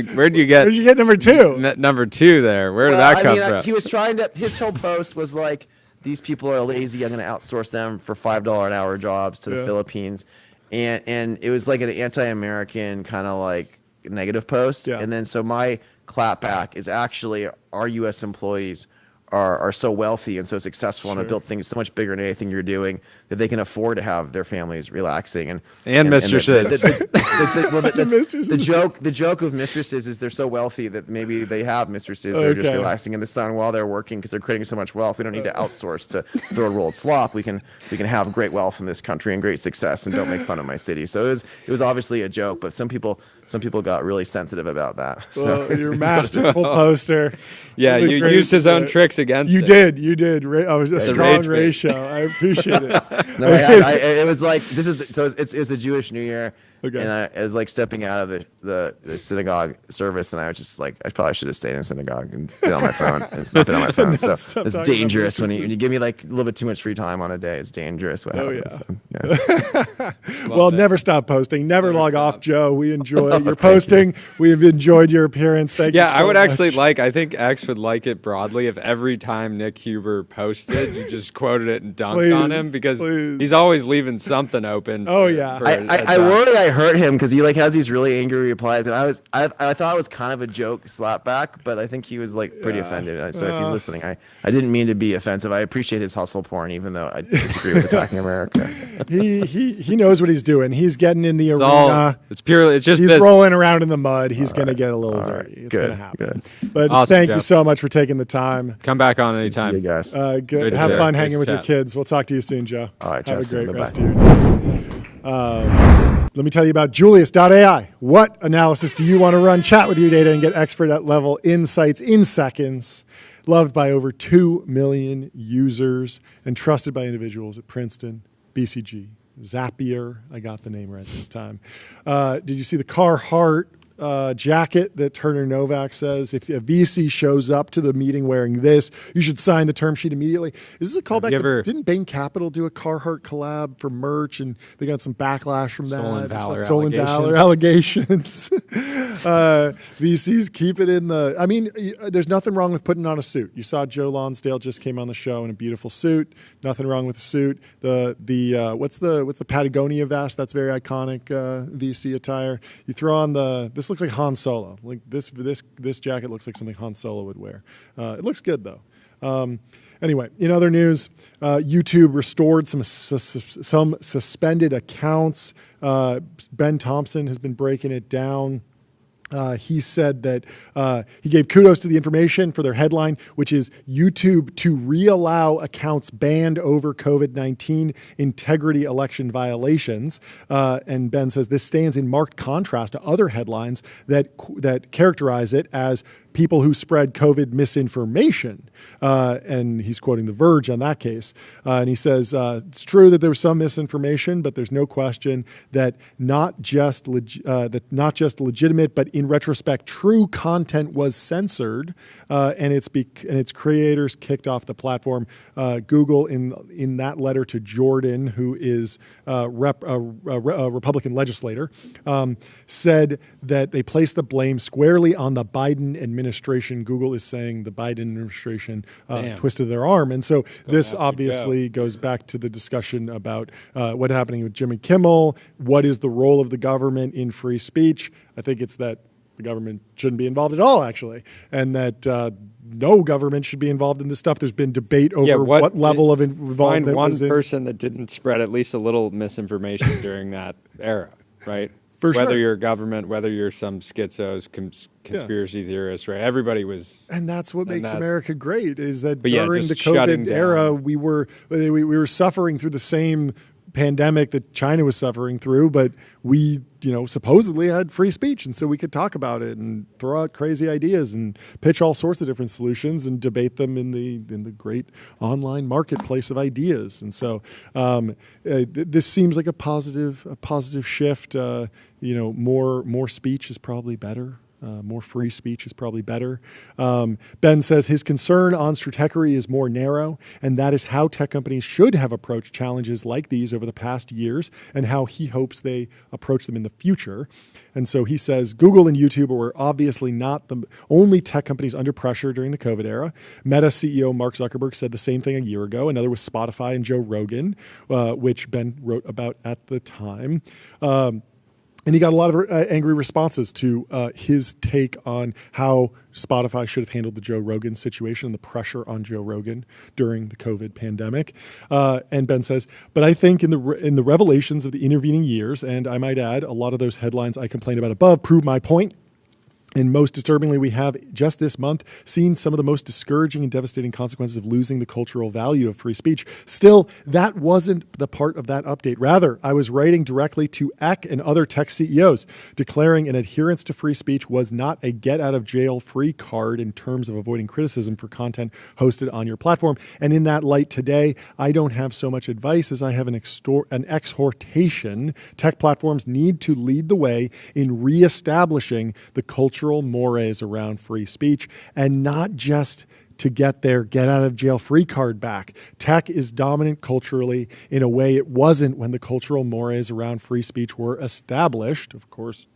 get number two? Number two there. Where did that come from? He was trying to. His whole post was like, "These people are lazy. I'm going to outsource them for $5 an hour jobs to the Philippines," and it was like an anti-American kind of like negative post. Yeah. And then so my clapback is actually our U.S. employees are so wealthy and so successful and have built things so much bigger than anything you're doing that they can afford to have their families relaxing and mistresses. The joke of mistresses is they're so wealthy that maybe they have mistresses. They're just relaxing in the sun while they're working because they're creating so much wealth. We don't need to outsource to third world slop. We can have great wealth in this country and great success, and don't make fun of my city. So it was obviously a joke, but some people got really sensitive about that. So your masterful poster. Yeah, you used his own tricks against you it. You did. I was a strong ratio. I appreciate it. No, it was like it's a Jewish New Year. Okay. And I was like stepping out of the synagogue service, and I was just like, I probably should have stayed in the synagogue and been on my phone. It's not been on my phone, so it's dangerous when you give me like a little bit too much free time on a day. It's dangerous. What happens. Well, never stop posting. Never log off, Joe. We enjoy your posting. We've enjoyed your appearance. Thank you so much. Yeah, I would actually I think X would like it broadly if every time Nick Huber posted, you just quoted it and dunked on him, because he's always leaving something open. Oh, yeah. I worry I hurt him because he like has these really angry replies, and I thought it was kind of a joke slap back, but I think he was like pretty offended. So if he's listening, I didn't mean to be offensive. I appreciate his hustle porn, even though I disagree with attacking America. He knows what he's doing. He's getting in the arena. He's just he's rolling around in the mud. He's gonna get a little dirty. It's gonna happen. But awesome, thank you so much for taking the time. Come back on anytime. See you guys. Good. Have fun hanging with your kids. We'll talk to you soon, Joe. All right, have Justin, a great bye-bye. rest of your day. Let me tell you about Julius.ai. What analysis do you want to run? Chat with your data and get expert level insights in seconds. Loved by over 2 million users and trusted by individuals at Princeton, BCG, Zapier. I got the name right this time. Did you see the Carhartt jacket that Turner Novak says if a VC shows up to the meeting wearing this, you should sign the term sheet immediately? Is this a callback? Didn't Bain Capital do a Carhartt collab for merch, and they got some backlash from that? Stolen valor allegations. VCs keep it in the. I mean, there's nothing wrong with putting on a suit. You saw Joe Lonsdale just came on the show in a beautiful suit. Nothing wrong with the suit. What's the Patagonia vest? That's very iconic VC attire. You throw on this looks like Han Solo. Like this jacket looks like something Han Solo would wear. It looks good though. Anyway, in other news, YouTube restored some suspended accounts. Ben Thompson has been breaking it down. He said that he gave kudos to the information for their headline, which is YouTube to reallow accounts banned over COVID-19 integrity election violations. And Ben says this stands in marked contrast to other headlines that characterize it as people who spread COVID misinformation. And he's quoting The Verge on that case. And he says, it's true that there was some misinformation, but there's no question that not just legitimate, but in retrospect, true content was censored, and its creators kicked off the platform. Google, in that letter to Jordan, who is a Republican legislator, said that they placed the blame squarely on the Biden administration. Google is saying the Biden administration twisted their arm. And so this obviously goes back to the discussion about what's happening with Jimmy Kimmel. What is the role of the government in free speech? I think it's that the government shouldn't be involved at all, actually, and that no government should be involved in this stuff. There's been debate over what level of involvement find one was in. person that didn't spread at least a little misinformation during that era, right? Whether you're government, whether you're some schizos, conspiracy theorist, right? Everybody was. And that's what makes America great, is that during the COVID era, we were suffering through the same pandemic that China was suffering through, but we, supposedly had free speech, and so we could talk about it and throw out crazy ideas and pitch all sorts of different solutions and debate them in the great online marketplace of ideas. And so this seems like a positive shift. More speech is probably better. More free speech is probably better. Ben says his concern on stratechery is more narrow, and that is how tech companies should have approached challenges like these over the past years and how he hopes they approach them in the future. And so he says Google and YouTube were obviously not the only tech companies under pressure during the COVID era. Meta CEO Mark Zuckerberg said the same thing a year ago. Another was Spotify and Joe Rogan, which Ben wrote about at the time. And he got a lot of angry responses to his take on how Spotify should have handled the Joe Rogan situation and the pressure on Joe Rogan during the COVID pandemic. And Ben says, but I think in the revelations of the intervening years, and I might add, a lot of those headlines I complained about above prove my point. And most disturbingly, we have just this month seen some of the most discouraging and devastating consequences of losing the cultural value of free speech. Still, that wasn't the part of that update. Rather, I was writing directly to Eck and other tech CEOs, declaring an adherence to free speech was not a get-out-of-jail-free card in terms of avoiding criticism for content hosted on your platform. And in that light today, I don't have so much advice as I have an exhortation. Tech platforms need to lead the way in reestablishing the cultural mores around free speech, and not just to get their get out of jail free card back. Tech is dominant culturally in a way it wasn't when the cultural mores around free speech were established, of course,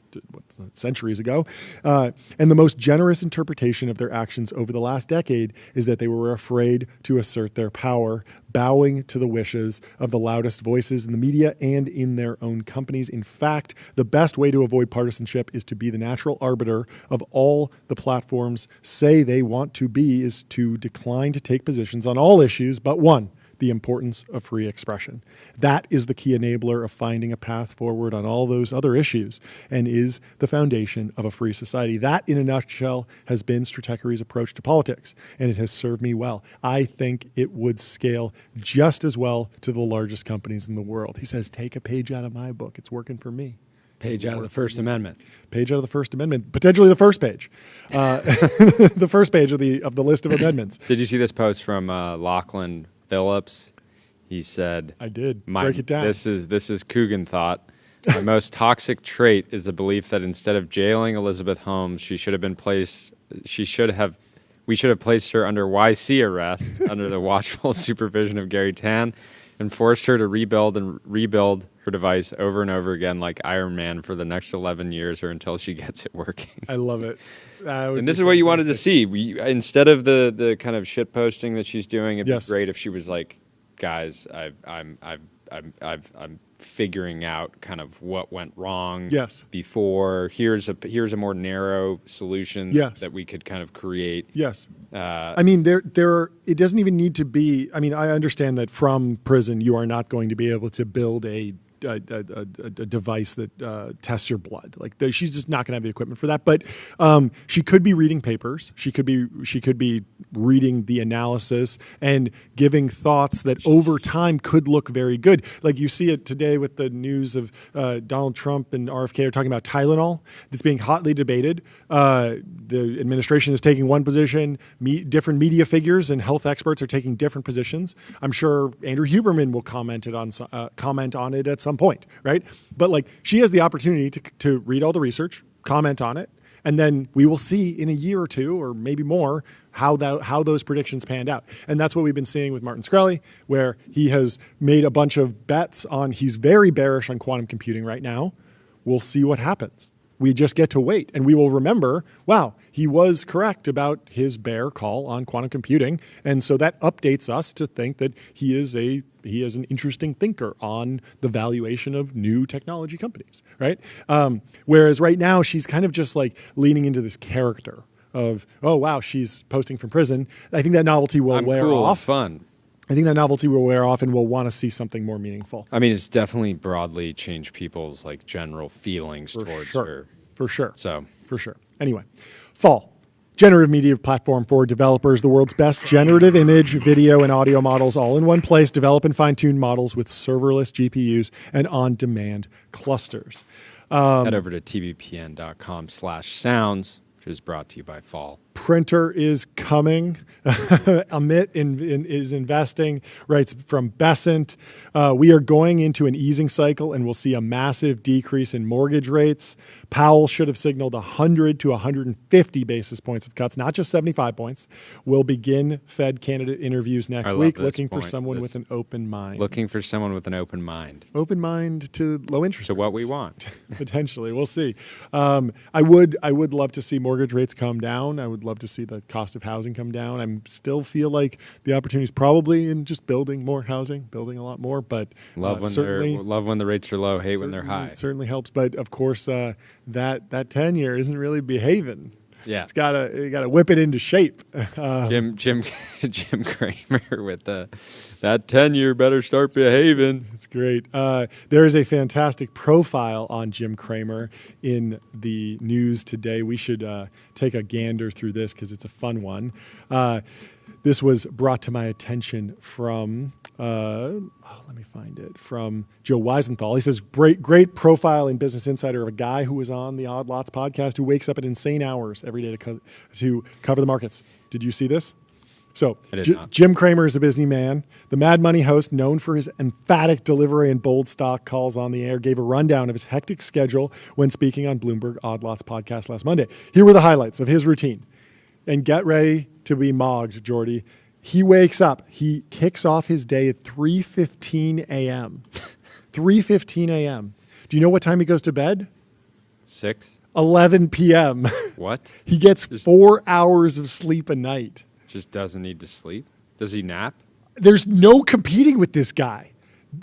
centuries ago. And the most generous interpretation of their actions over the last decade is that they were afraid to assert their power, bowing to the wishes of the loudest voices in the media and in their own companies. In fact, the best way to avoid partisanship is to be the natural arbiter of all the platforms say they want to be, is to decline to take positions on all issues but one: the importance of free expression. That is the key enabler of finding a path forward on all those other issues and is the foundation of a free society. That, in a nutshell, has been stratechery's approach to politics, and it has served me well. I think it would scale just as well to the largest companies in the world. He says, take a page out of my book. It's working for me. Page out of the First Amendment. Page out of the First Amendment. Potentially the first page. The first page of the list of amendments. Did you see this post from Lachlan Phillips? He said, I did. Break it down. This is Coogan thought. My most toxic trait is the belief that instead of jailing Elizabeth Holmes, we should have placed her under YC arrest under the watchful supervision of Gary Tan and forced her to rebuild her device over and over again like Iron Man for the next 11 years or until she gets it working. I love it. And this is what you wanted to see. Instead of the kind of shit posting that she's doing, it'd be great if she was like, guys, I'm figuring out kind of what went wrong before. Here's a more narrow solution that we could kind of create. Yes. I mean, it doesn't even need to be. I mean, I understand that from prison you are not going to be able to build a device that tests your blood. Like she's just not going to have the equipment for that. But she could be reading papers. She could be reading the analysis and giving thoughts that over time could look very good. Like you see it today with the news of Donald Trump and RFK are talking about Tylenol. That's being hotly debated. The administration is taking one position. Different media figures and health experts are taking different positions. I'm sure Andrew Huberman will comment on it at some point, right? But like she has the opportunity to read all the research, comment on it, and then we will see in a year or two, or maybe more, how those predictions panned out. And that's what we've been seeing with Martin Shkreli, where he has made a bunch of bets on. He's very bearish on quantum computing right now. We'll see what happens. We just get to wait, and we will remember, wow, he was correct about his bear call on quantum computing, and so that updates us to think that he is an interesting thinker on the valuation of new technology companies, right? Whereas right now she's kind of just like leaning into this character of, oh wow, she's posting from prison. I think that novelty will wear off. Fun. I think that novelty will wear off, and we'll want to see something more meaningful. I mean, it's definitely broadly changed people's like general feelings towards her. For sure. So for sure. Anyway, fall. generative media platform for developers, the world's best generative image, video, and audio models all in one place. Develop and fine-tune models with serverless GPUs and on-demand clusters. Head over to tbpn.com/sounds, which is brought to you by Fall. Printer is coming. Amit is investing, writes from Besant. We are going into an easing cycle and we'll see a massive decrease in mortgage rates. Powell should have signaled 100 to 150 basis points of cuts, not just 75 points. We'll begin Fed candidate interviews next week, looking for someone with an open mind. Looking for someone with an open mind. Open mind to low interest to rates. what we want. Potentially. We'll see. I would love to see mortgage rates come down. I would love to see the cost of housing come down. I still feel like the opportunity is probably in just building more housing, building a lot more. But love when the rates are low, hate when they're high. It certainly helps. But of course, that 10-year isn't really behaving. Yeah, you gotta whip it into shape. Jim Cramer with that 10-year better start behaving. It's great. There is a fantastic profile on Jim Cramer in the news today. We should take a gander through this because it's a fun one. This was brought to my attention from, let me find it, from Joe Weisenthal. He says, great profile in Business Insider of a guy who was on the Odd Lots podcast who wakes up at insane hours every day to cover the markets. Did you see this? So Jim Cramer is a busy man. The Mad Money host, known for his emphatic delivery and bold stock calls on the air, gave a rundown of his hectic schedule when speaking on Bloomberg Odd Lots podcast last Monday. Here were the highlights of his routine. And get ready to be mogged, Jordy. He wakes up. He kicks off his day at 3:15 a.m. 3:15 a.m. Do you know what time he goes to bed? 11 p.m. What? He gets 4 hours of sleep a night. Just doesn't need to sleep? Does he nap? There's no competing with this guy.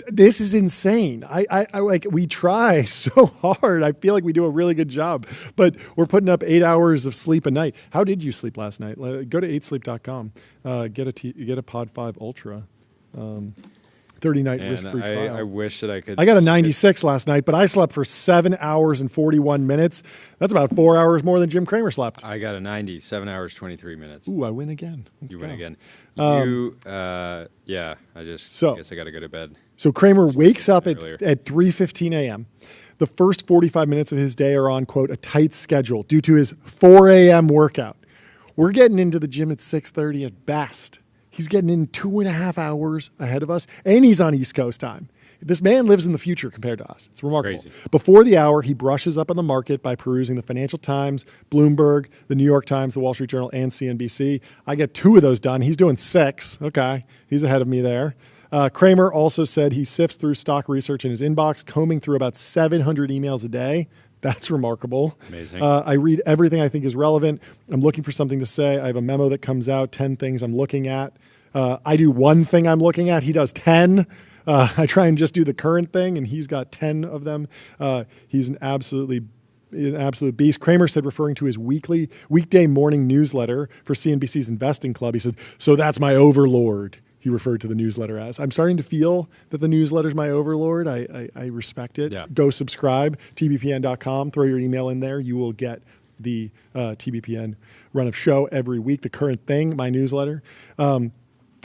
This is insane. I like, we try so hard. I feel like we do a really good job, but we're putting up 8 hours of sleep a night. How did you sleep last night? Go to 8sleep.com. Get a Pod 5 Ultra. 30-night risk-free trial. I wish that I could. I got a 96 last night, but I slept for 7 hours and 41 minutes. That's about 4 hours more than Jim Cramer slept. I got a 90, 7 hours, 23 minutes. Ooh, I win again. Win again. I guess I got to go to bed. So Cramer wakes up at 3:15 a.m. The first 45 minutes of his day are on, quote, a tight schedule due to his 4 a.m. workout. We're getting into the gym at 6:30 at best. He's getting in 2.5 hours ahead of us, and he's on East Coast time. This man lives in the future compared to us. It's remarkable. Crazy. Before the hour, he brushes up on the market by perusing the Financial Times, Bloomberg, the New York Times, the Wall Street Journal, and CNBC. I get 2 of those done. He's doing 6. Okay, he's ahead of me there. Cramer also said he sifts through stock research in his inbox, combing through about 700 emails a day. That's remarkable. Amazing. I read everything I think is relevant. I'm looking for something to say. I have a memo that comes out, 10 things I'm looking at. I do 1 thing I'm looking at. He does 10. I try and just do the current thing, and he's got 10 of them. He's an absolute beast. Cramer said, referring to his weekday morning newsletter for CNBC's Investing Club, he said, "So that's my overlord." He referred to the newsletter as. I'm starting to feel that the newsletter's my overlord. I respect it. Yeah. Go subscribe, tbpn.com. Throw your email in there. You will get the TBPN run of show every week. The current thing, my newsletter.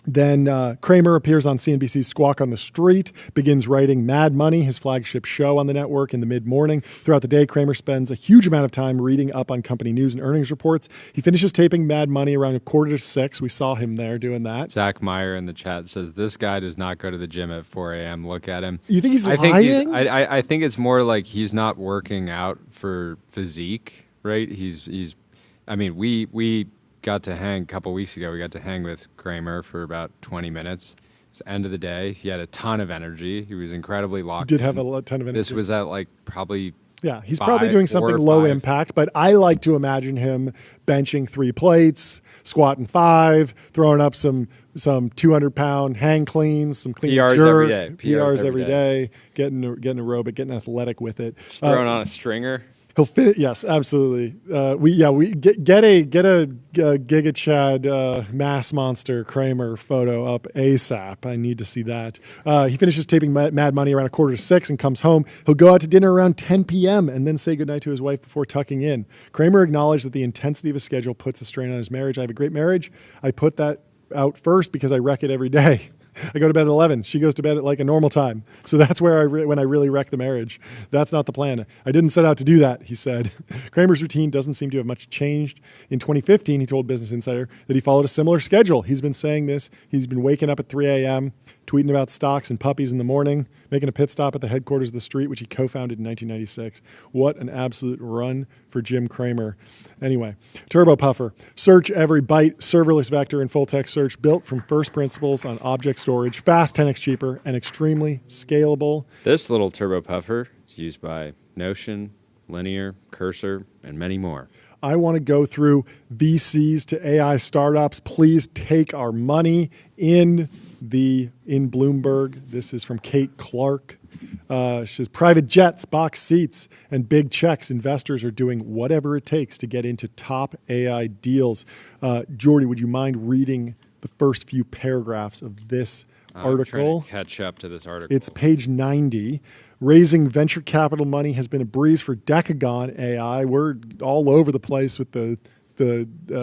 Then Cramer appears on CNBC's Squawk on the Street, begins writing Mad Money, his flagship show on the network, in the mid-morning. Throughout the day, Cramer spends a huge amount of time reading up on company news and earnings reports. He finishes taping Mad Money around 5:45. We saw him there doing that. Zach Meyer in the chat says, this guy does not go to the gym at 4 a.m. Look at him. You think he's lying? I think it's more like he's not working out for physique, right? We got to hang a couple weeks ago. We got to hang with Cramer for about 20 minutes. It was the end of the day. He had a ton of energy. He was incredibly locked in. He did have a ton of energy. This was at probably... Yeah, he's probably doing something low impact, but I like to imagine him benching 3 plates, squatting 5, throwing up some 200-pound hang cleans, some clean PRs jerk, every day. PRs every day, getting aerobic, getting athletic with it. Just throwing on a stringer. He'll fit. Yes, absolutely. We get a Giga Chad mass monster Cramer photo up ASAP. I need to see that. He finishes taping Mad Money around 5:45 and comes home. He'll go out to dinner around 10 p.m. and then say goodnight to his wife before tucking in. Cramer acknowledged that the intensity of his schedule puts a strain on his marriage. I have a great marriage. I put that out first because I wreck it every day. I go to bed at 11. She goes to bed at like a normal time. So that's where when I really wreck the marriage. That's not the plan. I didn't set out to do that, he said. Cramer's routine doesn't seem to have much changed. In 2015, he told Business Insider that he followed a similar schedule. He's been saying this. He's been waking up at 3 a.m., tweeting about stocks and puppies in the morning, making a pit stop at the headquarters of The Street, which he co-founded in 1996. What an absolute run for Jim Cramer. Anyway, Turbo Puffer. Search every byte, serverless vector and full-text search built from first principles on object storage, fast, 10x cheaper, and extremely scalable. This little Turbo Puffer is used by Notion, Linear, Cursor, and many more. I want to go through VCs to AI startups. Please take our money in Bloomberg. This is from Kate Clark. She says, private jets, box seats, and big checks. Investors are doing whatever it takes to get into top AI deals. Jordy, would you mind reading the first few paragraphs of this article? I'm trying to catch up to this article. It's page 90. Raising venture capital money has been a breeze for Decagon AI. We're all over the place with the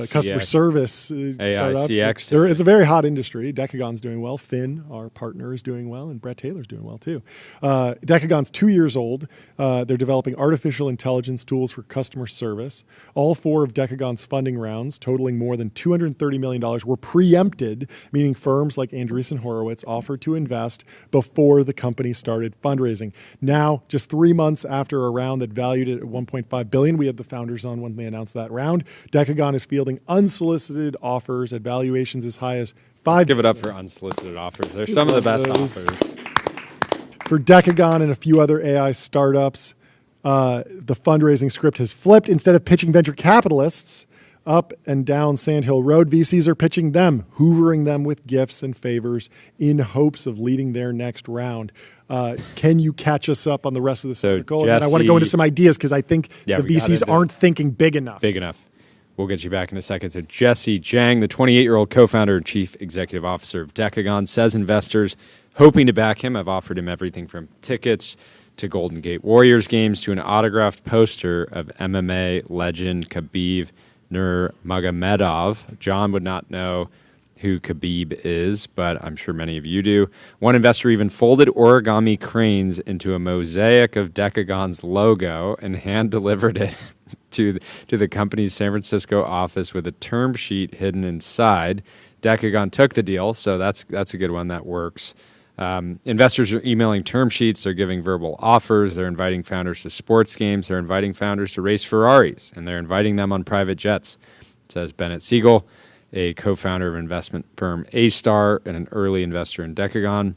customer service AI, startups. CX. It's a very hot industry. Decagon's doing well. Finn, our partner, is doing well, and Bret Taylor's doing well too. Decagon's 2 years old. They're developing artificial intelligence tools for customer service. All 4 of Decagon's funding rounds, totaling more than $230 million, were preempted, meaning firms like Andreessen Horowitz offered to invest before the company started fundraising. Now, just 3 months after a round that valued it at $1.5 billion, we had the founders on when they announced that round. Decagon is fielding unsolicited offers at valuations as high as $5 Give it up for unsolicited offers. They're some of the best offers. For Decagon and a few other AI startups, the fundraising script has flipped. Instead of pitching venture capitalists up and down Sandhill Road, VCs are pitching them, hoovering them with gifts and favors in hopes of leading their next round. Can you catch us up on the rest of this article? Jesse, and I want to go into some ideas because I think the VCs aren't thinking big enough. Big enough. We'll get you back in a second. So Jesse Jiang, the 28-year-old co-founder and chief executive officer of Decagon, says investors hoping to back him have offered him everything from tickets to Golden Gate Warriors games to an autographed poster of MMA legend Khabib Nurmagomedov. John would not know who Khabib is, but I'm sure many of you do. One investor even folded origami cranes into a mosaic of Decagon's logo and hand-delivered it to the company's San Francisco office with a term sheet hidden inside. Decagon took the deal, so that's a good one. That works. Investors are emailing term sheets. They're giving verbal offers. They're inviting founders to sports games. They're inviting founders to race Ferraris, and they're inviting them on private jets, says Bennett Siegel, a co-founder of investment firm A-Star and an early investor in Decagon.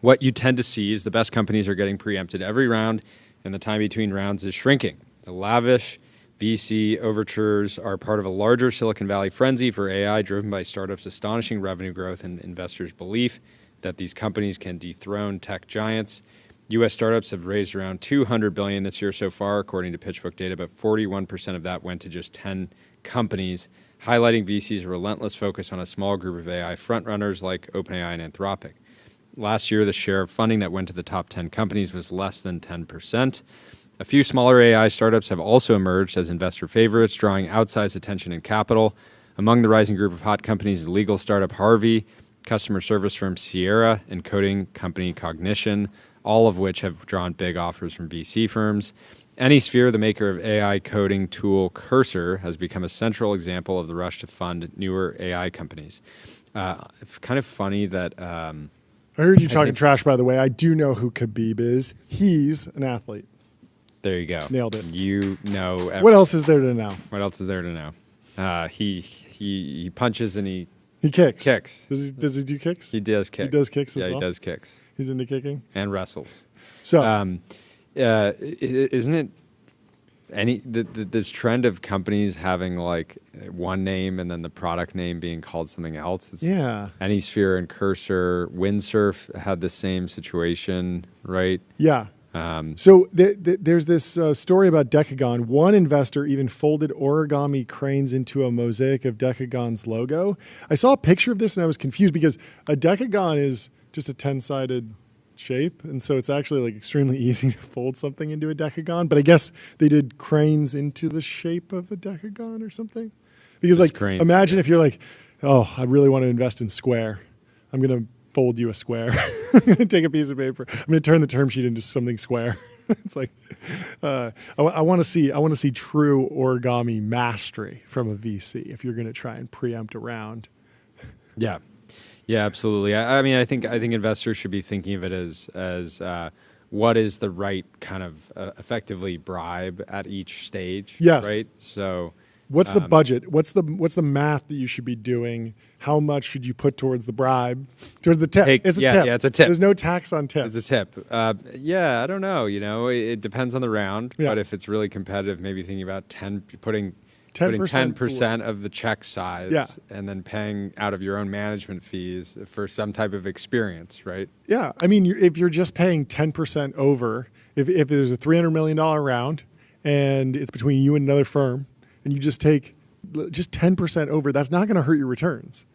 What you tend to see is the best companies are getting preempted every round, and the time between rounds is shrinking. The lavish VC overtures are part of a larger Silicon Valley frenzy for AI driven by startups' astonishing revenue growth and investors' belief that these companies can dethrone tech giants. U.S. startups have raised around $200 billion this year so far, according to PitchBook data, but 41% of that went to just 10 companies, highlighting VC's relentless focus on a small group of AI frontrunners like OpenAI and Anthropic. Last year, the share of funding that went to the top 10 companies was less than 10%. A few smaller AI startups have also emerged as investor favorites, drawing outsized attention and capital. Among the rising group of hot companies is legal startup Harvey, customer service firm Sierra, and coding company Cognition, all of which have drawn big offers from VC firms. AnySphere, the maker of AI coding tool Cursor, has become a central example of the rush to fund newer AI companies. Kind of funny that... I heard you talking trash, by the way. I do know who Khabib is. He's an athlete. There you go. Nailed it. You know. What else is there to know? What else is there to know? He punches and he kicks. Does he do kicks? He does kick. He does kicks as well? Yeah, he does kicks. He's into kicking? And wrestles. So, isn't it this trend of companies having like one name and then the product name being called something else? AnySphere and Cursor. Windsurf had the same situation, right? Yeah. So there's this story about Decagon. One investor even folded origami cranes into a mosaic of Decagon's logo. I saw a picture of this and I was confused because a Decagon is just a 10-sided shape, and so it's actually like extremely easy to fold something into a Decagon. But I guess they did cranes into the shape of a Decagon or something. Because like, cranes, imagine if you're like, oh, I really want to invest in Square. I'm gonna fold you a square. I'm going to take a piece of paper. I'm going to turn the term sheet into something square. It's like, I want to see true origami mastery from a VC if you're going to try and preempt a round. Yeah, absolutely. I mean, I think investors should be thinking of it as what is the right kind of effectively bribe at each stage. Yes. Right. So. What's the budget? What's the math that you should be doing? How much should you put towards the bribe? Towards the tip? It's a tip. Yeah, it's a tip. There's no tax on tip. It's a tip. I don't know. It depends on the round. Yeah. But if it's really competitive, maybe thinking about putting 10% of the check size, and then paying out of your own management fees for some type of experience, right? Yeah, I mean, if you're just paying 10% over, if there's a $300 million round and it's between you and another firm, and you just take just 10% over, that's not going to hurt your returns.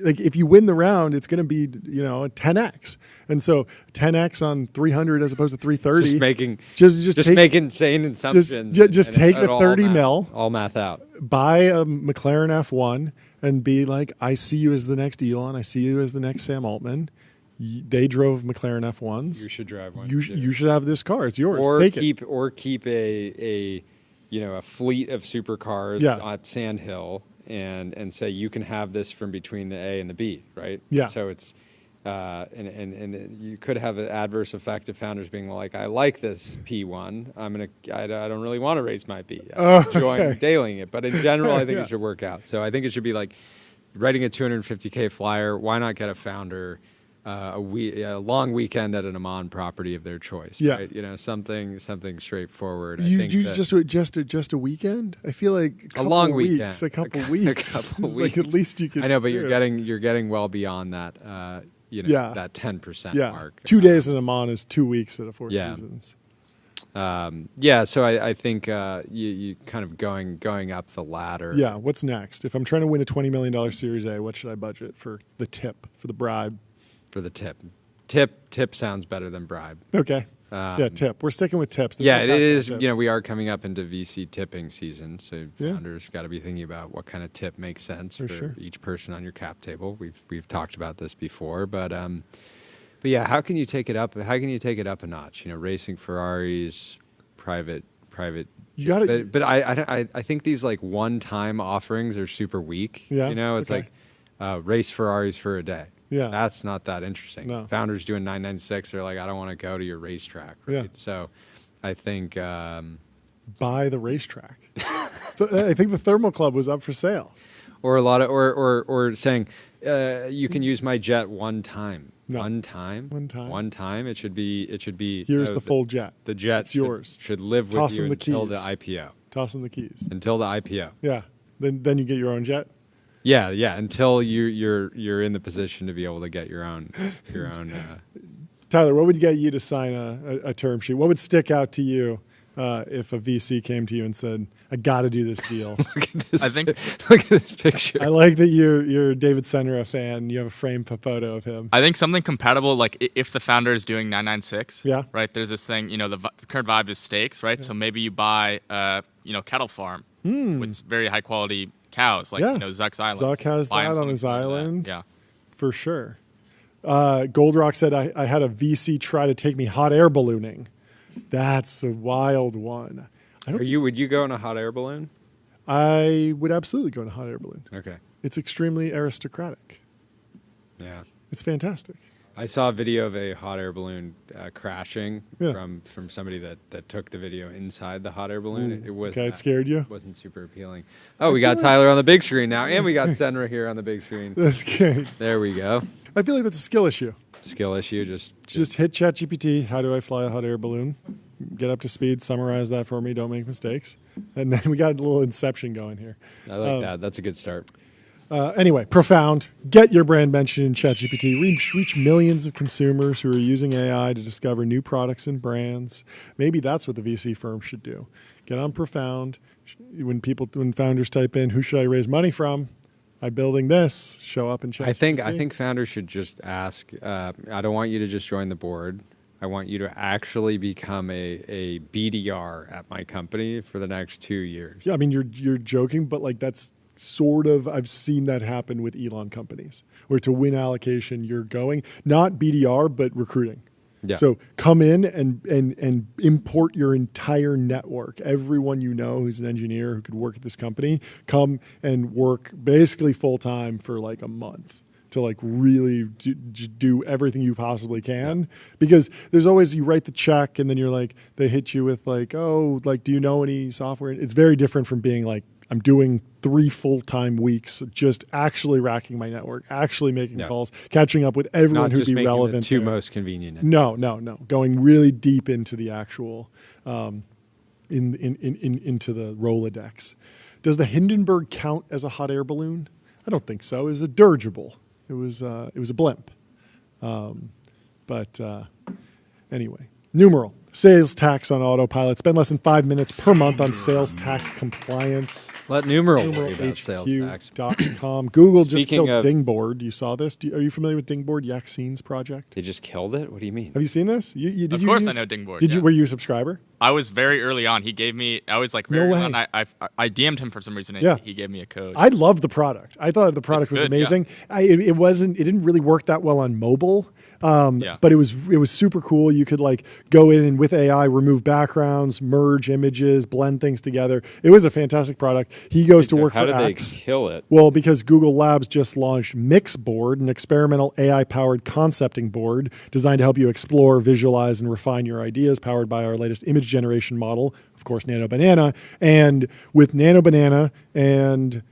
Like if you win the round, it's going to be, a 10x. And so 10x on 300 as opposed to 330. Just make insane assumptions. Just take the 30 mil. All math out. Buy a McLaren F1 and be like, I see you as the next Elon. I see you as the next Sam Altman. They drove McLaren F1s. You should drive one. You should have this car. It's yours. Or keep a fleet of supercars at Sand Hill and say you can have this from between the A and the B, right? Yeah. So it's and you could have an adverse effect of founders being like, I like this P1. I don't really want to raise my B. I'm enjoying dailing it, but in general, I think it should work out. So I think it should be like writing a 250K flyer. Why not get a founder? A long weekend at an Amman property of their choice, right? Something straightforward. Just a weekend. I feel like a long weekend, a couple weeks. Like at least you could. I know, but you're getting well beyond that. That 10% mark. 2 days in Amman is 2 weeks at a Four Seasons. So I think you kind of going up the ladder. Yeah. What's next? If I'm trying to win a $20 million Series A, what should I budget for the tip, for the bribe? For the tip sounds better than bribe. Okay. Tip. We're sticking with tips. It is. We are coming up into VC tipping season, so founders got to be thinking about what kind of tip makes sense for each person on your cap table. We've talked about this before, but how can you take it up? How can you take it up a notch? Racing Ferraris, private. You got it. But I think these like one-time offerings are super weak. Yeah. It's like race Ferraris for a day. Yeah, that's not that interesting. No. Founders doing 996, they're like, I don't want to go to your racetrack. Right? Yeah. So I think buy the racetrack. I think the Thermal Club was up for sale. Or a lot of or saying you can use my jet one time. No. One time. It should be. Here's the full jet. The jet yours. Should live with you until the IPO. Toss them the keys. Until the IPO. Yeah. Then you get your own jet. Yeah, until you're in the position to be able to get your own. Tyler, what would get you to sign a term sheet? What would stick out to you if a VC came to you and said, "I got to do this deal"? Look at this. Look at this picture. I like that you're a David Senra fan. You have a framed photo of him. I think something compatible, like if the founder is doing 996. Yeah. Right. There's this thing. The current vibe is steaks, right? Yeah. So maybe you buy cattle farm with very high quality cows, like Zuck's Island. Zuck has that on his island. Yeah, for sure. Goldrock said, I had a VC try to take me hot air ballooning. That's a wild one. Would you go in a hot air balloon? I would absolutely go in a hot air balloon. Okay. It's extremely aristocratic. Yeah. It's fantastic. I saw a video of a hot air balloon crashing from somebody that took the video inside the hot air balloon. It scared you? It wasn't super appealing. Oh, we got Tyler on the big screen now, and we got Senra here on the big screen. That's great. There we go. I feel like that's a skill issue. Just hit ChatGPT. How do I fly a hot air balloon? Get up to speed. Summarize that for me. Don't make mistakes. And then we got a little inception going here. I like that. That's a good start. Anyway, Profound. Get your brand mentioned in ChatGPT. Reach millions of consumers who are using AI to discover new products and brands. Maybe that's what the VC firm should do. Get on Profound. When founders type in, who should I raise money from? I'm building this. Show up in ChatGPT. I think founders should just ask. I don't want you to just join the board. I want you to actually become a BDR at my company for the next 2 years. Yeah, I mean, you're joking, but like that's sort of, I've seen that happen with Elon companies, where to win allocation, you're going, not BDR, but recruiting. Yeah. So come in and import your entire network. Everyone you know who's an engineer who could work at this company, come and work basically full time for like a month to like really do everything you possibly can. Because there's always, you write the check and then you're like, they hit you with like, oh, like, do you know any software? It's very different from being like, I'm doing 3 full-time weeks, just actually racking my network, actually making calls, catching up with everyone who'd be relevant. Not just making the 2 most convenient. No. Going really deep into the actual, into the Rolodex. Does the Hindenburg count as a hot air balloon? I don't think so. It was a dirigible. It was a blimp. Anyway, numeral. Sales tax on autopilot. Spend less than 5 minutes per month on sales tax compliance. Let numeral worry about sales tax. Google just killed Dingboard. You saw this? Are you familiar with Dingboard, Yaxine's project? They just killed it? What do you mean? Have you seen this? Of course I know Dingboard. Were you a subscriber? I was very early on. He gave me, I was like very early on. I DM'd him for some reason and he gave me a code. I loved the product. I thought the product was amazing. Yeah. It didn't really work that well on mobile. But it was super cool. You could like go in and with AI remove backgrounds, merge images, blend things together. It was a fantastic product. He goes to work for X. How did they kill it? Well, because Google Labs just launched Mixboard, an experimental AI-powered concepting board designed to help you explore, visualize, and refine your ideas, powered by our latest image generation model, of course, Nano Banana. And with Nano Banana and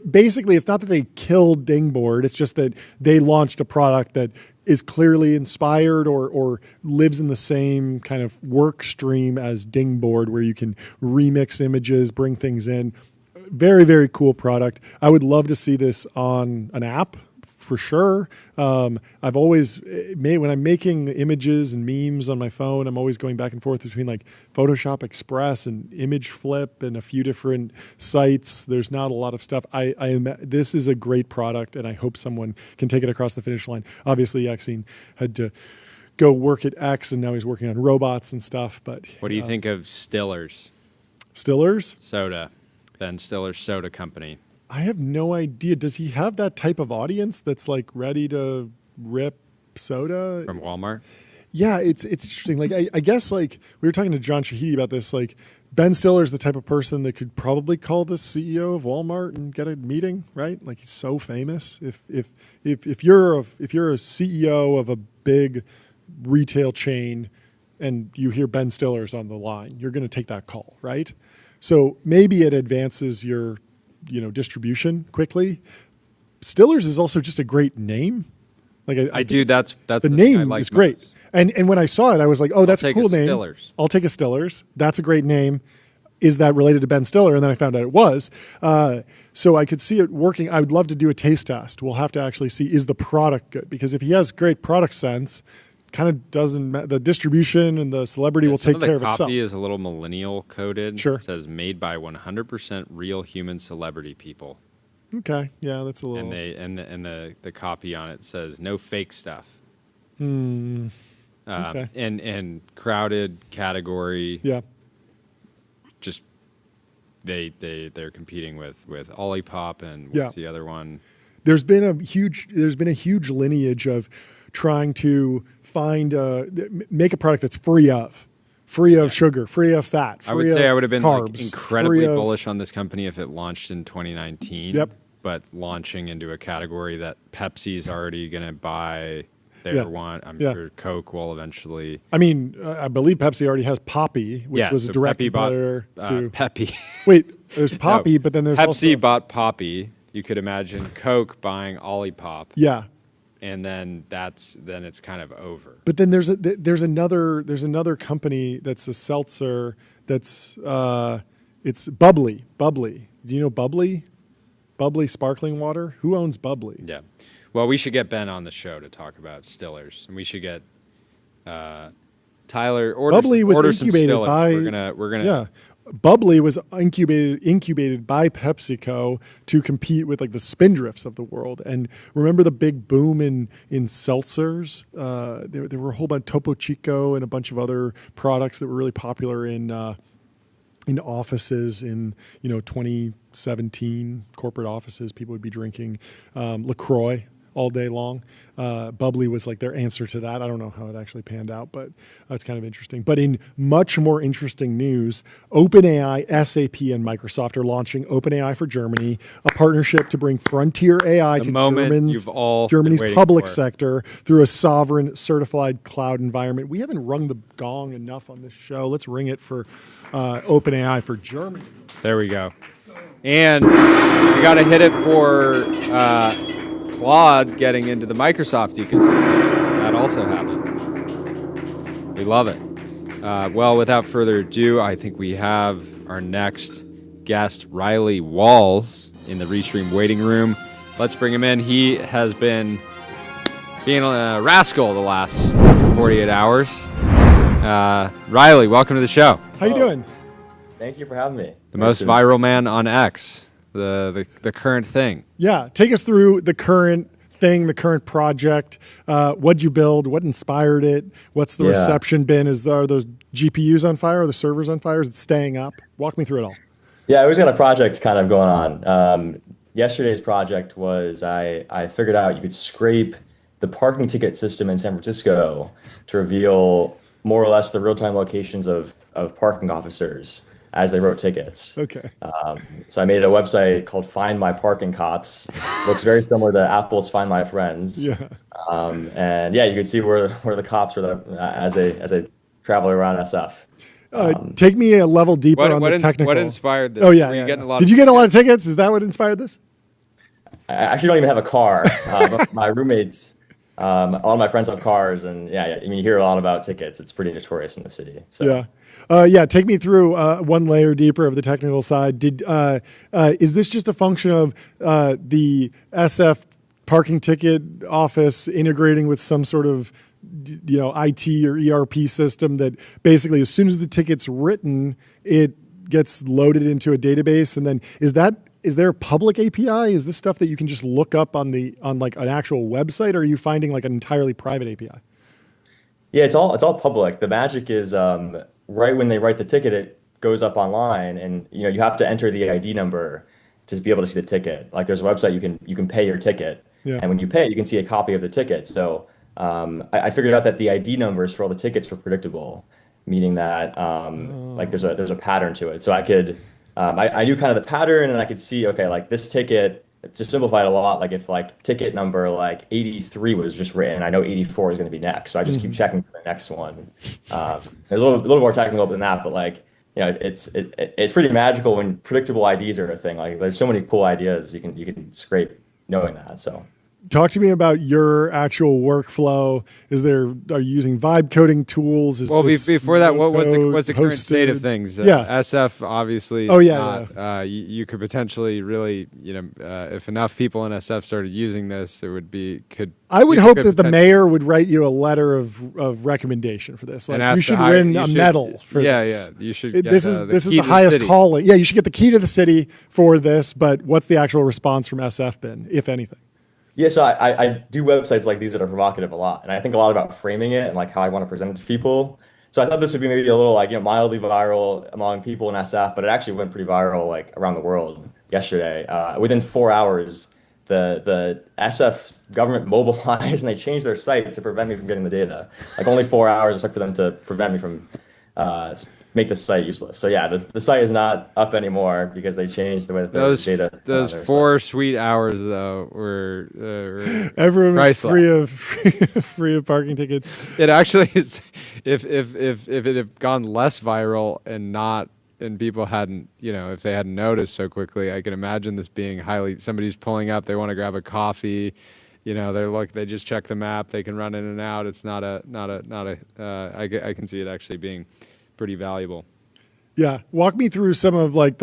basically, it's not that they killed Dingboard. It's just that they launched a product that is clearly inspired or lives in the same kind of work stream as Dingboard, where you can remix images, bring things in. Very, very cool product. I would love to see this on an app for sure. I've always when I'm making images and memes on my phone, I'm always going back and forth between like Photoshop Express and Image Flip and a few different sites. There's not a lot of stuff. This is a great product, and I hope someone can take it across the finish line. Obviously, Yaxine had to go work at X, and now he's working on robots and stuff. But what do you think of Stiller's? Stiller's Soda, Ben Stiller's soda company. I have no idea. Does he have that type of audience that's like ready to rip soda from Walmart? Yeah, it's interesting. Like I guess like we were talking to John Shahidi about this. Like Ben Stiller is the type of person that could probably call the CEO of Walmart and get a meeting, right? Like he's so famous. If you're a CEO of a big retail chain and you hear Ben Stiller's on the line, you're going to take that call, right? So maybe it advances your distribution quickly. Stiller's is also just a great name. Like that's the name is great. Most. And when I saw it, I was like, oh, that's a cool name. Stiller's. I'll take a Stiller's. That's a great name. Is that related to Ben Stiller? And then I found out it was. So I could see it working. I would love to do a taste test. We'll have to actually see, is the product good? Because if he has great product sense, kind of doesn't matter. The distribution and the celebrity will take care of itself. The copy is a little millennial coded. Sure. It says made by 100% real human celebrity people. Okay. Yeah, that's a little. And the copy on it says no fake stuff. Okay. And crowded category. Yeah. Just they're competing with Olipop and what's the other one? There's been a huge lineage of trying to make a product that's free of sugar, free of fat, free I would say I would have been carbs, incredibly bullish on this company if it launched in 2019. Yep. But launching into a category that Pepsi's already going to buy their one, I'm sure Coke will eventually. I mean, I believe Pepsi already has Poppy, which was a direct competitor to Peppy. Wait, there's Poppy, but then there's Pepsi bought Poppy. You could imagine Coke buying Olipop. Yeah. And then it's kind of over. But then there's another company that's a seltzer that's it's bubbly. Do you know bubbly? Bubbly sparkling water. Who owns Bubbly? Yeah. Well, we should get Ben on the show to talk about Stillers, and we should get Tyler. Bubbly was incubated by. We're gonna. Yeah. Bubbly was incubated by PepsiCo to compete with like the Spindrifts of the world. And remember the big boom in seltzers? There were a whole bunch, Topo Chico and a bunch of other products that were really popular in offices in 2017. Corporate offices, people would be drinking LaCroix all day long. Bubbly was like their answer to that. I don't know how it actually panned out, but that's kind of interesting. But in much more interesting news, OpenAI, SAP, and Microsoft are launching OpenAI for Germany, a partnership to bring frontier AI to Germany's public sector through a sovereign certified cloud environment. We haven't rung the gong enough on this show. Let's ring it for OpenAI for Germany. There we go. And we got to hit it for Claude getting into the Microsoft ecosystem. That also happened. We love it. Well, without further ado, I think we have our next guest, Riley Walz, in the Restream waiting room. Let's bring him in. He has been being a rascal the last 48 hours. Riley, welcome to the show. How you doing? Thank you for having me. The most viral man on X. The current thing. Yeah, take us through the current thing, the current project. What'd you build? What inspired it? What's the reception been? Are those GPUs on fire? Are the servers on fire? Is it staying up? Walk me through it all. Yeah, we've got a project kind of going on. Yesterday's project was I figured out you could scrape the parking ticket system in San Francisco to reveal more or less the real-time locations of parking officers as they wrote tickets. Okay. So I made a website called Find My Parking Cops. Looks very similar to Apple's Find My Friends. Yeah. And yeah, you can see where the cops were as they travel around SF. Take me a level deeper on the technical. What inspired this? Oh yeah. Did you get a lot of tickets? Is that what inspired this? I actually don't even have a car. But my roommates, all of my friends have cars, and yeah, you hear a lot about tickets. It's pretty notorious in the city. So. Yeah. Take me through one layer deeper of the technical side. Is this just a function of the SF parking ticket office integrating with some sort of IT or ERP system that basically as soon as the ticket's written, it gets loaded into a database, and then is there a public API? Is this stuff that you can just look up on like an actual website, or are you finding like an entirely private API? Yeah, it's all public. The magic is right when they write the ticket, it goes up online, and you have to enter the ID number to be able to see the ticket. Like there's a website you can pay your ticket, and when you pay it, you can see a copy of the ticket. So I figured out that the ID numbers for all the tickets were predictable, meaning that like there's a pattern to it. So I could I knew kind of the pattern, and I could see, okay, like this ticket, just simplified a lot. Like if like ticket number like 83 was just written, I know 84 is going to be next. So I just keep checking for the next one. There's a little more technical than that, but like, it's pretty magical when predictable IDs are a thing. Like there's so many cool ideas you can scrape knowing that. So. Talk to me about your actual workflow. Are you using vibe coding tools? Before that, what's the current state of things? SF, obviously. Oh yeah. You could potentially really, if enough people in SF started using this, it would be I would hope that the mayor would write you a letter of recommendation for this. Like you should win a medal for this. Yeah, you should. This is the highest calling. Yeah, you should get the key to the city for this. But what's the actual response from SF been, if anything? Yeah, so I do websites like these that are provocative a lot, and I think a lot about framing it and like how I want to present it to people. So I thought this would be maybe a little like mildly viral among people in SF, but it actually went pretty viral like around the world yesterday. Within 4 hours, the SF government mobilized and they changed their site to prevent me from getting the data. Like only 4 hours it took for them to prevent me from make the site useless. So yeah, the site is not up anymore because they changed the way that the data. Those 4 sweet hours though were everyone was free of parking tickets. It actually is. If it had gone less viral and people hadn't, if they hadn't noticed so quickly, I can imagine this being somebody's pulling up, they want to grab a coffee, they just check the map, they can run in and out. It's I can see it actually being pretty valuable. Yeah. Walk me through some of like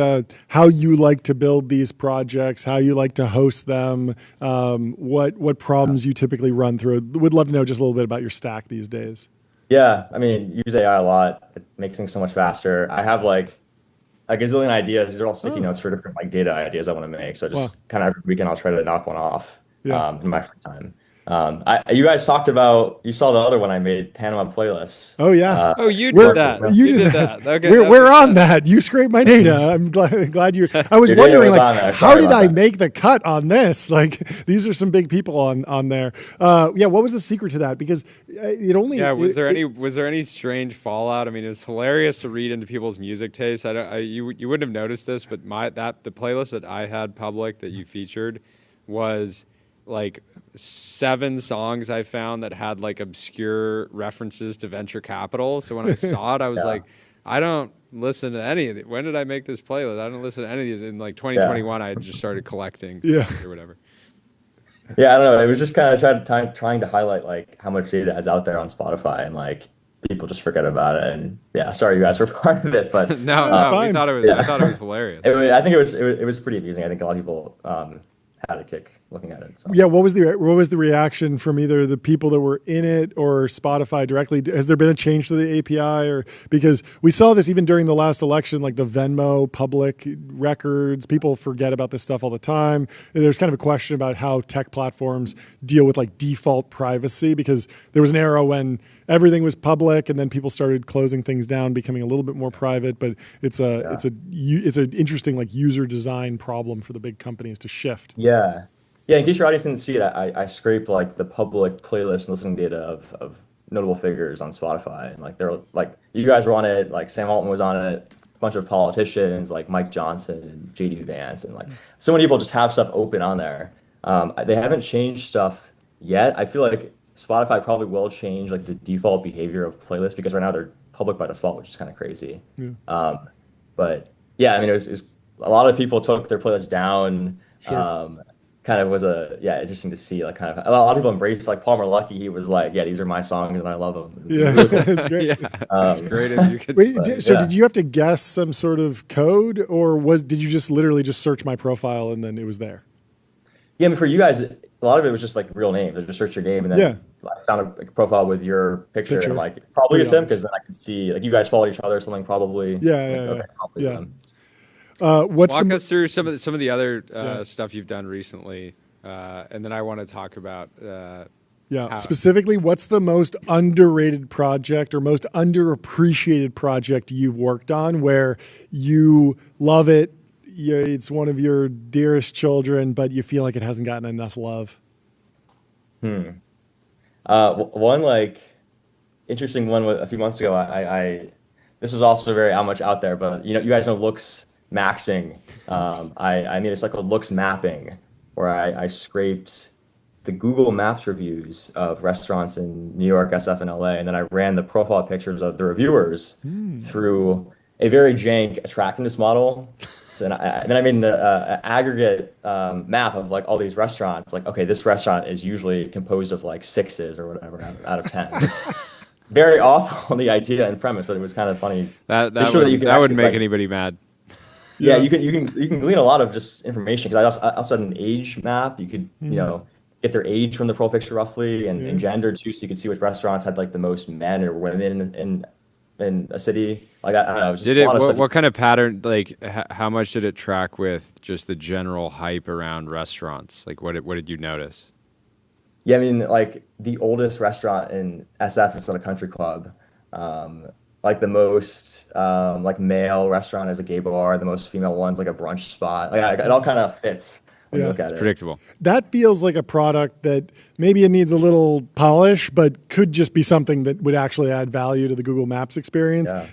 how you like to build these projects, how you like to host them, what problems you typically run through. Would love to know just a little bit about your stack these days. Yeah, I mean, use AI a lot. It makes things so much faster. I have like a gazillion ideas. These are all sticky notes for different like data ideas I want to make. So just kind of every weekend I'll try to knock one off in my free time. You guys talked about, you saw the other one I made, Panama playlists. Oh yeah. You did that. You did that. Okay, we're on that. You scraped my data. I'm glad you. I was wondering like, how did I make the cut on this? Like these are some big people on there. Yeah. What was the secret to that? Because it only. Yeah. Was there any strange fallout? I mean, it was hilarious to read into people's music tastes. You wouldn't have noticed this, but the playlist that I had public that you featured was like 7 songs I found that had like obscure references to venture capital. So when I saw it, I was like, I don't listen to any of it. When did I make this playlist? I don't listen to any of these. In like 2021, I had just started collecting or whatever. Yeah, I don't know. It was just kind of trying to highlight like how much data is out there on Spotify, and like people just forget about it. And yeah, sorry you guys were part of it, but no, I thought it was hilarious. I think it was pretty amusing. I think a lot of people had a kick looking at it. So. Yeah, what was the reaction from either the people that were in it or Spotify directly? Has there been a change to the API, or because we saw this even during the last election, like the Venmo public records, people forget about this stuff all the time. And there's kind of a question about how tech platforms deal with like default privacy, because there was an era when everything was public and then people started closing things down, becoming a little bit more private. But it's an interesting like user design problem for the big companies to shift. Yeah. Yeah, in case your audience didn't see it, I scraped like the public playlist and listening data of notable figures on Spotify, and like they're like, you guys were on it, like Sam Altman was on it, a bunch of politicians like Mike Johnson and JD Vance, and like so many people just have stuff open on there. They haven't changed stuff yet. I feel like Spotify probably will change like the default behavior of playlists, because right now they're public by default, which is kind of crazy. Yeah. But yeah, I mean, it was a lot of people took their playlists down. Sure. Kind of was interesting to see, like kind of a lot of people embraced, like Palmer Luckey. He was like, yeah, these are my songs and I love them. Yeah, it's great. It's great. So did you have to guess some sort of code, or did you just literally just search my profile and then it was there? Yeah, I mean, for you guys, a lot of it was just like real names. I just searched your name and then I found a profile with your picture. And like probably it's him, because then I could see like you guys followed each other or something probably. Walk us through some of the other stuff you've done recently, and then I want to talk about specifically what's the most underrated project or most underappreciated project you've worked on where you love it, it's one of your dearest children, but you feel like it hasn't gotten enough love. One like interesting one a few months ago, I this was also very much out there, but you guys know Looks maxing. I made a site called Looks Mapping, where I scraped the Google Maps reviews of restaurants in New York, SF, and LA, and then I ran the profile pictures of the reviewers through a very jank attractiveness model. So, then I made an aggregate map of like all these restaurants. Like, okay, this restaurant is usually composed of like 6s or whatever out of 10. Very off on the idea and premise, but it was kind of funny. That would make anybody mad. Yeah, you can glean a lot of just information, because I also had an age map. You could get their age from the profile picture roughly, and gender too, so you could see which restaurants had like the most men or women in a city. Like I don't know. Just what kind of pattern? Like how much did it track with just the general hype around restaurants? Like what did you notice? Yeah, I mean, like the oldest restaurant in SF is at a country club. Like the most like male restaurant is a gay bar. The most female one's like a brunch spot. Like it all kind of fits when you look at it. Predictable. That feels like a product that maybe it needs a little polish, but could just be something that would actually add value to the Google Maps experience. Yeah.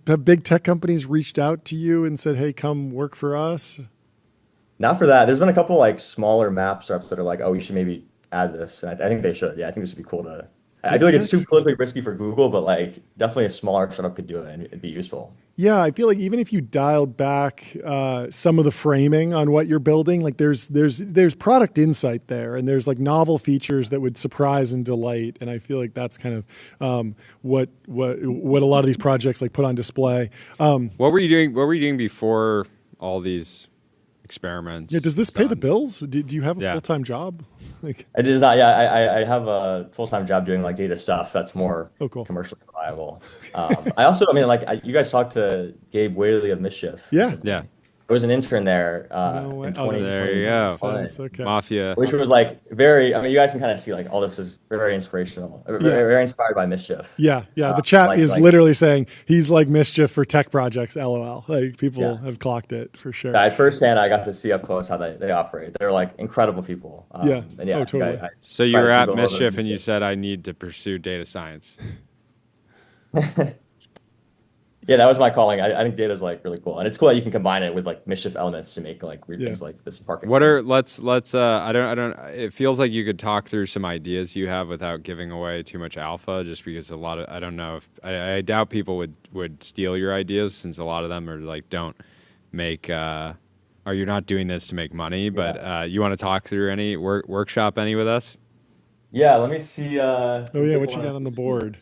Have big tech companies reached out to you and said, "Hey, come work for us"? Not for that. There's been a couple like smaller map startups that are like, "Oh, we should maybe add this." And I think they should. Yeah, I think this would be cool to I feel like it's too politically risky for Google, but like definitely a smaller startup could do it and it'd be useful. Yeah, I feel like even if you dialed back some of the framing on what you're building, like there's product insight there, and there's like novel features that would surprise and delight. And I feel like that's kind of what a lot of these projects like put on display. What were you doing? What were you doing before all these experiments? Yeah, does this pay the bills? Do you have a full-time job? Like, it is not. Yeah, I have a full-time job doing like data stuff that's more commercially viable. I also, I mean, like you guys talked to Gabe Whaley of Mischief. Yeah. Yeah. I was an intern there in 20. There you go. Okay. Mafia. Which was like very, I mean, you guys can kind of see like all this is very inspirational, very inspired by Mischief. Yeah. The chat is literally saying he's like Mischief for tech projects, LOL. Like people have clocked it for sure. Yeah, firsthand, I got to see up close how they operate. They're like incredible people. Totally. So you were at Mischief and you said, I need to pursue data science. Yeah, that was my calling. I think data is like really cool, and it's cool that you can combine it with like Mischief elements to make like weird things like this parking. What are let's I don't. It feels like you could talk through some ideas you have without giving away too much alpha, just because a lot of I don't know if I doubt people would steal your ideas, since a lot of them are like don't make or you're not doing this to make money. But you want to talk through any workshop any with us? Yeah, let me see. What you got on the board?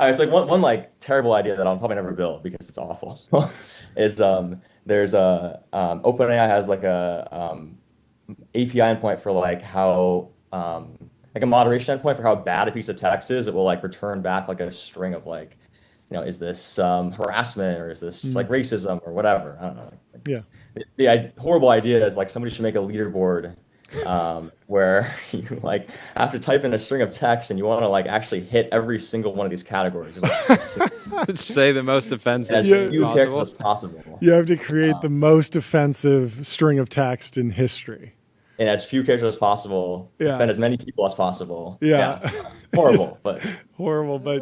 It's like one like terrible idea that I'll probably never build because it's awful. Is there's a OpenAI has like a API endpoint for like how like a moderation endpoint for how bad a piece of text is. It will like return back like a string of like, is this harassment or is this like racism or whatever? I don't know. The horrible idea is like somebody should make a leaderboard where you like have to type in a string of text and you want to like actually hit every single one of these categories. Like, say the most offensive as possible. You have to create the most offensive string of text in history. And as few characters as possible, offend as many people as possible. Horrible, but horrible, but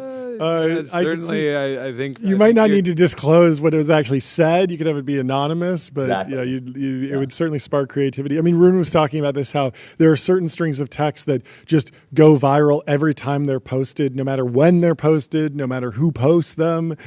certainly I think you might not need to disclose what was actually said. You could have it be anonymous, but it would certainly spark creativity. I mean, Rune was talking about this, how there are certain strings of text that just go viral every time they're posted, no matter when they're posted, no matter who posts them.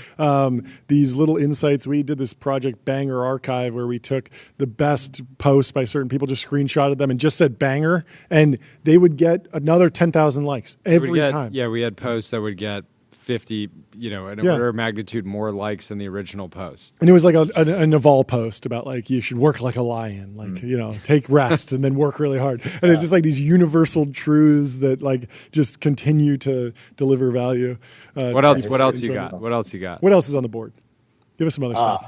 These little insights, we did this project Banger Archive where we took the best posts by certain people, just screenshotted them and just said banger, and they would get another 10,000 likes every time. Yeah, we had posts that would get 50, an order of magnitude more likes than the original post. And it was like a Naval post about like, you should work like a lion, like, take rest and then work really hard. And it's just like these universal truths that like just continue to deliver value. What else you got? What else you got? What else is on the board? Give us some other stuff.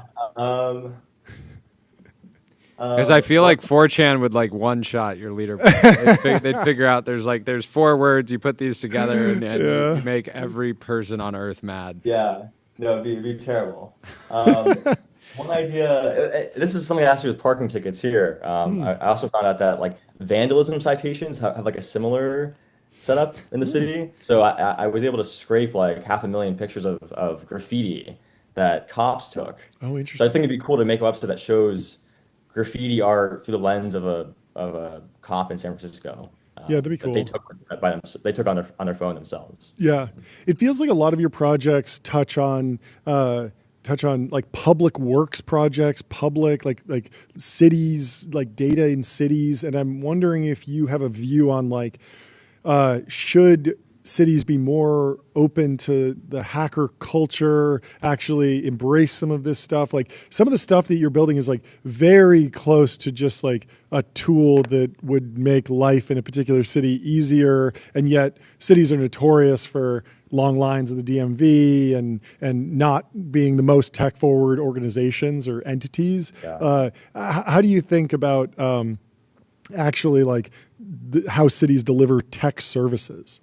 Because I feel like 4chan would like one shot your leaderboard. They'd figure out there's 4 words, you put these together and you make every person on earth mad. Yeah, no, it'd be terrible. One idea, this is something I asked you with parking tickets here. I also found out that like vandalism citations have like a similar setup in the city. So I was able to scrape like 500,000 pictures of graffiti that cops took. Oh, interesting. So I just think it'd be cool to make a website that shows graffiti art through the lens of a cop in San Francisco. That'd be cool. They took on their phone themselves. Yeah, it feels like a lot of your projects touch on like public works projects, like cities, like data in cities, and I'm wondering if you have a view on like should cities be more open to the hacker culture, actually embrace some of this stuff. Like some of the stuff that you're building is like very close to just like a tool that would make life in a particular city easier. And yet cities are notorious for long lines of the DMV and not being the most tech forward organizations or entities. How do you think about actually like how cities deliver tech services?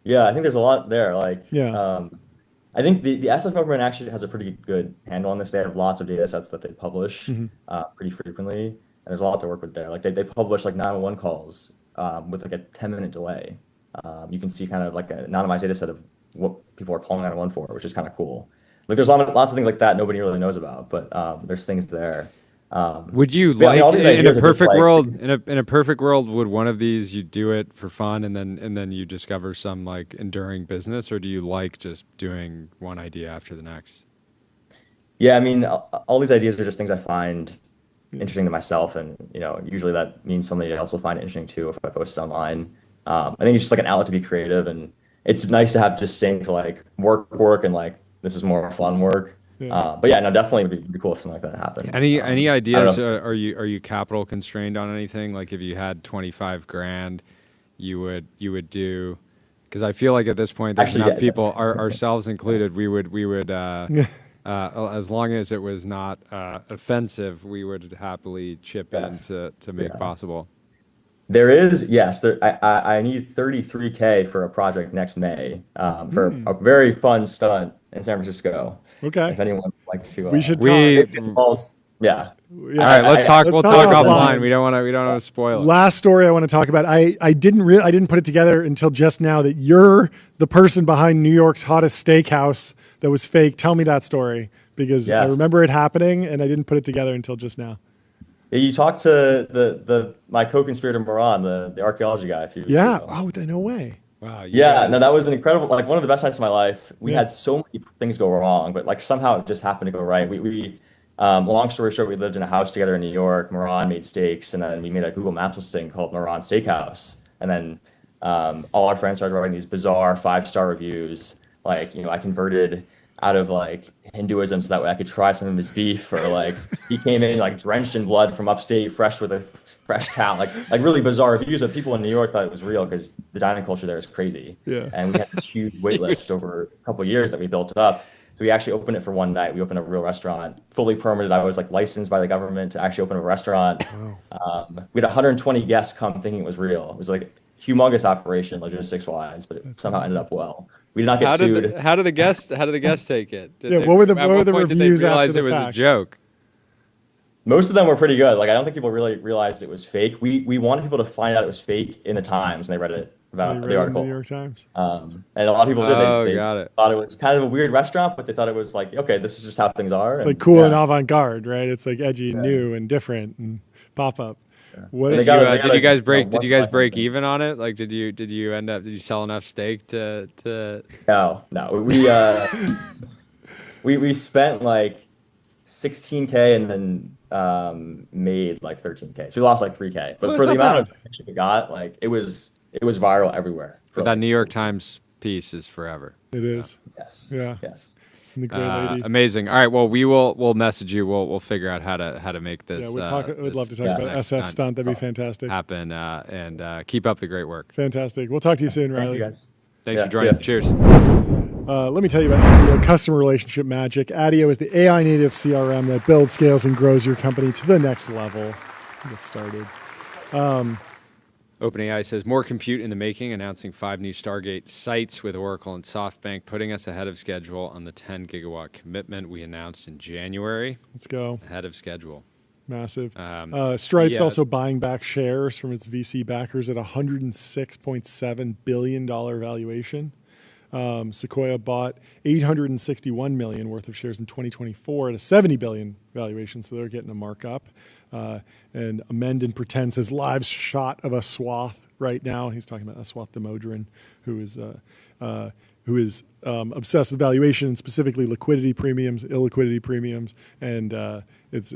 Yeah, I think there's a lot there. Like, I think the SF government actually has a pretty good handle on this. They have lots of data sets that they publish pretty frequently, and there's a lot to work with there. Like they publish like 911 calls with like a 10-minute delay. You can see kind of like an anonymized data set of what people are calling 911 for, which is kind of cool. Like there's lots of things like that nobody really knows about, but there's things there. Would you like in a perfect world? In a perfect world, would one of these you do it for fun and then you discover some like enduring business, or do you like just doing one idea after the next? Yeah, I mean, all these ideas are just things I find interesting to myself, and usually that means somebody else will find it interesting too if I post it online. I think it's just like an outlet to be creative, and it's nice to have just saying for like work, and like this is more fun work. Yeah. But yeah, no, definitely would be cool if something like that happened. Any ideas? Are you capital constrained on anything? Like if you had 25 grand, you would do, because I feel like at this point there's enough people, ourselves included, we would as long as it was not offensive, we would happily chip in to make possible. There is, yes. I need 33K for a project next May for a very fun stunt in San Francisco. Okay. If anyone would like to, we should talk. Yeah. All right, let's talk. We'll talk offline. We don't want to spoil it. Last story I want to talk about. I didn't put it together until just now that you're the person behind New York's hottest steakhouse that was fake. Tell me that story, because I remember it happening and I didn't put it together until just now. Yeah, you talked to my co-conspirator Moran, the archaeology guy. Oh, no way. Wow. Yeah, no, that was an incredible, like one of the best nights of my life. We had so many things go wrong, but like somehow it just happened to go right. We long story short, we lived in a house together in New York. Moran made steaks, and then we made a Google Maps listing called Moran Steakhouse. And then all our friends started writing these bizarre 5-star reviews. Like, I converted out of like Hinduism so that way I could try some of his beef, or like he came in like drenched in blood from upstate, fresh with a fresh cow, like really bizarre reviews. But people in New York thought it was real because the dining culture there is crazy. Yeah. And we had this huge wait list over a couple of years that we built up. So we actually opened it for one night. We opened a real restaurant, fully permitted. I was like licensed by the government to actually open a restaurant. We had 120 guests come thinking it was real. It was like a humongous operation, logistics wise, but it somehow ended up well. We did not get sued. How did the guests take it? What were the reviews? Did they realize it was a joke? Most of them were pretty good. Like, I don't think people really realized it was fake. We wanted people to find out it was fake in the Times, and they read it about the article. In the New York Times. And a lot of people did. They got it. Thought it was kind of a weird restaurant, but they thought it was like, okay, this is just how things are. It's like cool and avant-garde, right? It's like edgy and new and different and pop-up. What did you guys break? Did you guys break even on it? Like, did you sell enough steak to? No. We spent like 16K and then made like 13K. So we lost like 3K. But for the amount of attention we got, like it was viral everywhere. But that New York Times piece is forever. It is. Yes. Yeah. Yes. The great lady. Amazing. All right. Well, we'll message you. We'll figure out how to make this. Yeah, we'd love to talk about SF stunt. That'd be fantastic. Happen and keep up the great work. Fantastic. We'll talk to you soon, Riley. Thank you guys. Thanks for joining. Cheers. Let me tell you about ADIO, customer relationship magic. ADIO is the AI native CRM that builds, scales, and grows your company to the next level. Get started. OpenAI says more compute in the making, announcing 5 new Stargate sites with Oracle and SoftBank, putting us ahead of schedule on the 10 gigawatt commitment we announced in January. Let's go. Ahead of schedule. Massive. Stripe's also buying back shares from its VC backers at $106.7 billion valuation. Sequoia bought $861 million worth of shares in 2024 at a $70 billion valuation, so they're getting a markup. And Amendin pretends his live shot of a swath right now. He's talking about Aswath Damodaran, who is obsessed with valuation and specifically liquidity premiums, illiquidity premiums, and it's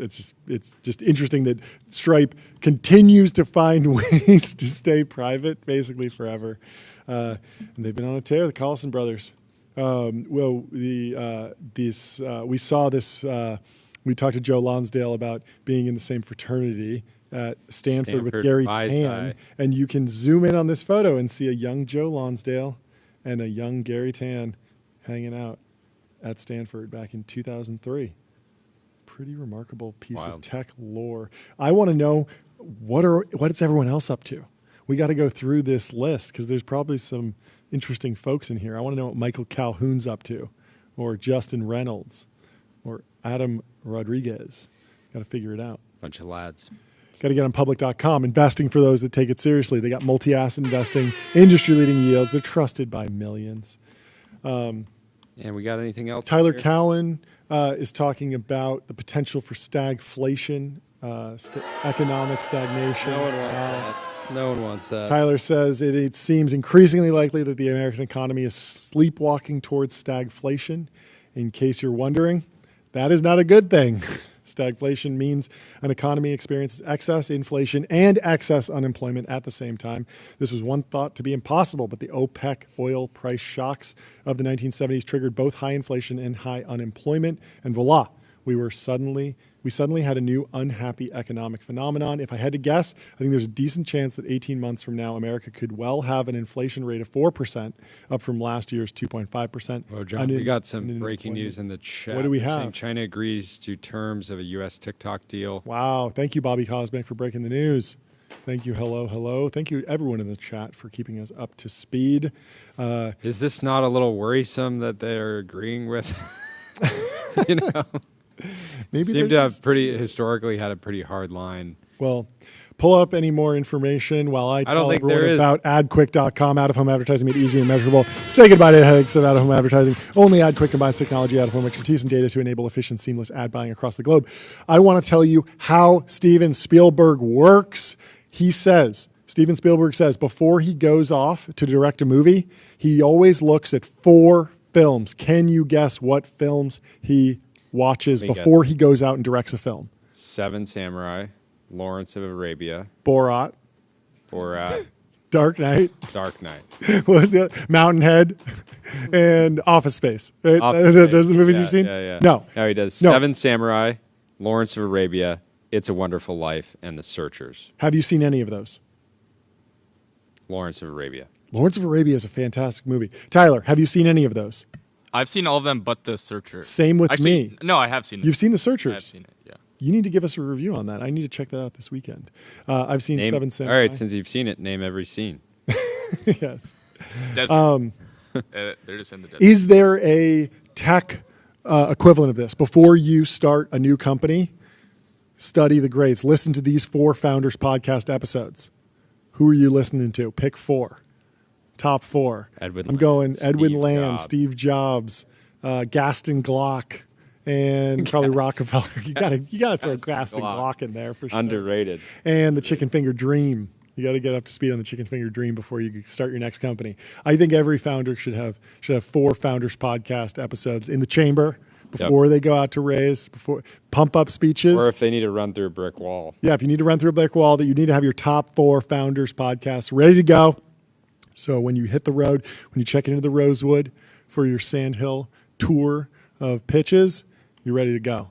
just interesting that Stripe continues to find ways to stay private basically forever. And they've been on a tear, the Collison brothers. We saw this. We talked to Joe Lonsdale about being in the same fraternity at Stanford with Gary Tan, and you can zoom in on this photo and see a young Joe Lonsdale and a young Gary Tan hanging out at Stanford back in 2003. Pretty remarkable piece of tech lore. I want to know what's everyone else up to. We got to go through this list because there's probably some interesting folks in here. I want to know what Michael Calhoun's up to, or Justin Reynolds, or Adam Rodriguez. Got to figure it out. Bunch of lads. Got to get on public.com. Investing for those that take it seriously. They got multi-asset investing, industry-leading yields. They're trusted by millions. And we got anything else? Tyler Cowen is talking about the potential for stagflation economic stagnation. No one wants that. No one wants that. Tyler says it seems increasingly likely that the American economy is sleepwalking towards stagflation. In case you're wondering, that is not a good thing. Stagflation means an economy experiences excess inflation and excess unemployment at the same time. This was one thought to be impossible, but the OPEC oil price shocks of the 1970s triggered both high inflation and high unemployment, and voila, we suddenly had a new unhappy economic phenomenon. If I had to guess, I think there's a decent chance that 18 months from now, America could well have an inflation rate of 4%, up from last year's 2.5%. Oh, John, we got some breaking news in the chat. What do we have? China agrees to terms of a U.S. TikTok deal. Wow. Thank you, Bobby Cosbank, for breaking the news. Thank you. Hello. Thank you, everyone in the chat, for keeping us up to speed. Is this not a little worrisome that they're agreeing with? You know? Maybe seem to have historically had a pretty hard line. Well, pull up any more information while I tell think everyone there is. about AdQuick.com. Out-of-home advertising made easy and measurable. Say goodbye to headaches of out-of-home advertising. Only AdQuick combines technology, out-of-home expertise, and data to enable efficient, seamless ad buying across the globe. I want to tell you how Steven Spielberg works. Steven Spielberg says, before he goes off to direct a movie, he always looks at 4 films. Can you guess what films he watches before he goes out and directs a film? 7 Samurai, Lawrence of Arabia, Borat, Dark Knight, what was the other? Mountainhead, and Office Space. Right? Those are the movies you've seen? Yeah. No, he does 7 Samurai, Lawrence of Arabia, It's a Wonderful Life, and The Searchers. Have you seen any of those? Lawrence of Arabia. Lawrence of Arabia is a fantastic movie. Tyler, have you seen any of those? I've seen all of them but The Searchers. Same with me. No, I have seen it. You've seen The Searchers? I've seen it, yeah. You need to give us a review on that. I need to check that out this weekend. I've seen 7 Samurai. All right, since you've seen it, name every scene. Yes. Desert. They're just in the desert. Is there a tech equivalent of this? Before you start a new company, study the greats. Listen to these 4 Founders podcast episodes. Who are you listening to? Pick 4. Top 4. Edwin Land, Steve Jobs, Gaston Glock, and probably Rockefeller. You gotta throw Gaston Glock in there for sure. Underrated. And the Chicken Finger Dream. You got to get up to speed on the Chicken Finger Dream before you start your next company. I think every founder should have 4 Founders podcast episodes in the chamber before they go out to raise, before pump up speeches. Or if they need to run through a brick wall. Yeah, if you need to run through a brick wall, that you need to have your top 4 Founders podcasts ready to go. So when you hit the road, when you check into the Rosewood for your Sandhill tour of pitches, you're ready to go.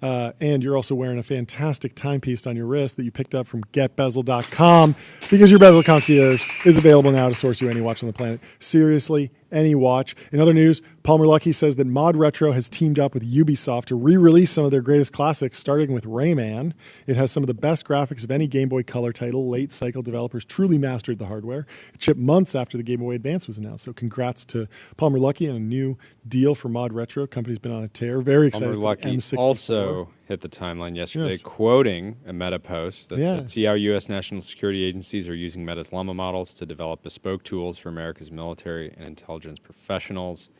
And you're also wearing a fantastic timepiece on your wrist that you picked up from getbezel.com, because your Bezel Concierge is available now to source you any watch on the planet. Seriously, any watch. In other news, Palmer Luckey says that Mod Retro has teamed up with Ubisoft to re-release some of their greatest classics, starting with Rayman. It has some of the best graphics of any Game Boy Color title. Late cycle developers truly mastered the hardware. It shipped months after the Game Boy Advance was announced. So congrats to Palmer Luckey on a new deal for Mod Retro. Company's been on a tear. Very excited Palmer for Luckey M64. Also hit the timeline yesterday, quoting a Meta post that see how U.S. national security agencies are using Meta's Llama models to develop bespoke tools for America's military and intelligence professionals.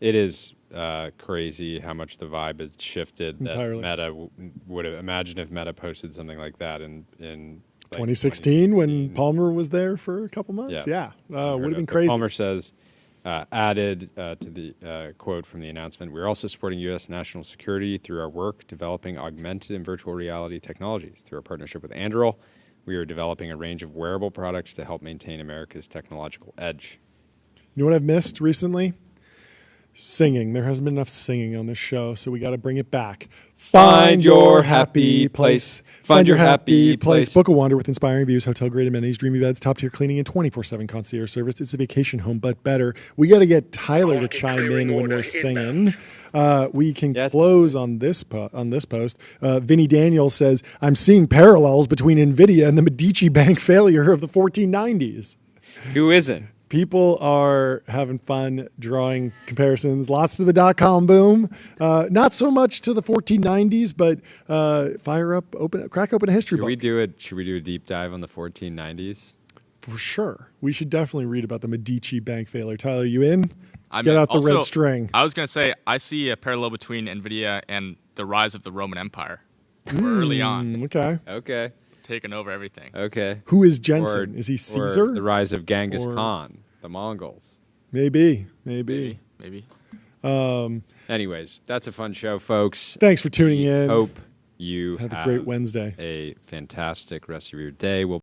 It is crazy how much the vibe has shifted. Entirely. That Meta would have imagined if Meta posted something like that in 2016 when Palmer was there for a couple months. Yeah, would have been crazy. Palmer says, added to the quote from the announcement, we're also supporting U.S. national security through our work developing augmented and virtual reality technologies. Through our partnership with Anduril, we are developing a range of wearable products to help maintain America's technological edge. You know what I've missed recently? Singing. There hasn't been enough singing on this show, so we got to bring it back. Find your happy place. Find your happy place. Book a wander with inspiring views, hotel-grade amenities, dreamy beds, top-tier cleaning, and 24/7 concierge service. It's a vacation home, but better. We got to get Tyler to chime in when we're singing. We can close on this post. Vinny Daniels says, I'm seeing parallels between NVIDIA and the Medici Bank failure of the 1490s. Who isn't? People are having fun drawing comparisons. Lots to the dot-com boom. Not so much to the 1490s, but crack open a history book. Should we do a deep dive on the 1490s? For sure. We should definitely read about the Medici Bank failure. Tyler, you in? Get out the red string. I was going to say, I see a parallel between NVIDIA and the rise of the Roman Empire. early on. Okay. Okay. Taking over everything. Okay. Who is Jensen? Is he Caesar? Or the rise of Genghis Khan, the Mongols. Maybe. Anyways, that's a fun show, folks. Thanks for tuning in. Hope you have a great Wednesday. A fantastic rest of your day. We'll